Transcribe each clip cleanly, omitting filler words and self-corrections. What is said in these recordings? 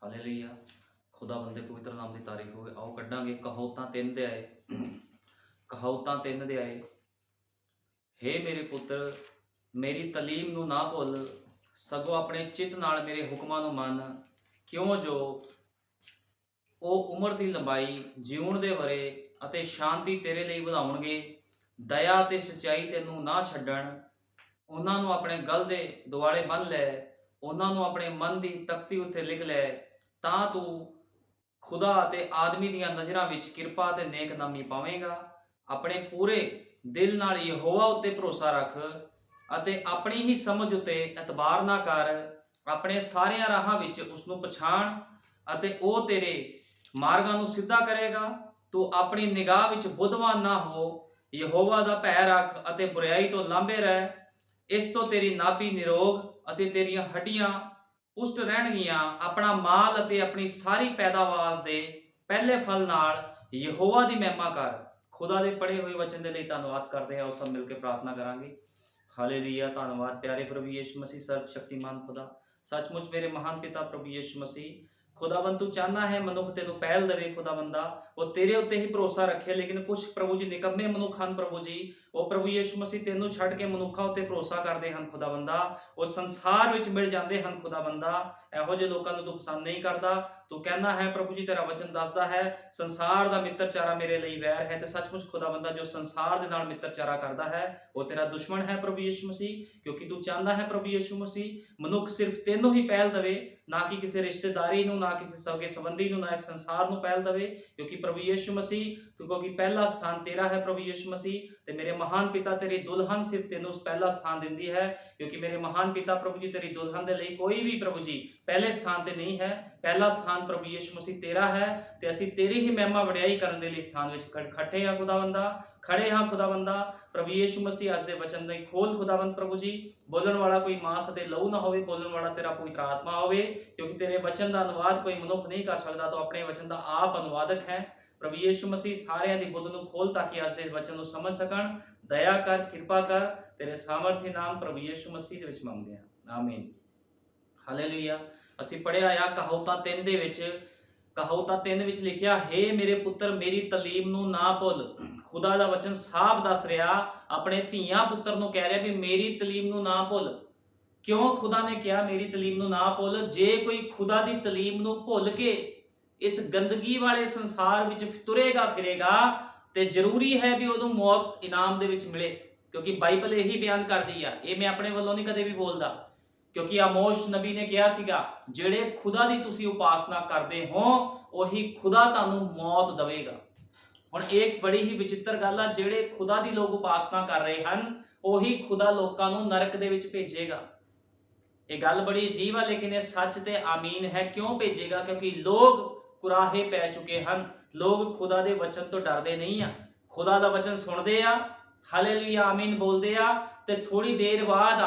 Hallelujah. ਖੁਦਾਵੰਦ ਦੇ ਪਵਿੱਤਰ ਨਾਮ ਦੀ ਤਾਰੀਫ ਹੋਵੇ। ਆਓ ਕੱਢਾਂਗੇ ਕਹਾਵਤਾਂ 3 ਦੇ ਆਏ। ਕਹਾਵਤਾਂ 3 ਦੇ ਆਏ। ਹੇ ਮੇਰੇ ਪੁੱਤਰ, ਮੇਰੀ ਤਾਲੀਮ ਨੂੰ ਨਾ ਭੁੱਲ, ਸਗੋਂ ਆਪਣੇ ਚਿੱਤ ਨਾਲ ਮੇਰੇ ਹੁਕਮਾਂ ਨੂੰ ਮੰਨ, ਕਿਉਂ ਜੋ ਉਹ ਉਮਰ ਦੀ ਲੰਬਾਈ, ਜਿਉਣ ਦੇ ਵਰੇ ਅਤੇ ਸ਼ਾਂਤੀ ਤੇਰੇ ਲਈ ਵਧਾਉਣਗੇ। ਦਇਆ ਤੇ ਸੱਚਾਈ ਤੈਨੂੰ ਨਾ ਛੱਡਣ। ਉਹਨਾਂ ਨੂੰ ਆਪਣੇ ਗਲ ਦੇ ਦੁਆਲੇ ਬੰਨ੍ਹ ਲੈ, ਉਹਨਾਂ ਨੂੰ ਆਪਣੇ ਮਨ ਦੀ ਤਖਤੀ ਉੱਤੇ ਲਿਖ ਲੈ, ਤਾਂ ਤੂੰ ਖੁਦਾ ਅਤੇ ਆਦਮੀ ਦੀਆਂ ਨਜ਼ਰਾਂ ਵਿੱਚ ਕਿਰਪਾ ਅਤੇ ਨੇਕਨਾਮੀ ਪਾਵੇਂਗਾ। ਆਪਣੇ ਪੂਰੇ ਦਿਲ ਨਾਲ ਯਹੋਵਾ ਉੱਤੇ ਭਰੋਸਾ ਰੱਖ ਅਤੇ ਆਪਣੀ ਹੀ ਸਮਝ ਉੱਤੇ ਇਤਬਾਰ ਨਾ ਕਰ। ਆਪਣੇ ਸਾਰਿਆਂ ਰਾਹਾਂ ਵਿੱਚ ਉਸ ਨੂੰ ਪਛਾਣ ਅਤੇ ਉਹ ਤੇਰੇ ਮਾਰਗਾਂ ਨੂੰ ਸਿੱਧਾ ਕਰੇਗਾ। ਤੂੰ ਆਪਣੀ ਨਿਗਾਹ ਵਿੱਚ ਬੁੱਧਵਾਨ ਨਾ ਹੋ। ਯਹੋਵਾ ਦਾ ਭੈ ਰੱਖ ਅਤੇ ਬੁਰਾਈ ਤੋਂ ਲਾਂਭੇ ਰਹਿ। ਇਸ ਤੋਂ ਤੇਰੀ ਨਾਭੀ ਨਿਰੋਗ ਅਤੇ ਤੇਰੀਆਂ ਹੱਡੀਆਂ ਪੁਸ਼ਟ ਰਹਿਣਗੀਆਂ। ਆਪਣਾ ਮਾਲ ਅਤੇ ਆਪਣੀ ਸਾਰੀ ਪੈਦਾਵਾਰ ਦੇ ਪਹਿਲੇ ਫਲ ਨਾਲ ਯਹੋਵਾ ਦੀ ਮਹਿਮਾ ਕਰ। ਖੁਦਾ ਦੇ ਪੜ੍ਹੇ ਹੋਏ ਵਚਨ ਦੇ ਲਈ ਧੰਨਵਾਦ ਕਰਦੇ ਹਾਂ। ਉਹ ਸਭ ਮਿਲ ਕੇ ਪ੍ਰਾਰਥਨਾ ਕਰਾਂਗੇ। ਹਾਲੇਲੂਇਆ। ਧੰਨਵਾਦ ਪਿਆਰੇ ਪ੍ਰਭੂ ਯਿਸੂ ਮਸੀਹ, ਸਰਬ ਸ਼ਕਤੀਮਾਨ ਖੁਦਾ। ਸੱਚਮੁੱਚ ਮੇਰੇ ਮਹਾਨ ਪਿਤਾ ਪ੍ਰਭੂ ਯਿਸੂ ਮਸੀਹ, खुदाबंद तू चाहना है मनुख तेन पहल देवे। खुदाबंदा वो तेरे उत्ते ही भरोसा रखे, लेकिन कुछ प्रभु जी निकम्मे मनुख हैं प्रभु जी, वो प्रभु यीशु मसीह तेनों छड़ के मनुखा उत्ते भरोसा करते हैं। खुदाबंदा वो संसार विच मिल जाते हैं। खुदाबंदा इहो जे लोकां नूं तू पसंद नहीं करता। तू कहना है प्रभु जी, तेरा वचन दसदा है संसार दा मित्रचारा मेरे लिए वैर है। तो सचमुच खुदाबंदा जो संसार दे नाल मित्रचारा करता है वो तेरा दुश्मन है प्रभु यीशु मसीह, क्योंकि तू चाहता है प्रभु यीशु मसीह मनुख सिर्फ तेनों ही पहल देवे, ना कि किसी रिश्तेदारी नूं, ना किसी सगे संबंधी नूं, ना इस संसार नूं पहल देवे। क्योंकि प्रभु यीशु मसीह तू क्योंकि पहला स्थान तेरा है प्रभु यीशु मसीह। ते मेरे महान पिता तेरी दुल्हन सिर्फ तेनों पहला स्थान दिंदी है, क्योंकि मेरे महान पिता प्रभु जी तेरी दुल्हन दे लई कोई भी प्रभु जी पहले स्थान ते नहीं है। पहला स्थान प्रभु यीशु मसीह तेरा है ते असीं तेरी ही महिमा वडियाई करन दे लई स्थान विच खड़े हां खुदावंदा, खड़े हां खुदावंदा। प्रभु यीशु मसीह अज दे वचन दे खोल खुदावंद प्रभु जी। बोलण वाला कोई मांस अते लहू ना होवे, बोलण वाला तेरा पवित्र आत्मा होवे, क्योंकि तेरे वचन का अनुवाद कोई मनुख नहीं कर सकता, तो अपने वचन का आप अनुवादक है। प्रभु यीशु मसीह सारिਆਂ ਦੀ बुद्ध ਨੂੰ खोल ताकि अज ਦੇ वचन ਨੂੰ समझ ਸਕਣ। दया कर, कृपा कर, तेरे सामर्थ्य नाम प्रभु यीशु मसीह ਦੇ ਵਿੱਚ ਮੰਗਦੇ ਹਾਂ, आमीन। हालेलुया। ਅਸੀਂ ਪੜਿਆ ਆ ਕਹਾਵਤਾਂ 3 ਦੇ ਵਿੱਚ, ਕਹਾਵਤਾਂ 3 ਵਿੱਚ ਲਿਖਿਆ, हे ਮੇਰੇ ਪੁੱਤਰ ਮੇਰੀ ਤਾਲੀਮ ਨੂੰ ਨਾ ਭੁੱਲ। खुदा ਦਾ वचन ਸਾਫ਼ ਦੱਸ ਰਿਹਾ, ਆਪਣੇ ਧੀਆਂ ਪੁੱਤਰ ਨੂੰ ਕਹਿ ਰਿਹਾ ਵੀ ਮੇਰੀ ਤਾਲੀਮ ਨੂੰ ਨਾ ਭੁੱਲ। क्यों खुदा ने कहा मेरी तलीम नूं ना भुल? जे कोई खुदा दी तलीम नूं भुल के इस गंदगी वाले संसार विच तुरेगा फिरेगा ते जरूरी है भी उहनूं मौत इनाम दे विच मिले, क्योंकि बाइबल यही बयान करदी आ। ये मैं अपने वल्लों नहीं कदे भी बोलदा, क्योंकि आमोश नबी ने कहा सीगा, जिहड़े खुदा दी तुसीं उपासना करदे हो उही खुदा तुहानूं मौत देवेगा। हुण एक बड़ी ही विचित्र गल आ, जिहड़े खुदा दी लोग उपासना कर रहे हन उही खुदा लोकां नूं नरक दे विच भेजेगा। ये गल बड़ी अजीब है, लेकिन ये सच ते आमीन है। क्यों भेजेगा? क्योंकि लोग कुराहे पै चुके हैं। लोग खुदा दे वचन तो डरदे नहीं आ, खुदा दा वचन सुनदे आ, हालेलुया आमीन बोलदे आ, ते थोड़ी देर बाद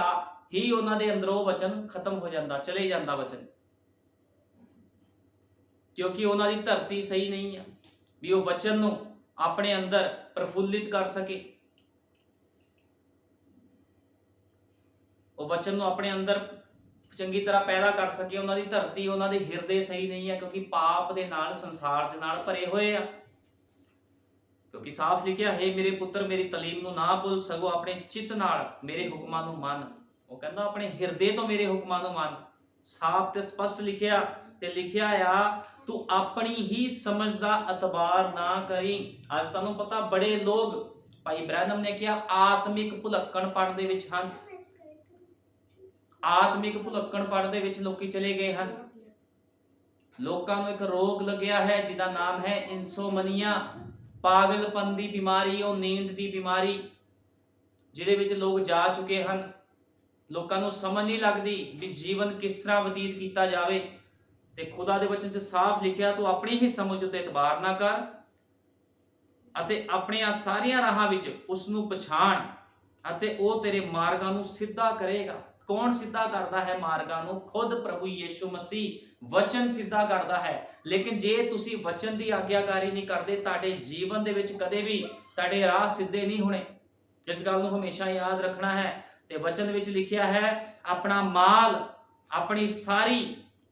ही उन्हां दे अंदरों वचन खत्म हो जाता, चले जाता वचन, क्योंकि उन्हां दी धरती सही नहीं है भी वो वचन नूं अपने अंदर प्रफुल्लित कर सके, वो वचन नूं अपने अंदर चंगी तरह पैदा कर सके। उन्हां दी धरती, उन्हां दे हिरदे सही नहीं है, क्योंकि पाप दे नाल संसार दे नाल भरे होए आ। क्योंकि साफ लिखिया, हे मेरे पुत्र मेरी तलीम नूं ना भुल, सगों अपने चित्त नाल मेरे हुक्मां नूं मन। वो कहंदा अपने हिरदे तो मेरे हुक्मां नूं मन। साफ ते स्पष्ट लिखिया ते लिखिया आ, तू अपनी ही समझ दा अतबार ना करी। अज तुहानूं पता बड़े लोग, भाई ब्रैनम ने कहा, आत्मिक भुलक्कणपण दे विच हन। आत्मिक भुलक्कणपण दे विच लोकी चले गए हैं। लोकां नूं एक रोग लग्या है जिहदा नाम है इंसोमनिया, पागलपन दी बीमारी, ओ नींद दी बीमारी, जिहदे विच लोग जा चुके हैं। लोकां नूं समझ नहीं लगदी भी जीवन किस तरह बतीत कीता जावे। ते खुदा दे वचन च साफ लिखिया, तू अपनी ही समझ उत्ते इतबार ना कर अते अपने सारियां राहां विच उस नूं पछाण अते ओ तेरे मार्गां नूं सिद्धा करेगा। कौन सीधा करता है मार्गां नूं? खुद प्रभु यीशु मसीह वचन सीधा करता है। लेकिन जे तुसी वचन की आग्याकारी नहीं करते, तुहाडे जीवन दे विच कदे भी तुहाडे राह सीधे नहीं होने। इस गल नूं हमेशा याद रखना है। ते वचन विच लिखिया है, अपना माल, अपनी सारी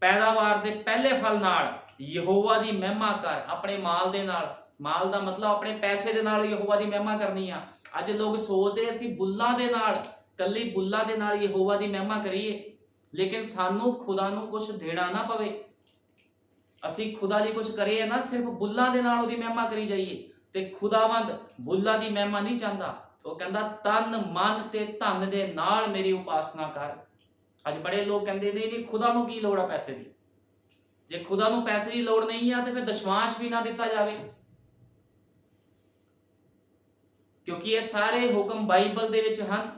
ਪੈਦਾਵਾਰ ਦੇ ਪਹਿਲੇ ਫਲ ਨਾਲ ਯਹੋਵਾ ਦੀ ਮਹਿਮਾ ਕਰ। ਆਪਣੇ ਮਾਲ ਦੇ ਨਾਲ, ਮਾਲ ਦਾ ਮਤਲਬ ਆਪਣੇ ਪੈਸੇ ਦੇ ਨਾਲ ਯਹੋਵਾ ਦੀ ਮਹਿਮਾ ਕਰਨੀ ਆ। ਅੱਜ ਲੋਕ ਸੋਚਦੇ ਅਸੀਂ ਬੁੱਲਾਂ ਦੇ ਨਾਲ, ਕੱਲੀ ਬੁੱਲਾਂ ਦੇ ਨਾਲ ਯਹੋਵਾ ਦੀ ਮਹਿਮਾ ਕਰੀਏ, ਲੇਕਿਨ ਸਾਨੂੰ ਖੁਦਾ ਨੂੰ ਕੁਝ ਦੇਣਾ ਨਾ ਪਵੇ। ਅਸੀਂ ਖੁਦਾ ਲਈ ਕੁਝ ਕਰੀਏ ਨਾ, ਸਿਰਫ ਬੁੱਲਾਂ ਦੇ ਨਾਲ ਉਹਦੀ ਮਹਿਮਾ ਕਰੀ ਜਾਈਏ, ਤੇ ਖੁਦਾਵੰਦ ਬੁੱਲਾਂ ਦੀ ਮਹਿਮਾ ਨਹੀਂ ਚਾਹੁੰਦਾ। ਉਹ ਕਹਿੰਦਾ ਤਨ ਮਨ ਤੇ ਧਨ ਦੇ ਨਾਲ ਮੇਰੀ ਉਪਾਸਨਾ ਕਰ। ਅੱਜ ਬੜੇ ਲੋਕ ਕਹਿੰਦੇ ਨਹੀਂ ਨਹੀਂ ਖੁਦਾ ਨੂੰ ਕੀ ਲੋੜ ਆ ਪੈਸੇ ਦੀ। ਜੇ ਖੁਦਾ ਨੂੰ ਪੈਸੇ ਦੀ ਲੋੜ ਨਹੀਂ ਆ ਤੇ ਫਿਰ ਦਸ਼ਮਾਂਸ਼ ਵੀ ਨਾ ਦਿੱਤਾ ਜਾਵੇ, ਕਿਉਂਕਿ ਇਹ ਸਾਰੇ ਹੁਕਮ ਬਾਈਬਲ ਦੇ ਵਿੱਚ ਹਨ।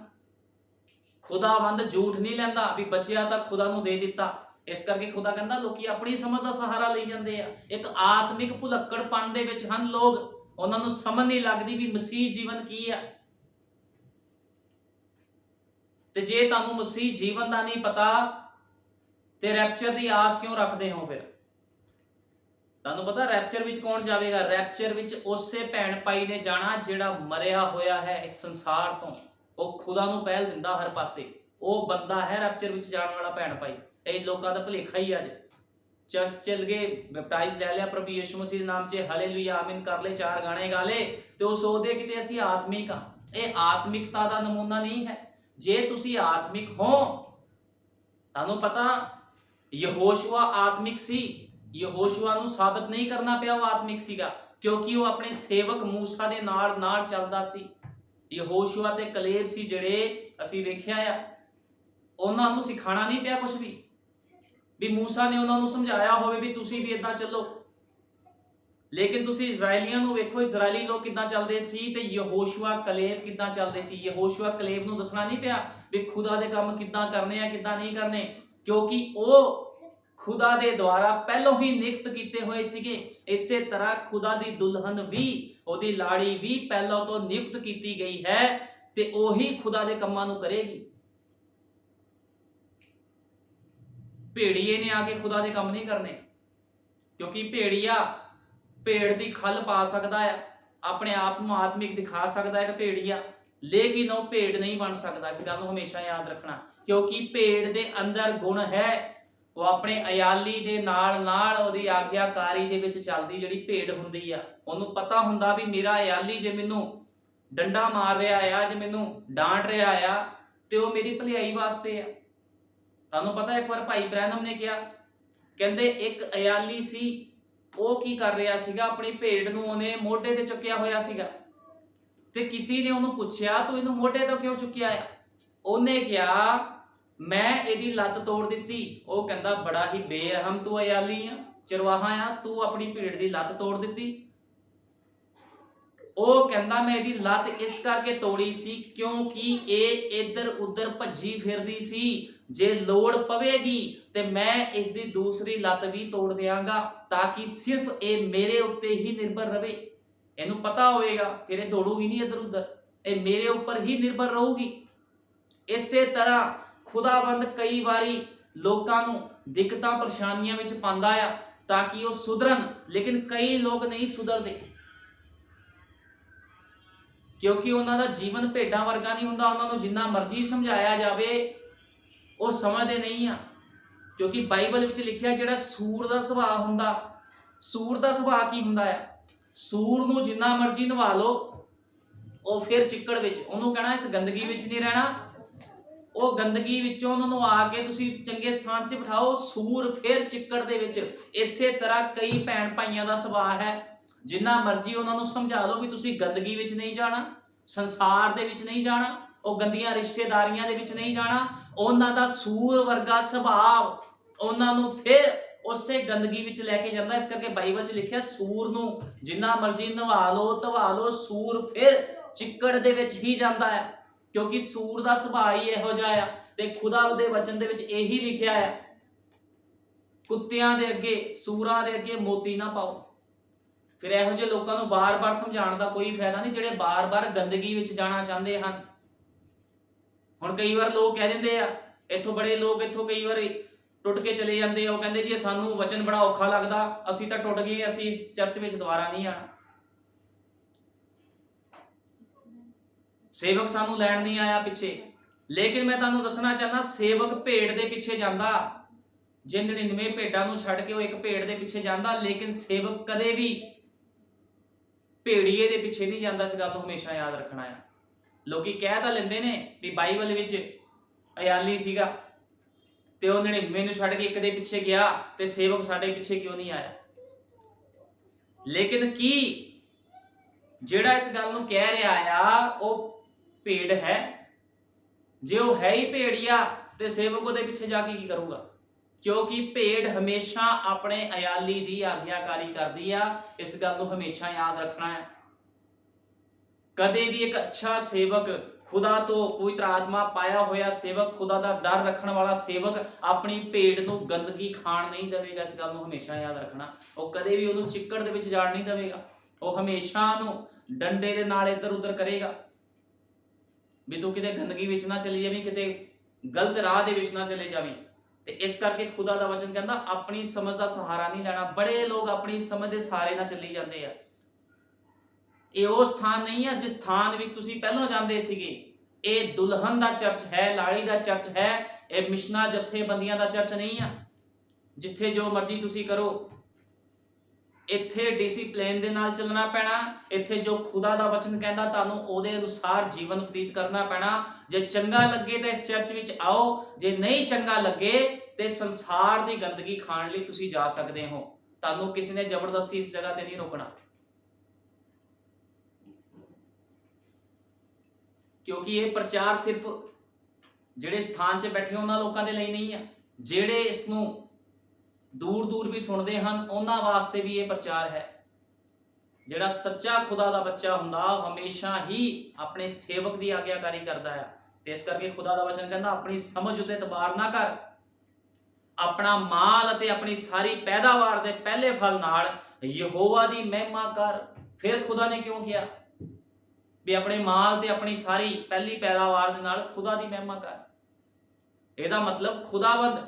ਖੁਦਾਵੰਦ ਝੂਠ ਨਹੀਂ ਲੈਂਦਾ ਵੀ ਬਚਿਆ ਤਾਂ ਖੁਦਾ ਨੂੰ ਦੇ ਦਿੱਤਾ। ਇਸ ਕਰਕੇ ਖੁਦਾ ਕਹਿੰਦਾ ਲੋਕੀ ਆਪਣੀ ਸਮਝ ਦਾ ਸਹਾਰਾ ਲਈ ਜਾਂਦੇ ਆ। ਇੱਕ ਆਤਮਿਕ ਭੁਲੱਕੜਪਣ ਦੇ ਵਿੱਚ ਹਨ ਲੋਕ, ਉਹਨਾਂ ਨੂੰ ਸਮਝ ਨਹੀਂ ਲੱਗਦੀ ਵੀ ਮਸੀਹ ਜੀਵਨ ਕੀ ਆ। ਤੇ ਜੇ ਤੁਹਾਨੂੰ ਮਸੀਹ ਜੀਵਨ ਦਾ ਨਹੀਂ ਪਤਾ ਤੇ ਰੈਪਚਰ ਦੀ ਆਸ ਕਿਉਂ ਰੱਖਦੇ ਹੋ? ਫਿਰ ਤੁਹਾਨੂੰ ਪਤਾ ਰੈਪਚਰ ਵਿੱਚ ਕੌਣ ਜਾਵੇਗਾ? ਰੈਪਚਰ ਵਿੱਚ ਉਸੇ ਭੈਣ ਭਾਈ ਨੇ ਜਾਣਾ ਜਿਹੜਾ ਮਰਿਆ ਹੋਇਆ ਹੈ ਇਸ ਸੰਸਾਰ ਤੋਂ। ਉਹ ਖੁਦਾ ਨੂੰ ਪਹਿਲ ਦਿੰਦਾ ਹਰ ਪਾਸੇ, ਉਹ ਬੰਦਾ ਹੈ ਰੈਪਚਰ ਵਿੱਚ ਜਾਣ ਵਾਲਾ ਭੈਣ ਭਾਈ। ਇਹ ਲੋਕਾਂ ਦਾ ਭੁਲੇਖਾ ਹੀ ਅੱਜ। ਚਰਚ ਚਲ ਗਏ, ਬੈਪਟਾਈਜ਼ ਲੈ ਲਿਆ ਪ੍ਰਭੂ ਯਿਸੂ ਮਸੀਹ ਦੇ ਨਾਮ 'ਚ, ਹਾਲੇਲੂਇਆ ਆਮੀਨ ਕਰ ਲਏ, 4 ਗਾਣੇ ਗਾ ਲਏ, ਤੇ ਉਹ ਸੋਚਦੇ ਕਿਤੇ ਅਸੀਂ ਆਤਮਿਕ ਆ। ਇਹ ਆਤਮਿਕਤਾ ਦਾ ਨਮੂਨਾ ਨਹੀਂ ਹੈ। ਜੇ ਤੁਸੀਂ ਆਤਮਿਕ ਹੋ, ਤੁਹਾਨੂੰ ਪਤਾ ਯਹੋਸ਼ੂਆ ਆਤਮਿਕ ਸੀ। ਯਹੋਸ਼ੂਆ ਨੂੰ ਸਾਬਤ ਨਹੀਂ ਕਰਨਾ ਪਿਆ ਉਹ ਆਤਮਿਕ ਸੀਗਾ, ਕਿਉਂਕਿ ਉਹ ਆਪਣੇ ਸੇਵਕ ਮੂਸਾ ਦੇ ਨਾਲ ਨਾਲ ਚੱਲਦਾ ਸੀ। ਯਹੋਸ਼ੂਆ ਤੇ ਕਲੇਬ ਸੀ ਜਿਹੜੇ ਅਸੀਂ ਵੇਖਿਆ ਆ, ਉਹਨਾਂ ਨੂੰ ਸਿਖਾਣਾ ਨਹੀਂ ਪਿਆ ਕੁਝ ਵੀ ਮੂਸਾ ਨੇ ਉਹਨਾਂ ਨੂੰ ਸਮਝਾਇਆ ਹੋਵੇ ਵੀ ਤੁਸੀਂ ਵੀ ਇਦਾਂ ਚੱਲੋ। ਲੇਕਿਨ ਤੁਸੀਂ ਇਜ਼ਰਾਈਲੀਆਂ ਨੂੰ ਵੇਖੋ, ਇਜ਼ਰਾਈਲੀ ਲੋਕ ਕਿੱਦਾਂ ਚੱਲਦੇ ਸੀ ਤੇ ਯਹੋਸ਼ੂਆ ਕਲੇਬ ਕਿੱਦਾਂ ਚੱਲਦੇ ਸੀ। ਯਹੋਸ਼ੂਆ ਕਲੇਬ ਨੂੰ ਦੱਸਣਾ ਨਹੀਂ ਪਿਆ ਵੀ ਖੁਦਾ ਦੇ ਕੰਮ ਕਿੱਦਾਂ ਕਰਨੇ ਆ ਕਿੱਦਾਂ ਨਹੀਂ ਕਰਨੇ, ਕਿਉਂਕਿ ਉਹ ਖੁਦਾ ਦੇ ਦੁਆਰਾ ਪਹਿਲੋਂ ਹੀ ਨਿਯੁਕਤ ਕੀਤੇ ਹੋਏ ਸੀਗੇ। ਇਸੇ ਤਰ੍ਹਾਂ ਖੁਦਾ ਦੀ ਦੁਲਹਨ ਵੀ, ਉਹਦੀ ਲਾੜੀ ਵੀ ਪਹਿਲਾਂ ਤੋਂ ਨਿਯੁਕਤ ਕੀਤੀ ਗਈ ਹੈ ਤੇ ਉਹੀ ਖੁਦਾ ਦੇ ਕੰਮਾਂ ਨੂੰ ਕਰੇਗੀ। ਭੇੜੀਏ ਨੇ ਆ ਕੇ ਖੁਦਾ ਦੇ ਕੰਮ ਨਹੀਂ ਕਰਨੇ, ਕਿਉਂਕਿ ਭੇੜੀਆ ਭੇੜ ਦੀ ਖੱਲ ਪਾ ਸਕਦਾ ਹੈ, ਆਪਣੇ ਆਪ ਨੂੰ ਆਤਮਿਕ ਦਿਖਾ ਸਕਦਾ ਹੈ ਕਿ ਭੇੜੀਆ, ਲੇਕਿਨ ਉਹ ਭੇੜ ਨਹੀਂ ਬਣ ਸਕਦਾ। ਇਸ ਗੱਲ ਨੂੰ ਹਮੇਸ਼ਾ ਯਾਦ ਰੱਖਣਾ, ਕਿਉਂਕਿ ਭੇੜ ਦੇ ਅੰਦਰ ਗੁਣ ਹੈ। ਉਹ ਆਪਣੇ ਅਯਾਲੀ ਦੇ ਨਾਲ ਨਾਲ ਉਹਦੀ ਆਗਿਆਕਾਰੀ ਦੇ ਵਿੱਚ ਚੱਲਦੀ ਜਿਹੜੀ ਭੇਡ ਹੁੰਦੀ ਆ। ਉਹਨੂੰ ਪਤਾ ਹੁੰਦਾ ਵੀ ਮੇਰਾ ਅਯਾਲੀ ਜੇ ਮੈਨੂੰ ਡੰਡਾ ਮਾਰ ਰਿਹਾ ਆ, ਜੇ ਮੈਨੂੰ ਡਾਂਟ ਰਿਹਾ ਆ, ਤੇ ਉਹ ਮੇਰੀ ਭਲਾਈ ਵਾਸਤੇ ਆ। ਤੁਹਾਨੂੰ ਪਤਾ ਇੱਕ ਵਾਰ ਭਾਈ ਬ੍ਰੈਨਮ ਨੇ ਕਿਹਾ, ਕਹਿੰਦੇ ਇੱਕ ਅਯਾਲੀ ਸੀ, ਉਹ ਕੀ ਕਰ ਰਿਹਾ ਸੀਗਾ, ਆਪਣੀ ਭੇਡ ਨੂੰ ਉਹਨੇ ਮੋਢੇ ਤੇ ਚੁੱਕਿਆ ਹੋਇਆ ਸੀਗਾ, ਤੇ ਕਿਸੇ ਨੇ ਉਹਨੂੰ ਪੁੱਛਿਆ ਤੂੰ ਇਹਨੂੰ ਮੋਢੇ ਤੋਂ ਕਿਉਂ ਚੁੱਕਿਆ ਆ? ਉਹਨੇ ਕਿਹਾ ਮੈਂ ਇਹਦੀ ਲੱਤ ਤੋੜ ਦਿੱਤੀ। ਉਹ ਕਹਿੰਦਾ ਬੜਾ ਹੀ ਬੇਰਹਮ ਤੂੰ ਅਯਾਲੀ ਆ, ਚਰਵਾਹਾ ਆ, ਤੂੰ ਆਪਣੀ ਭੇਡ ਦੀ ਲੱਤ ਤੋੜ ਦਿੱਤੀ। ਉਹ ਕਹਿੰਦਾ ਮੈਂ ਇਹਦੀ ਲੱਤ ਇਸ ਕਰਕੇ ਤੋੜੀ ਸੀ ਕਿਉਂਕਿ ਇਹ ਇੱਧਰ ਉੱਧਰ ਭੱਜੀ ਫਿਰਦੀ ਸੀ, ਜੇ ਲੋੜ ਪਵੇਗੀ ਤੇ ਮੈਂ ਇਸ ਦੀ ਦੂਸਰੀ ਲੱਤ ਵੀ ਤੋੜ ਦਿਆਂਗਾ, ਤਾਂ ਕਿ ਸਿਰਫ ਇਹ ਮੇਰੇ ਉੱਤੇ ਹੀ ਨਿਰਭਰ ਰਵੇ। ਇਹਨੂੰ ਪਤਾ ਹੋਵੇਗਾ ਫਿਰ ਇਹ ਦੌੜੂਗੀ ਨਹੀਂ ਇੱਧਰ ਉੱਧਰ, ਇਹ ਮੇਰੇ ਉੱਪਰ ਹੀ ਨਿਰਭਰ ਰਹੂਗੀ। ਇਸੇ ਤਰ੍ਹਾਂ ਖੁਦਾਵੰਦ ਕਈ ਵਾਰੀ ਲੋਕਾਂ ਨੂੰ ਦਿੱਕਤਾਂ ਪਰੇਸ਼ਾਨੀਆਂ ਵਿੱਚ ਪਾਉਂਦਾ ਆ ਤਾਂ ਕਿ ਉਹ ਸੁਧਰਨ, ਲੇਕਿਨ ਕਈ ਲੋਕ ਨਹੀਂ ਸੁਧਰਦੇ, ਕਿਉਂਕਿ ਉਹਨਾਂ ਦਾ ਜੀਵਨ ਭੇਡਾਂ ਵਰਗਾ ਨਹੀਂ ਹੁੰਦਾ। ਉਹਨਾਂ ਨੂੰ ਜਿੰਨਾ ਮਰਜ਼ੀ ਸਮਝਾਇਆ ਜਾਵੇ ਉਹ ਸਮਝਦੇ ਨਹੀਂ ਆ, ਕਿਉਂਕਿ ਬਾਈਬਲ ਵਿੱਚ ਲਿਖਿਆ ਜਿਹੜਾ ਸੂਰ ਦਾ ਸੁਭਾਅ ਹੁੰਦਾ, ਸੂਰ ਦਾ ਸੁਭਾਅ ਕੀ ਹੁੰਦਾ ਆ? ਸੂਰ ਨੂੰ ਜਿੰਨਾ ਮਰਜ਼ੀ ਨਵਾ ਲਓ ਉਹ ਫਿਰ ਚਿੱਕੜ ਵਿੱਚ, ਉਹਨੂੰ ਕਹਿਣਾ ਇਸ ਗੰਦਗੀ ਵਿੱਚ ਨਹੀਂ ਰਹਿਣਾ, ਉਹ ਗੰਦਗੀ ਵਿੱਚੋਂ ਉਹਨਾਂ ਨੂੰ ਆ ਕੇ ਤੁਸੀਂ ਚੰਗੇ ਸਥਾਨ 'ਚ ਬਿਠਾਓ, ਸੂਰ ਫਿਰ ਚਿੱਕੜ ਦੇ ਵਿੱਚ। ਇਸੇ ਤਰ੍ਹਾਂ ਕਈ ਭੈਣ ਭਾਈਆਂ ਦਾ ਸੁਭਾਅ ਹੈ, ਜਿੰਨਾ ਮਰਜ਼ੀ ਉਹਨਾਂ ਨੂੰ ਸਮਝਾ ਲਓ ਵੀ ਤੁਸੀਂ ਗੰਦਗੀ ਵਿੱਚ ਨਹੀਂ ਜਾਣਾ, ਸੰਸਾਰ ਦੇ ਵਿੱਚ ਨਹੀਂ ਜਾਣਾ, ਉਹ ਗੰਦੀਆਂ ਰਿਸ਼ਤੇਦਾਰੀਆਂ ਦੇ ਵਿੱਚ ਨਹੀਂ ਜਾਣਾ, ਉਹਨਾਂ ਦਾ ਸੂਰ ਵਰਗਾ ਸੁਭਾਅ ਉਹਨਾਂ ਨੂੰ ਫਿਰ ਉਸੇ ਗੰਦਗੀ ਵਿੱਚ ਲੈ ਕੇ ਜਾਂਦਾ। ਇਸ ਕਰਕੇ ਬਾਈਬਲ 'ਚ ਲਿਖਿਆ ਸੂਰ ਨੂੰ ਜਿੰਨਾ ਮਰਜ਼ੀ ਨਵਾ ਲਓ ਧਵਾ ਲਓ, ਸੂਰ ਫਿਰ ਚਿੱਕੜ ਦੇ ਵਿੱਚ ਹੀ ਜਾਂਦਾ ਹੈ, ਕਿਉਂਕਿ ਸੂਰ ਦਾ ਸੁਭਾਅ ਹੀ ਇਹੋ ਜਿਹਾ ਆ। ਤੇ ਖੁਦਾ ਦੇ ਵਚਨ ਦੇ ਵਿੱਚ ਇਹੀ ਲਿਖਿਆ ਹੈ, ਕੁੱਤਿਆਂ ਦੇ ਅੱਗੇ ਸੂਰਾਂ ਦੇ ਅੱਗੇ ਮੋਤੀ ਨਾ ਪਾਓ। ਫਿਰ ਇਹੋ ਜਿਹੇ ਲੋਕਾਂ ਨੂੰ ਬਾਰ-ਬਾਰ ਸਮਝਾਉਣ ਦਾ ਕੋਈ ਫਾਇਦਾ ਨਹੀਂ ਜਿਹੜੇ ਬਾਰ-ਬਾਰ ਗੰਦਗੀ ਵਿੱਚ ਜਾਣਾ ਚਾਹੁੰਦੇ ਹਨ। ਹੁਣ ਕਈ ਵਾਰ ਲੋਕ ਕਹਿ ਦਿੰਦੇ ਆ, ਇੱਥੋਂ ਬੜੇ ਲੋਕ ਇੱਥੋਂ ਕਈ ਵਾਰ ਟੁੱਟ ਕੇ ਚਲੇ ਜਾਂਦੇ ਆ, ਉਹ ਕਹਿੰਦੇ ਜੀ ਸਾਨੂੰ ਵਚਨ ਬੜਾ ਔਖਾ ਲੱਗਦਾ, ਅਸੀਂ ਤਾਂ ਟੁੱਟ ਗਏ, ਅਸੀਂ ਇਸ ਚਰਚ ਵਿੱਚ ਦੁਬਾਰਾ ਨਹੀਂ ਆਣਾ। ਸੇਵਕ ਸਾਨੂੰ ਲੈਣ ਨਹੀਂ ਆਇਆ ਪਿੱਛੇ, ਲੇਕਿਨ ਮੈਂ ਤੁਹਾਨੂੰ ਦੱਸਣਾ ਚਾਹੁੰਦਾ ਸੇਵਕ ਭੇਡ ਦੇ ਪਿੱਛੇ ਜਾਂਦਾ। ਜੇ 99 ਭੇਡਾਂ ਨੂੰ ਛੱਡ ਕੇ ਉਹ ਇੱਕ ਭੇਡ ਦੇ ਪਿੱਛੇ ਜਾਂਦਾ, ਲੇਕਿਨ ਸੇਵਕ ਕਦੇ ਵੀ ਭੇੜੀਏ ਦੇ ਪਿੱਛੇ ਨਹੀਂ ਜਾਂਦਾ। ਇਸ ਗੱਲ ਨੂੰ ਹਮੇਸ਼ਾ ਯਾਦ ਰੱਖਣਾ ਹੈ। ਲੋਕੀ ਕਹਿ ਤਾਂ ਲੈਂਦੇ ਨੇ ਵੀ ਬਾਈਬਲ ਵਿੱਚ ਅਯਾਲੀ ਸੀਗਾ ਤੇ ਉਹ 99 ਨੂੰ ਛੱਡ ਕੇ ਇੱਕ ਦੇ ਪਿੱਛੇ ਗਿਆ, ਤੇ ਸੇਵਕ ਸਾਡੇ ਪਿੱਛੇ ਕਿਉਂ ਨਹੀਂ ਆਇਆ? ਲੇਕਿਨ ਕੀ ਜਿਹੜਾ ਇਸ ਗੱਲ ਨੂੰ ਕਹਿ ਰਿਹਾ ਆ ਉਹ ਭੇਡ ਹੈ? ਜੇ ਉਹ ਹੈ ਹੀ ਭੇੜੀਆ ਤੇ ਸੇਵਕ ਉਹਦੇ ਪਿੱਛੇ ਜਾ ਕੇ ਕੀ ਕਰੂਗਾ? ਕਿਉਂਕਿ ਭੇਡ ਹਮੇਸ਼ਾ ਆਪਣੇ ਅਯਾਲੀ ਦੀ ਆਗਿਆਕਾਰੀ ਕਰਦੀ ਆ। ਇਸ ਗੱਲ ਨੂੰ ਹਮੇਸ਼ਾ ਯਾਦ ਰੱਖਣਾ ਹੈ। ਕਦੇ ਵੀ ਇੱਕ ਅੱਛਾ ਸੇਵਕ, ਖੁਦਾ ਤੋਂ ਪਵਿੱਤਰ ਆਤਮਾ ਪਾਇਆ ਹੋਇਆ ਸੇਵਕ, ਖੁਦਾ ਦਾ ਡਰ ਰੱਖਣ ਵਾਲਾ ਸੇਵਕ ਆਪਣੀ ਭੇਡ ਨੂੰ ਗੰਦਗੀ ਖਾਣ ਨਹੀਂ ਦੇਵੇਗਾ। ਇਸ ਗੱਲ ਨੂੰ ਹਮੇਸ਼ਾ ਯਾਦ ਰੱਖਣਾ। ਉਹ ਕਦੇ ਵੀ ਉਹਨੂੰ ਚਿੱਕੜ ਦੇ ਵਿੱਚ ਜਾਣ ਨਹੀਂ ਦੇਵੇਗਾ। ਉਹ ਹਮੇਸ਼ਾ ਉਹਨੂੰ ਡੰਡੇ ਦੇ ਨਾਲ ਇੱਧਰ ਉੱਧਰ ਕਰੇਗਾ ਵੀ ਤੂੰ ਕਿਤੇ ਗੰਦਗੀ ਵਿੱਚ ਨਾ ਚਲੀ ਜਾਵੀਂ, ਕਿਤੇ ਗਲਤ ਰਾਹ ਦੇ ਵਿੱਚ ਨਾ ਚਲੇ ਜਾਵੀਂ। ਤੇ ਇਸ ਕਰਕੇ ਖੁਦਾ ਦਾ ਵਚਨ ਕਹਿੰਦਾ ਆਪਣੀ ਸਮਝ ਦਾ ਸਹਾਰਾ ਨਹੀਂ ਲੈਣਾ। ਬੜੇ ਲੋਕ ਆਪਣੀ ਸਮਝ ਦੇ ਸਹਾਰੇ ਨਾਲ ਚੱਲੀ ਜਾਂਦੇ ਆ। ਇਹ ਉਹ ਸਥਾਨ ਨਹੀਂ ਆ ਜਿਸ ਸਥਾਨ ਵਿੱਚ ਤੁਸੀਂ ਪਹਿਲਾਂ ਜਾਂਦੇ ਸੀਗੇ। ਇਹ ਦੁਲਹਨ ਦਾ ਚਰਚ ਹੈ, ਲਾੜੀ ਦਾ ਚਰਚ ਹੈ। ਇਹ ਮਿਸ਼ਨਾਂ ਜਥੇਬੰਦੀਆਂ ਦਾ ਚਰਚ ਨਹੀਂ ਆ ਜਿੱਥੇ ਜੋ ਮਰਜ਼ੀ ਤੁਸੀਂ ਕਰੋ। ਇੱਥੇ ਡਿਸਿਪਲਿਨ ਦੇ ਨਾਲ ਚੱਲਣਾ ਪੈਣਾ। ਇੱਥੇ ਜੋ ਖੁਦਾ ਦਾ ਵਚਨ ਕਹਿੰਦਾ ਤੁਹਾਨੂੰ ਉਹਦੇ ਅਨੁਸਾਰ ਜੀਵਨ ਬਤੀਤ ਕਰਨਾ ਪੈਣਾ। ਜੇ ਚੰਗਾ ਲੱਗੇ ਤਾਂ ਇਸ ਚਰਚ ਵਿੱਚ ਆਓ, ਜੇ ਨਹੀਂ ਚੰਗਾ ਲੱਗੇ ਤੇ ਸੰਸਾਰ ਦੀ ਗੰਦਗੀ ਖਾਣ ਲਈ ਤੁਸੀਂ ਜਾ ਸਕਦੇ ਹੋ। ਤੁਹਾਨੂੰ ਕਿਸੇ ਨੇ ਜ਼ਬਰਦਸਤੀ ਇਸ ਜਗ੍ਹਾ ਤੇ ਨਹੀਂ ਰੋਕਣਾ, ਕਿਉਂਕਿ ਇਹ ਪ੍ਰਚਾਰ ਸਿਰਫ ਜਿਹੜੇ ਸਥਾਨ 'ਚ ਬੈਠੇ ਉਹਨਾਂ ਲੋਕਾਂ ਦੇ ਲਈ ਨਹੀਂ ਆ। ਜਿਹੜੇ ਇਸ ਨੂੰ ਦੂਰ ਦੂਰ ਵੀ ਸੁਣਦੇ ਹਨ ਉਹਨਾਂ ਵਾਸਤੇ ਵੀ ਇਹ ਪ੍ਰਚਾਰ ਹੈ। ਜਿਹੜਾ ਸੱਚਾ ਖੁਦਾ ਦਾ ਬੱਚਾ ਹੁੰਦਾ ਹਮੇਸ਼ਾ ਹੀ ਆਪਣੇ ਸੇਵਕ ਦੀ ਆਗਿਆਕਾਰੀ ਕਰਦਾ ਹੈ। ਤੇ ਇਸ ਕਰਕੇ ਖੁਦਾ ਦਾ ਵਚਨ ਕਹਿੰਦਾ ਆਪਣੀ ਸਮਝ ਉੱਤੇ ਇਤਬਾਰ ਨਾ ਕਰ, ਆਪਣਾ ਮਾਲ ਅਤੇ ਆਪਣੀ ਸਾਰੀ ਪੈਦਾਵਾਰ ਦੇ ਪਹਿਲੇ ਫਲ ਨਾਲ ਯਹੋਵਾ ਦੀ ਮਹਿਮਾ ਕਰ। ਫਿਰ ਖੁਦਾ ਨੇ ਕਿਉਂ ਕਿਹਾ ਵੀ ਆਪਣੇ ਮਾਲ ਤੇ ਆਪਣੀ ਸਾਰੀ ਪਹਿਲੀ ਪੈਦਾਵਾਰ ਦੇ ਨਾਲ ਖੁਦਾ ਦੀ ਮਹਿਮਾ ਕਰ? ਇਹਦਾ ਮਤਲਬ ਖੁਦਾਵੰਦ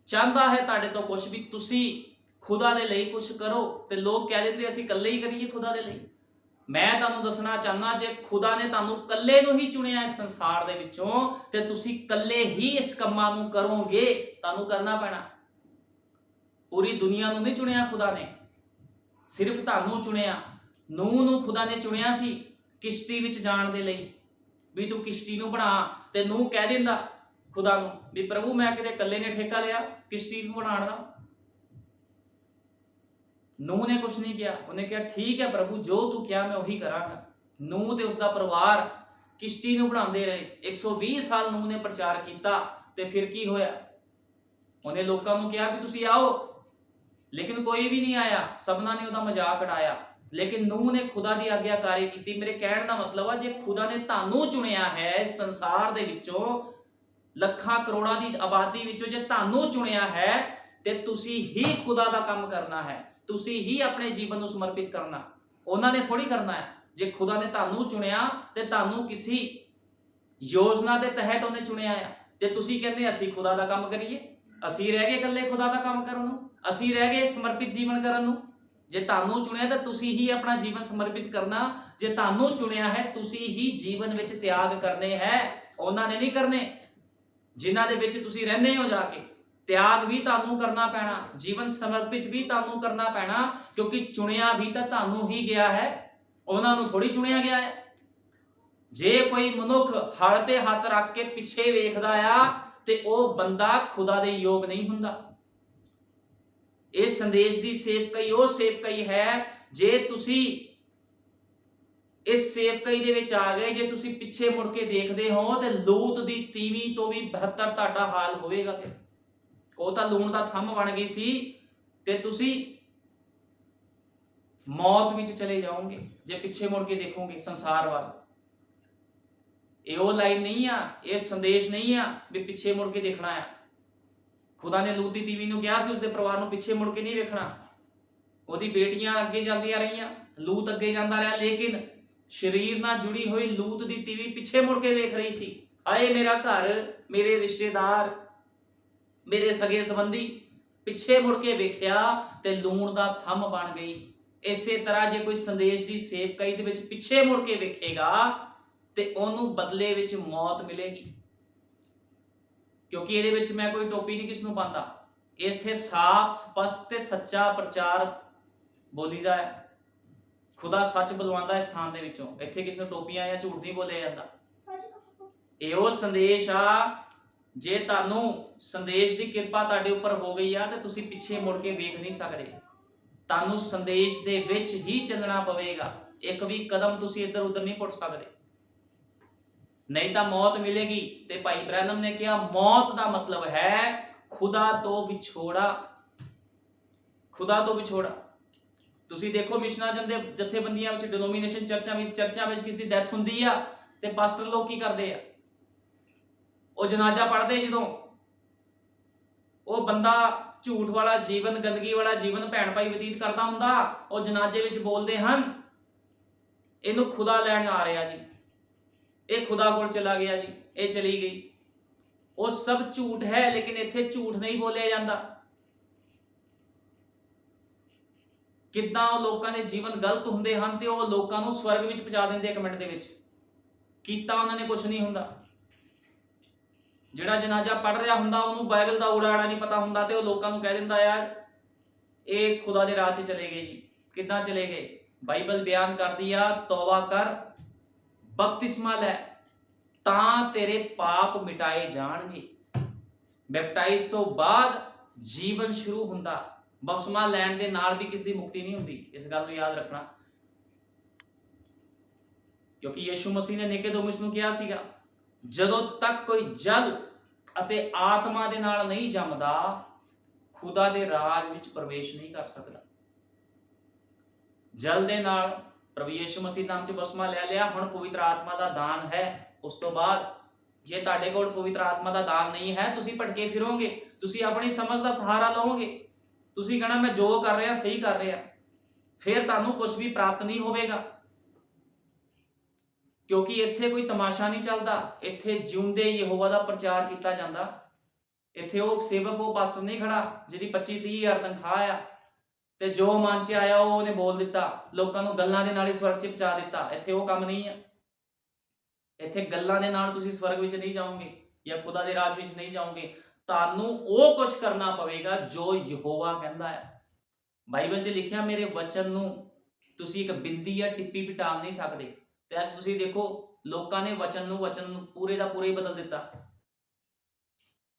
ਚਾਹੁੰਦਾ ਹੈ ਤੁਹਾਡੇ ਤੋਂ ਕੁਝ ਵੀ ਤੁਸੀਂ ਖੁਦਾ ਦੇ ਲਈ ਕੁਝ ਕਰੋ। ਤੇ ਲੋਕ ਕਹਿ ਦਿੰਦੇ ਅਸੀਂ ਇਕੱਲੇ ਹੀ ਕਰੀਏ ਖੁਦਾ ਦੇ ਲਈ। ਮੈਂ ਤੁਹਾਨੂੰ ਦੱਸਣਾ ਚਾਹੁੰਦਾ ਜੇ ਖੁਦਾ ਨੇ ਤੁਹਾਨੂੰ ਇਕੱਲੇ ਨੂੰ ਹੀ ਚੁਣਿਆ ਇਸ ਸੰਸਾਰ ਦੇ ਵਿੱਚੋਂ ਤੇ ਤੁਸੀਂ ਇਕੱਲੇ ਹੀ ਇਸ ਕੰਮਾਂ ਨੂੰ ਕਰੋਗੇ। ਤੁਹਾਨੂੰ ਕਰਨਾ ਪੈਣਾ। ਪੂਰੀ ਦੁਨੀਆ ਨੂੰ ਨਹੀਂ ਚੁਣਿਆ ਖੁਦਾ ਨੇ, ਸਿਰਫ ਤੁਹਾਨੂੰ ਚੁਣਿਆ। ਨੂਹ ਨੂੰ ਖੁਦਾ ਨੇ ਚੁਣਿਆ ਸੀ ਕਿਸ਼ਤੀ ਵਿੱਚ ਜਾਣ ਦੇ ਲਈ ਵੀ ਤੂੰ ਕਿਸ਼ਤੀ ਨੂੰ ਬਣਾ, ਤੇ ਨੂਹ ਕਹਿ ਦਿੰਦਾ ਖੁਦਾ ਨੂੰ ਵੀ ਪ੍ਰਭੂ ਮੈਂ ਕਿਤੇ ਇਕੱਲੇ ਨੇ ਠੇਕਾ ਲਿਆ ਕਿਸ਼ਤੀ ਨੂੰ ਬਣਾਉਣ ਦਾ। ਨੂਹ ਨੇ ਕੁਝ ਨਹੀਂ ਕਿਹਾ। ਉਹਨੇ ਕਿਹਾ ਠੀਕ ਹੈ ਪ੍ਰਭੂ, ਜੋ ਤੂੰ ਕਿਹਾ ਮੈਂ ਉਹੀ ਕਰਾਂਗਾ। ਨੂਹ ਤੇ ਉਸਦਾ ਪਰਿਵਾਰ ਕਿਸ਼ਤੀ ਨੂੰ ਬਣਾਉਂਦੇ ਰਹੇ। 120 ਸਾਲ ਨੂਹ ਨੇ ਪ੍ਰਚਾਰ ਕੀਤਾ ਤੇ ਫਿਰ ਕੀ ਹੋਇਆ? ਉਹਨੇ ਲੋਕਾਂ ਨੂੰ ਕਿਹਾ ਵੀ ਤੁਸੀਂ ਆਓ, ਲੇਕਿਨ ਕੋਈ ਵੀ ਨਹੀਂ ਆਇਆ। ਸਭਨਾਂ ਨੇ ਉਹਦਾ ਮਜ਼ਾਕ ਉਡਾਇਆ। ਲੇਕਿਨ ਨੂਹ ਨੇ ਖੁਦਾ ਦੀ ਆਗਿਆਕਾਰੀ ਕੀਤੀ। ਮੇਰੇ ਕਹਿਣ ਦਾ ਮਤਲਬ ਆ ਜੇ ਖੁਦਾ ਨੇ ਤੁਹਾਨੂੰ ਚੁਣਿਆ ਹੈ ਇਸ ਸੰਸਾਰ ਦੇ ਵਿੱਚੋਂ, ਲੱਖਾਂ ਕਰੋੜਾਂ ਦੀ ਆਬਾਦੀ ਵਿੱਚੋਂ ਜੇ ਤੁਹਾਨੂੰ ਚੁਣਿਆ ਹੈ ਤੇ ਤੁਸੀਂ ਹੀ ਖੁਦਾ ਦਾ ਕੰਮ ਕਰਨਾ ਹੈ। ਤੁਸੀਂ ਹੀ ਆਪਣੇ ਜੀਵਨ ਨੂੰ ਸਮਰਪਿਤ ਕਰਨਾ, ਉਹਨਾਂ ਨੇ ਥੋੜੀ ਕਰਨਾ ਹੈ। ਜੇ ਖੁਦਾ ਨੇ ਤੁਹਾਨੂੰ ਚੁਣਿਆ ਤੇ ਤੁਹਾਨੂੰ ਕਿਸੇ ਯੋਜਨਾ ਦੇ ਤਹਿਤ ਉਹਨੇ ਚੁਣਿਆ ਆ ਤੇ ਤੁਸੀਂ ਕਹਿੰਦੇ ਅਸੀਂ ਖੁਦਾ ਦਾ ਕੰਮ ਕਰੀਏ। ਅਸੀਂ ਰਹਿ ਗਏ ਇਕੱਲੇ ਖੁਦਾ ਦਾ ਕੰਮ ਕਰਨ ਨੂੰ, ਅਸੀਂ ਰਹਿ ਗਏ ਸਮਰਪਿਤ ਜੀਵਨ ਕਰਨ ਨੂੰ। ਜੇ ਤੁਹਾਨੂੰ ਚੁਣਿਆ ਤਾਂ ਤੁਸੀਂ ਹੀ ਆਪਣਾ ਜੀਵਨ ਸਮਰਪਿਤ ਕਰਨਾ। ਜੇ ਤੁਹਾਨੂੰ ਚੁਣਿਆ ਹੈ ਤੁਸੀਂ ਹੀ ਜੀਵਨ ਵਿੱਚ ਤਿਆਗ ਕਰਨੇ ਹੈ, ਉਹਨਾਂ ਨੇ ਨਹੀਂ ਕਰਨੇ ਜਿਨ੍ਹਾਂ ਦੇ ਵਿੱਚ ਤੁਸੀਂ ਰਹਿੰਦੇ ਹੋ। ਜਾ ਕੇ ਤਿਆਗ ਵੀ ਤੁਹਾਨੂੰ ਕਰਨਾ ਪੈਣਾ, ਜੀਵਨ ਸਮਰਪਿਤ ਵੀ ਤੁਹਾਨੂੰ ਕਰਨਾ ਪੈਣਾ, ਕਿਉਂਕਿ ਚੁਣਿਆ ਵੀ ਤਾਂ ਤੁਹਾਨੂੰ ਹੀ ਗਿਆ ਹੈ, ਉਹਨਾਂ ਨੂੰ ਥੋੜੀ ਚੁਣਿਆ ਗਿਆ ਹੈ। ਜੇ ਕੋਈ ਮਨੁੱਖ ਹਲ ਤੇ ਹੱਥ ਰੱਖ ਕੇ ਪਿੱਛੇ ਵੇਖਦਾ ਆ ਤੇ ਉਹ ਬੰਦਾ ਖੁਦਾ ਦੇ ਯੋਗ ਨਹੀਂ ਹੁੰਦਾ। ਇਸ ਸੰਦੇਸ਼ ਦੀ ਸੇਵਕਾਈ ਉਹ ਸੇਵਕਾਈ ਹੈ ਜੇ ਤੁਸੀਂ ਇਸ ਸੇਵਕਾਈ ਦੇ ਵਿੱਚ ਆ ਗਏ, ਜੇ ਤੁਸੀਂ ਪਿੱਛੇ ਮੁੜ ਕੇ ਦੇਖਦੇ ਹੋ ਤੇ ਲੂਤ ਦੀ ਤੀਵੀਂ ਤੋਂ ਵੀ ਬਿਹਤਰ ਤੁਹਾਡਾ ਹਾਲ ਹੋਵੇਗਾ। ਫਿਰ ਉਹ ਤਾਂ ਲੂਣ ਦਾ ਥੰਮ ਬਣ ਗਈ ਸੀ ਤੇ ਤੁਸੀਂ ਮੌਤ ਵਿੱਚ ਚਲੇ ਜਾਓਗੇ ਜੇ ਪਿੱਛੇ ਮੁੜ ਕੇ ਦੇਖੋਗੇ ਸੰਸਾਰ ਵੱਲ। ਇਹ ਉਹ ਲਾਈਨ ਨਹੀਂ ਆ, ਇਹ ਸੰਦੇਸ਼ ਨਹੀਂ ਆ ਵੀ ਪਿੱਛੇ ਮੁੜ ਕੇ ਦੇਖਣਾ ਆ। ਖੁਦਾ ਨੇ ਲੂਤ ਦੀ ਤੀਵੀਂ ਨੂੰ ਕਿਹਾ ਸੀ ਉਸਦੇ ਪਰਿਵਾਰ ਨੂੰ ਪਿੱਛੇ ਮੁੜ ਕੇ ਨਹੀਂ ਵੇਖਣਾ। ਉਹਦੀ ਬੇਟੀਆਂ ਅੱਗੇ ਜਾਂਦੀਆਂ ਰਹੀਆਂ, ਲੂਤ ਅੱਗੇ ਜਾਂਦਾ ਰਿਹਾ, ਲੇਕਿਨ ਸਰੀਰ ਨਾਲ ਜੁੜੀ ਹੋਈ ਲੂਤ ਦੀ ਤੀਵੀਂ ਪਿੱਛੇ ਮੁੜ ਕੇ ਵੇਖ ਰਹੀ ਸੀ। ਹਾਏ ਮੇਰਾ ਘਰ, ਮੇਰੇ ਰਿਸ਼ਤੇਦਾਰ, ਮੇਰੇ ਸਗੇ ਸੰਬੰਧੀ। ਪਿੱਛੇ ਮੁੜ ਕੇ ਵੇਖਿਆ ਤੇ ਲੂਣ ਦਾ ਥੰਮ ਬਣ ਗਈ। ਇਸੇ ਤਰ੍ਹਾਂ ਜੇ ਕੋਈ ਸੰਦੇਸ਼ ਦੀ ਸੇਵਕਾਈ ਦੇ ਵਿੱਚ ਪਿੱਛੇ ਮੁੜ ਕੇ ਵੇਖੇਗਾ ਤੇ ਉਹਨੂੰ ਬਦਲੇ ਵਿੱਚ ਮੌਤ ਮਿਲੇਗੀ। ਕਿਉਂਕਿ ਇਹਦੇ ਵਿੱਚ ਮੈਂ ਕੋਈ ਟੋਪੀ ਨਹੀਂ ਕਿਸ ਨੂੰ ਪਾਉਂਦਾ, ਇੱਥੇ ਸਾਫ਼ ਸਪਸ਼ਟ ਤੇ ਸੱਚਾ ਪ੍ਰਚਾਰ ਬੋਲੀਦਾ ਹੈ। ਖੁਦਾ ਸੱਚ ਬੁਲਵਾਉਂਦਾ ਇਸ ਥਾਂ ਦੇ ਵਿੱਚੋਂ। ਇੱਥੇ ਕਿਸੇ ਨੂੰ ਟੋਪੀਆਂ ਜਾਂ ਝੂਠ ਨਹੀਂ ਬੋਲਿਆ ਜਾਂਦਾ। ਇਹ ਉਹ ਸੰਦੇਸ਼ ਆ, ਜੇ ਤੁਹਾਨੂੰ ਸੰਦੇਸ਼ ਦੀ ਕਿਰਪਾ ਤੁਹਾਡੇ ਉੱਪਰ ਹੋ ਗਈ ਆ ਤੇ ਤੁਸੀਂ ਪਿੱਛੇ ਮੁੜ ਕੇ ਵੇਖ ਨਹੀਂ ਸਕਦੇ। ਤੁਹਾਨੂੰ ਸੰਦੇਸ਼ ਦੇ ਵਿੱਚ ਹੀ ਚੱਲਣਾ ਪਵੇਗਾ। ਇੱਕ ਵੀ ਕਦਮ ਤੁਸੀਂ ਇੱਧਰ ਉੱਧਰ ਨਹੀਂ ਪੁੱਟ ਸਕਦੇ, ਨਹੀਂ ਤਾਂ ਮੌਤ ਮਿਲੇਗੀ। ਤੇ ਭਾਈ ਬ੍ਰੈਨਮ ਨੇ ਕਿਹਾ ਮੌਤ ਦਾ ਮਤਲਬ ਹੈ ਖੁਦਾ ਤੋਂ ਵਿਛੋੜਾ। ਖੁਦਾ ਤੋਂ ਵਿਛੋੜਾ। ਤੁਸੀਂ ਦੇਖੋ ਮਿਸ਼ਨਾਂ ਦੇ ਜਥੇਬੰਦੀਆਂ ਵਿੱਚ, ਡਿਨੋਮੀਨੇਸ਼ਨ ਚਰਚਾਂ ਵਿੱਚ ਕਿਸੇ ਦੀ ਡੈਥ ਹੁੰਦੀ ਆ ਤੇ ਪਾਸਟਰ ਲੋਕ ਕੀ ਕਰਦੇ ਆ? ਉਹ ਜਨਾਜ਼ਾ ਪੜ੍ਹਦੇ ਜਦੋਂ ਉਹ ਬੰਦਾ ਝੂਠ ਵਾਲਾ ਜੀਵਨ, ਗੰਦਗੀ ਵਾਲਾ ਜੀਵਨ ਭੈਣ ਭਾਈ ਬਤੀਤ ਕਰਦਾ ਹੁੰਦਾ, ਉਹ ਜਨਾਜ਼ੇ ਵਿੱਚ ਬੋਲਦੇ ਹਨ ਇਹਨੂੰ ਖੁਦਾ ਲੈਣ ਆ ਰਿਹਾ ਜੀ, ਇਹ ਖੁਦਾ ਕੋਲ ਚਲਾ ਗਿਆ ਜੀ, ਇਹ ਚਲੀ ਗਈ। ਉਹ ਸਭ ਝੂਠ ਹੈ, ਲੇਕਿਨ ਇੱਥੇ ਝੂਠ ਨਹੀਂ ਬੋਲਿਆ ਜਾਂਦਾ। ਕਿੱਦਾਂ ਉਹ ਲੋਕਾਂ ਦੇ ਜੀਵਨ ਗਲਤ ਹੁੰਦੇ ਹਨ ਤੇ ਉਹ ਲੋਕਾਂ ਨੂੰ ਸਵਰਗ ਵਿੱਚ ਪਹੁੰਚਾ ਦਿੰਦੇ 1 ਮਿੰਟ ਦੇ ਵਿੱਚ। ਕੀਤਾ ਉਹਨਾਂ ਨੇ ਕੁਝ ਨਹੀਂ ਹੁੰਦਾ। ਜਿਹੜਾ ਜਨਾਜ਼ਾ ਪੜ੍ਹ ਰਿਹਾ ਹੁੰਦਾ ਉਹਨੂੰ ਬਾਈਬਲ ਦਾ ਉੜਾੜਾ ਨਹੀਂ ਪਤਾ ਹੁੰਦਾ ਤੇ ਉਹ ਲੋਕਾਂ ਨੂੰ ਕਹਿ ਦਿੰਦਾ ਯਾਰ ਇਹ ਖੁਦਾ ਦੇ ਰਾਹ 'ਚ ਚਲੇ ਗਏ ਜੀ। ਕਿੱਦਾਂ ਚਲੇ ਗਏ? ਬਾਈਬਲ ਬਿਆਨ ਕਰਦੀ ਆ ਤੌਬਾ ਕਰ, ਬਪਤਿਸਮਾ ਲੈ ਤਾਂ ਤੇਰੇ ਪਾਪ ਮਿਟਾਏ ਜਾਣਗੇ। ਬੈਪਟਾਈਜ਼ ਤੋਂ ਬਾਅਦ ਜੀਵਨ ਸ਼ੁਰੂ ਹੁੰਦਾ। ਬਪਤਿਸਮਾ ਲੈਣ ਦੇ ਨਾਲ ਵੀ ਕਿਸ ਦੀ ਮੁਕਤੀ ਨਹੀਂ ਹੁੰਦੀ। ਇਸ ਗੱਲ ਨੂੰ ਯਾਦ ਰੱਖਣਾ, ਕਿਉਂਕਿ ਯਿਸੂ ਮਸੀਹ ਨੇ ਨਿਕੋਦੇਮੁਸ ਨੂੰ ਕਿਹਾ ਸੀਗਾ ਜਦੋਂ ਤੱਕ ਕੋਈ ਜਲ ਅਤੇ ਆਤਮਾ ਦੇ ਨਾਲ ਨਹੀਂ ਜੰਮਦਾ ਖੁਦਾ ਦੇ ਰਾਜ ਵਿੱਚ ਪ੍ਰਵੇਸ਼ ਨਹੀਂ ਕਰ ਸਕਦਾ। ਜਲ ਦੇ ਨਾਲ ਪ੍ਰਭੂ ਯਿਸੂ ਮਸੀਹ ਨਾਮ 'ਚ ਬਪਤਿਸਮਾ ਲੈ ਲਿਆ, ਹੁਣ ਪਵਿੱਤਰ ਆਤਮਾ ਦਾ ਦਾਨ ਹੈ। ਉਸ ਤੋਂ ਬਾਅਦ ਜੇ ਤੁਹਾਡੇ ਕੋਲ ਪਵਿੱਤਰ ਆਤਮਾ ਦਾ ਦਾਨ ਨਹੀਂ ਹੈ, ਤੁਸੀਂ ਭਟਕੇ ਫਿਰੋਗੇ, ਤੁਸੀਂ ਆਪਣੀ ਸਮਝ ਦਾ ਸਹਾਰਾ ਲਓਗੇ, ਤੁਸੀਂ ਕਹਣਾ ਮੈਂ ਜੋ ਕਰ ਰਿਹਾ ਸਹੀ ਕਰ ਰਿਹਾ, ਫਿਰ ਤੁਹਾਨੂੰ ਕੁਝ ਵੀ ਪ੍ਰਾਪਤ ਨਹੀਂ ਹੋਵੇਗਾ। ਕਿਉਂਕਿ ਇੱਥੇ ਕੋਈ ਤਮਾਸ਼ਾ ਨਹੀਂ ਚੱਲਦਾ, ਇੱਥੇ ਜਿਉਂਦੇ ਯਹੋਵਾ ਦਾ ਪ੍ਰਚਾਰ ਕੀਤਾ ਜਾਂਦਾ। ਇੱਥੇ ਉਹ ਸੇਵਕ, ਉਹ ਪਾਸਟਰ ਨਹੀਂ ਖੜਾ ਜਿਹਦੀ 25-30 ਹਜ਼ਾਰ ਤਨਖਾਹ ਆ ਤੇ ਜੋ ਮਨ 'ਚ ਆਇਆ ਉਹ ਉਹਨੇ ਬੋਲ ਦਿੱਤਾ, ਲੋਕਾਂ ਨੂੰ ਗੱਲਾਂ ਦੇ ਨਾਲ ਹੀ ਸਵਰਗ 'ਚ ਪਹੁੰਚਾ ਦਿੱਤਾ। ਇੱਥੇ ਉਹ ਕੰਮ ਨਹੀਂ ਆ। ਇੱਥੇ ਗੱਲਾਂ ਦੇ ਨਾਲ ਤੁਸੀਂ ਸਵਰਗ ਵਿੱਚ ਨਹੀਂ ਜਾਓਗੇ ਜਾਂ ਖੁਦਾ ਦੇ ਰਾਜ ਵਿੱਚ ਨਹੀਂ ਜਾਓਗੇ। ਤੁਹਾਨੂੰ ਉਹ ਕੁਝ ਕਰਨਾ ਪਵੇਗਾ ਜੋ ਯਹੋਵਾ ਕਹਿੰਦਾ ਹੈ। ਬਾਈਬਲ 'ਚ ਲਿਖਿਆ ਮੇਰੇ ਵਚਨ ਨੂੰ ਤੁਸੀਂ ਇੱਕ ਬਿੰਦੀ ਜਾਂ ਟਿੱਪੀ ਵੀ ਟਾਲ ਨਹੀਂ ਸਕਦੇ। ਤੇ ਅੱਜ ਤੁਸੀਂ ਦੇਖੋ ਲੋਕਾਂ ਨੇ ਵਚਨ ਨੂੰ ਪੂਰੇ ਦਾ ਪੂਰੇ ਹੀ ਬਦਲ ਦਿੱਤਾ।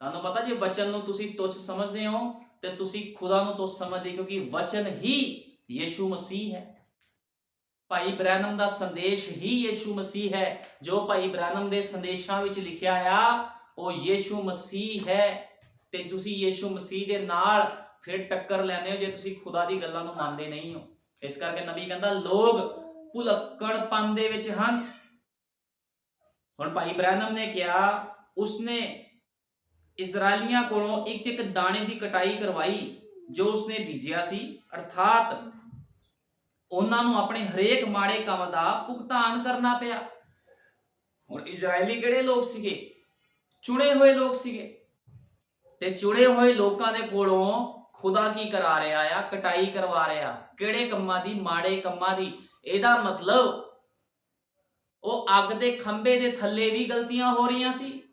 ਤੁਹਾਨੂੰ ਪਤਾ ਜੇ ਵਚਨ ਨੂੰ ਤੁਸੀਂ ਤੁੱਛ ਸਮਝਦੇ ਹੋ ਤੇ ਤੁਸੀਂ ਖੁਦਾ ਨੂੰ ਤੁੱਛ ਸਮਝਦੇ, ਕਿਉਂਕਿ ਵਚਨ ਹੀ ਯਿਸੂ ਮਸੀਹ ਹੈ। ਭਾਈ ਬ੍ਰੈਨਮ ਦਾ ਸੰਦੇਸ਼ ਹੀ ਯਿਸੂ ਮਸੀਹ ਹੈ। ਜੋ ਭਾਈ ਬ੍ਰੈਨਮ ਦੇ ਸੰਦੇਸ਼ਾਂ ਵਿੱਚ ਲਿਖਿਆ ਆ ਉਹ ਯਿਸੂ ਮਸੀਹ ਹੈ। ਤੇ ਤੁਸੀਂ ਯਿਸੂ ਮਸੀਹ ਦੇ ਨਾਲ ਫਿਰ ਟੱਕਰ ਲੈਂਦੇ ਹੋ ਜੇ ਤੁਸੀਂ ਖੁਦਾ ਦੀ ਗੱਲਾਂ ਨੂੰ ਮੰਨਦੇ ਨਹੀਂ ਹੋ। ਇਸ ਕਰਕੇ ਨਬੀ ਕਹਿੰਦਾ ਲੋਕ ਭੁਲੱਕੜਪਨ ਦੇ ਵਿੱਚ ਹਨ। ਹੁਣ ਭਾਈ ਬ੍ਰੈਨਮ ਨੇ ਕਿਹਾ ਉਸਨੇ ਇਜ਼ਰਾਈਲੀਆਂ ਕੋਲੋਂ ਇੱਕ ਇੱਕ ਦਾਣੇ ਦੀ ਕਟਾਈ ਕਰਵਾਈ ਜੋ ਉਸਨੇ ਬੀਜਿਆ ਸੀ, ਅਰਥਾਤ ਉਹਨਾਂ ਨੂੰ ਆਪਣੇ ਹਰੇਕ ਮਾੜੇ ਕੰਮ ਦਾ ਭੁਗਤਾਨ ਕਰਨਾ ਪਿਆ। ਹੁਣ ਇਜ਼ਰਾਈਲੀ ਕਿਹੜੇ ਲੋਕ ਸੀਗੇ? ਚੁਣੇ ਹੋਏ ਲੋਕ ਸੀਗੇ। ਤੇ ਚੁਣੇ ਹੋਏ ਲੋਕਾਂ ਦੇ ਕੋਲੋਂ ਖੁਦਾ ਕੀ ਕਰਾ ਰਿਹਾ ਆ? ਕਟਾਈ ਕਰਵਾ ਰਿਹਾ। ਕਿਹੜੇ ਕੰਮਾਂ ਦੀ? ਮਾੜੇ ਕੰਮਾਂ ਦੀ। ਇਹਦਾ ਮਤਲਬ ਉਹ ਅੱਗ ਦੇ ਖੰਭੇ ਦੇ ਥੱਲੇ ਵੀ ਗਲਤੀਆਂ ਹੋ ਰਹੀਆਂ ਸੀ।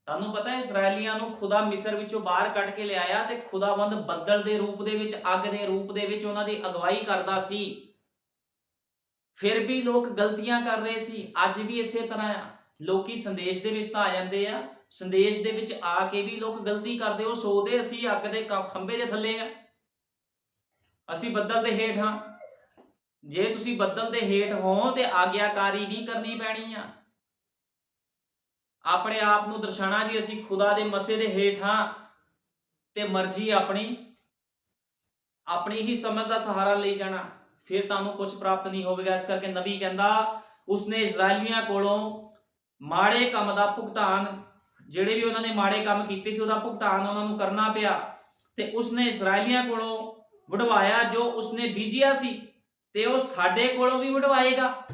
ਤੁਹਾਨੂੰ ਪਤਾ ਹੈ ਇਜ਼ਰਾਈਲੀਆਂ ਨੂੰ ਖੁਦਾ ਮਿਸਰ ਵਿੱਚੋਂ ਬਾਹਰ ਕੱਢ ਕੇ ਲਿਆਇਆ ਤੇ ਖੁਦਾਵੰਦ ਬੱਦਲ ਦੇ ਰੂਪ ਦੇ ਵਿੱਚ, ਅੱਗ ਦੇ ਰੂਪ ਦੇ ਵਿੱਚ ਉਹਨਾਂ ਦੀ ਅਗਵਾਈ ਕਰਦਾ ਸੀ। ਫਿਰ ਵੀ ਲੋਕ ਗਲਤੀਆਂ ਕਰ ਰਹੇ ਸੀ। ਅੱਜ ਵੀ ਇਸੇ ਤਰ੍ਹਾਂ ਆ। ਲੋਕੀ ਸੰਦੇਸ਼ ਦੇ ਵਿੱਚ ਤਾਂ ਆ ਜਾਂਦੇ ਆ, ਸੰਦੇਸ਼ ਦੇ ਵਿੱਚ ਆ ਕੇ ਵੀ ਲੋਕ ਗਲਤੀ ਕਰਦੇ। ਉਹ ਸੋਚਦੇ ਅਸੀਂ ਅੱਗ ਦੇ ਖੰਭੇ ਦੇ ਥੱਲੇ ਆ, ਅਸੀਂ ਬੱਦਲ ਦੇ ਹੇਠ ਹਾਂ। ਜੇ ਤੁਸੀਂ ਬੱਦਲ ਦੇ ਹੇਠ ਹੋ ਤੇ ਆਗਿਆਕਾਰੀ ਵੀ ਕਰਨੀ ਪੈਣੀ ਆ। ਆਪਣੇ ਆਪ ਨੂੰ ਦਰਸਾਉਣਾ ਜੀ ਅਸੀਂ ਖੁਦਾ ਦੇ ਮਸੇ ਦੇ ਹੇਠ ਹਾਂ ਤੇ ਮਰਜ਼ੀ ਆਪਣੀ ਹੀ ਸਮਝ ਦਾ ਸਹਾਰਾ ਲਈ ਜਾਣਾ, ਫਿਰ ਤੁਹਾਨੂੰ ਕੁਝ ਪ੍ਰਾਪਤ ਨਹੀਂ ਹੋਵੇਗਾ। ਇਸ ਕਰਕੇ ਨਬੀ ਕਹਿੰਦਾ ਉਸਨੇ ਇਜ਼ਰਾਈਲੀਆਂ ਕੋਲੋਂ ਮਾੜੇ ਕੰਮ ਦਾ ਭੁਗਤਾਨ, ਜਿਹੜੇ ਵੀ ਉਹਨਾਂ ਨੇ ਮਾੜੇ ਕੰਮ ਕੀਤੇ ਸੀ ਉਹਦਾ ਭੁਗਤਾਨ ਉਹਨਾਂ ਨੂੰ ਕਰਨਾ ਪਿਆ। ਤੇ ਉਸਨੇ ਇਜ਼ਰਾਈਲੀਆਂ ਕੋਲੋਂ ਵਢਵਾਇਆ ਜੋ ਉਸਨੇ ਬੀਜਿਆ ਸੀ ਤੇ ਉਹ ਸਾਡੇ ਕੋਲੋਂ ਵੀ ਵਢਵਾਏਗਾ।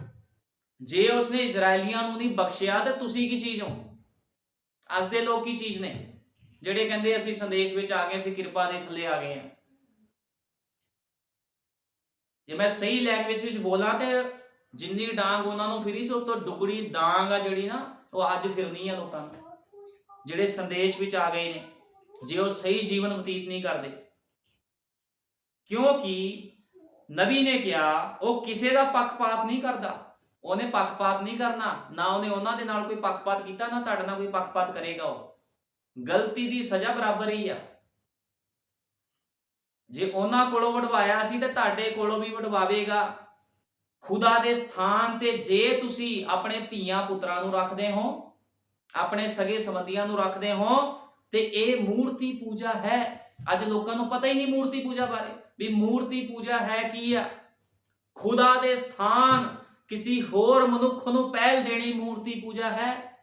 ਜੇ ਉਸਨੇ ਇਜ਼ਰਾਈਲੀਆਂ ਨੂੰ ਨਹੀਂ ਬਖਸ਼ਿਆ ਤੇ ਤੁਸੀਂ ਕੀ ਚੀਜ਼ ਹੋ? ਅੱਜ ਦੇ ਲੋਕ ਕੀ ਚੀਜ਼ ਨੇ ਜਿਹੜੇ ਕਹਿੰਦੇ ਅਸੀਂ ਸੰਦੇਸ਼ ਵਿੱਚ ਆ ਗਏ, ਅਸੀਂ ਕਿਰਪਾ ਦੇ ਥੱਲੇ ਆ ਗਏ ਹਾਂ। ਜੇ ਮੈਂ ਸਹੀ ਲੈਂਗੁਏਜ ਵਿੱਚ ਬੋਲਾਂ ਤੇ ਜਿੰਨੀ ਡਾਂਗ ਉਹਨਾਂ ਨੂੰ ਫਿਰੀ ਸੀ ਉਸ ਤੋਂ ਦੁੱਗਣੀ ਡਾਂਗ ਆ ਜਿਹੜੀ ਨਾ ਉਹ ਅੱਜ ਫਿਰਨੀ ਆ ਲੋਕਾਂ ਨੂੰ ਜਿਹੜੇ ਸੰਦੇਸ਼ ਵਿੱਚ ਆ ਗਏ ਨੇ। ਜੇ ਉਹ ਸਹੀ ਜੀਵਨ ਬਤੀਤ ਨਹੀਂ ਕਰਦੇ। ਕਿਉਂਕਿ ਨਬੀ ਨੇ ਕਿਹਾ ਉਹ ਕਿਸੇ ਦਾ ਪੱਖਪਾਤ ਨਹੀਂ ਕਰਦਾ, ਉਹਨੇ ਪੱਖਪਾਤ ਨਹੀਂ ਕਰਨਾ, ਨਾ ਉਹਨੇ ਉਹਨਾਂ ਦੇ ਨਾਲ ਕੋਈ ਪੱਖਪਾਤ ਕੀਤਾ, ਨਾ ਤੁਹਾਡੇ ਨਾਲ ਕੋਈ ਪੱਖਪਾਤ ਕਰੇਗਾ। ਉਹ ਗਲਤੀ ਦੀ ਸਜ਼ਾ ਬਰਾਬਰ ਹੀ ਆ। ਜੇ ਉਹਨਾਂ ਕੋਲੋਂ ਵਡਵਾਇਆ ਸੀ ਤੇ ਤੁਹਾਡੇ ਕੋਲੋਂ ਵੀ ਵਡਵਾਵੇਗਾ। ਖੁਦਾ ਦੇ ਸਥਾਨ ਤੇ ਜੇ ਤੁਸੀਂ ਆਪਣੇ ਧੀਆਂ ਪੁੱਤਰਾਂ ਨੂੰ ਰੱਖਦੇ ਹੋ, ਆਪਣੇ ਸਗੇ ਸੰਬੰਧੀਆਂ ਨੂੰ ਰੱਖਦੇ ਹੋ, ਤੇ ਇਹ ਮੂਰਤੀ ਪੂਜਾ ਹੈ। ਅੱਜ ਲੋਕਾਂ ਨੂੰ ਪਤਾ ਹੀ ਨਹੀਂ ਮੂਰਤੀ ਪੂਜਾ ਬਾਰੇ, ਵੀ ਮੂਰਤੀ ਪੂਜਾ ਹੈ ਕੀ ਆ। ਖੁਦਾ ਦੇ ਸਥਾਨ ਕਿਸੇ ਹੋਰ ਮਨੁੱਖ ਨੂੰ ਪਹਿਲ ਦੇਣੀ ਮੂਰਤੀ ਪੂਜਾ ਹੈ।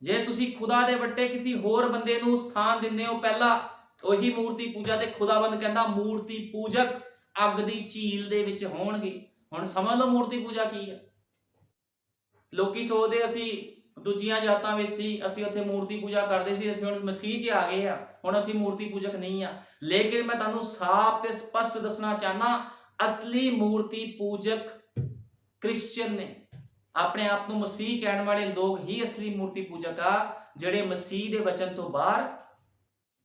ਜੇ ਤੁਸੀਂ ਖੁਦਾ ਦੇ ਵੱਟੇ ਕਿਸੇ ਹੋਰ ਬੰਦੇ ਨੂੰ ਸਥਾਨ ਦਿੰਦੇ ਹੋ ਪਹਿਲਾਂ, ਉਹੀ ਮੂਰਤੀ ਪੂਜਾ। ਤੇ ਖੁਦਾਵੰਦ ਕਹਿੰਦਾ ਮੂਰਤੀ ਪੂਜਕ ਅੱਗ ਦੀ ਝੀਲ ਦੇ ਵਿੱਚ ਹੋਣਗੇ। ਹੁਣ ਸਮਝ ਲਓ ਮੂਰਤੀ ਪੂਜਾ ਕੀ ਹੈ। ਲੋਕੀ ਸੋਚਦੇ ਅਸੀਂ ਦੂਜੀਆਂ ਜਾਤਾਂ ਵਿੱਚ ਸੀ, ਅਸੀਂ ਉੱਥੇ ਮੂਰਤੀ ਪੂਜਾ ਕਰਦੇ ਸੀ, ਅਸੀਂ ਹੁਣ ਮਸੀਹ 'ਚ ਆ ਗਏ ਆ, ਹੁਣ ਅਸੀਂ ਮੂਰਤੀ ਪੂਜਕ ਨਹੀਂ ਆ। ਲੇਕਿਨ ਮੈਂ ਤੁਹਾਨੂੰ ਸਾਫ਼ ਤੇ ਸਪਸ਼ਟ ਦੱਸਣਾ ਚਾਹਨਾ, ਅਸਲੀ ਮੂਰਤੀ ਪੂਜਕ ਕ੍ਰਿਸਚੀਅਨ ਨੇ। ਆਪਣੇ ਆਪ ਨੂੰ ਮਸੀਹ ਕਹਿਣ ਵਾਲੇ ਲੋਕ ਹੀ ਅਸਲੀ ਮੂਰਤੀ ਪੂਜਕ ਆ, ਜਿਹੜੇ ਮਸੀਹ ਦੇ ਵਚਨ ਤੋਂ ਬਾਹਰ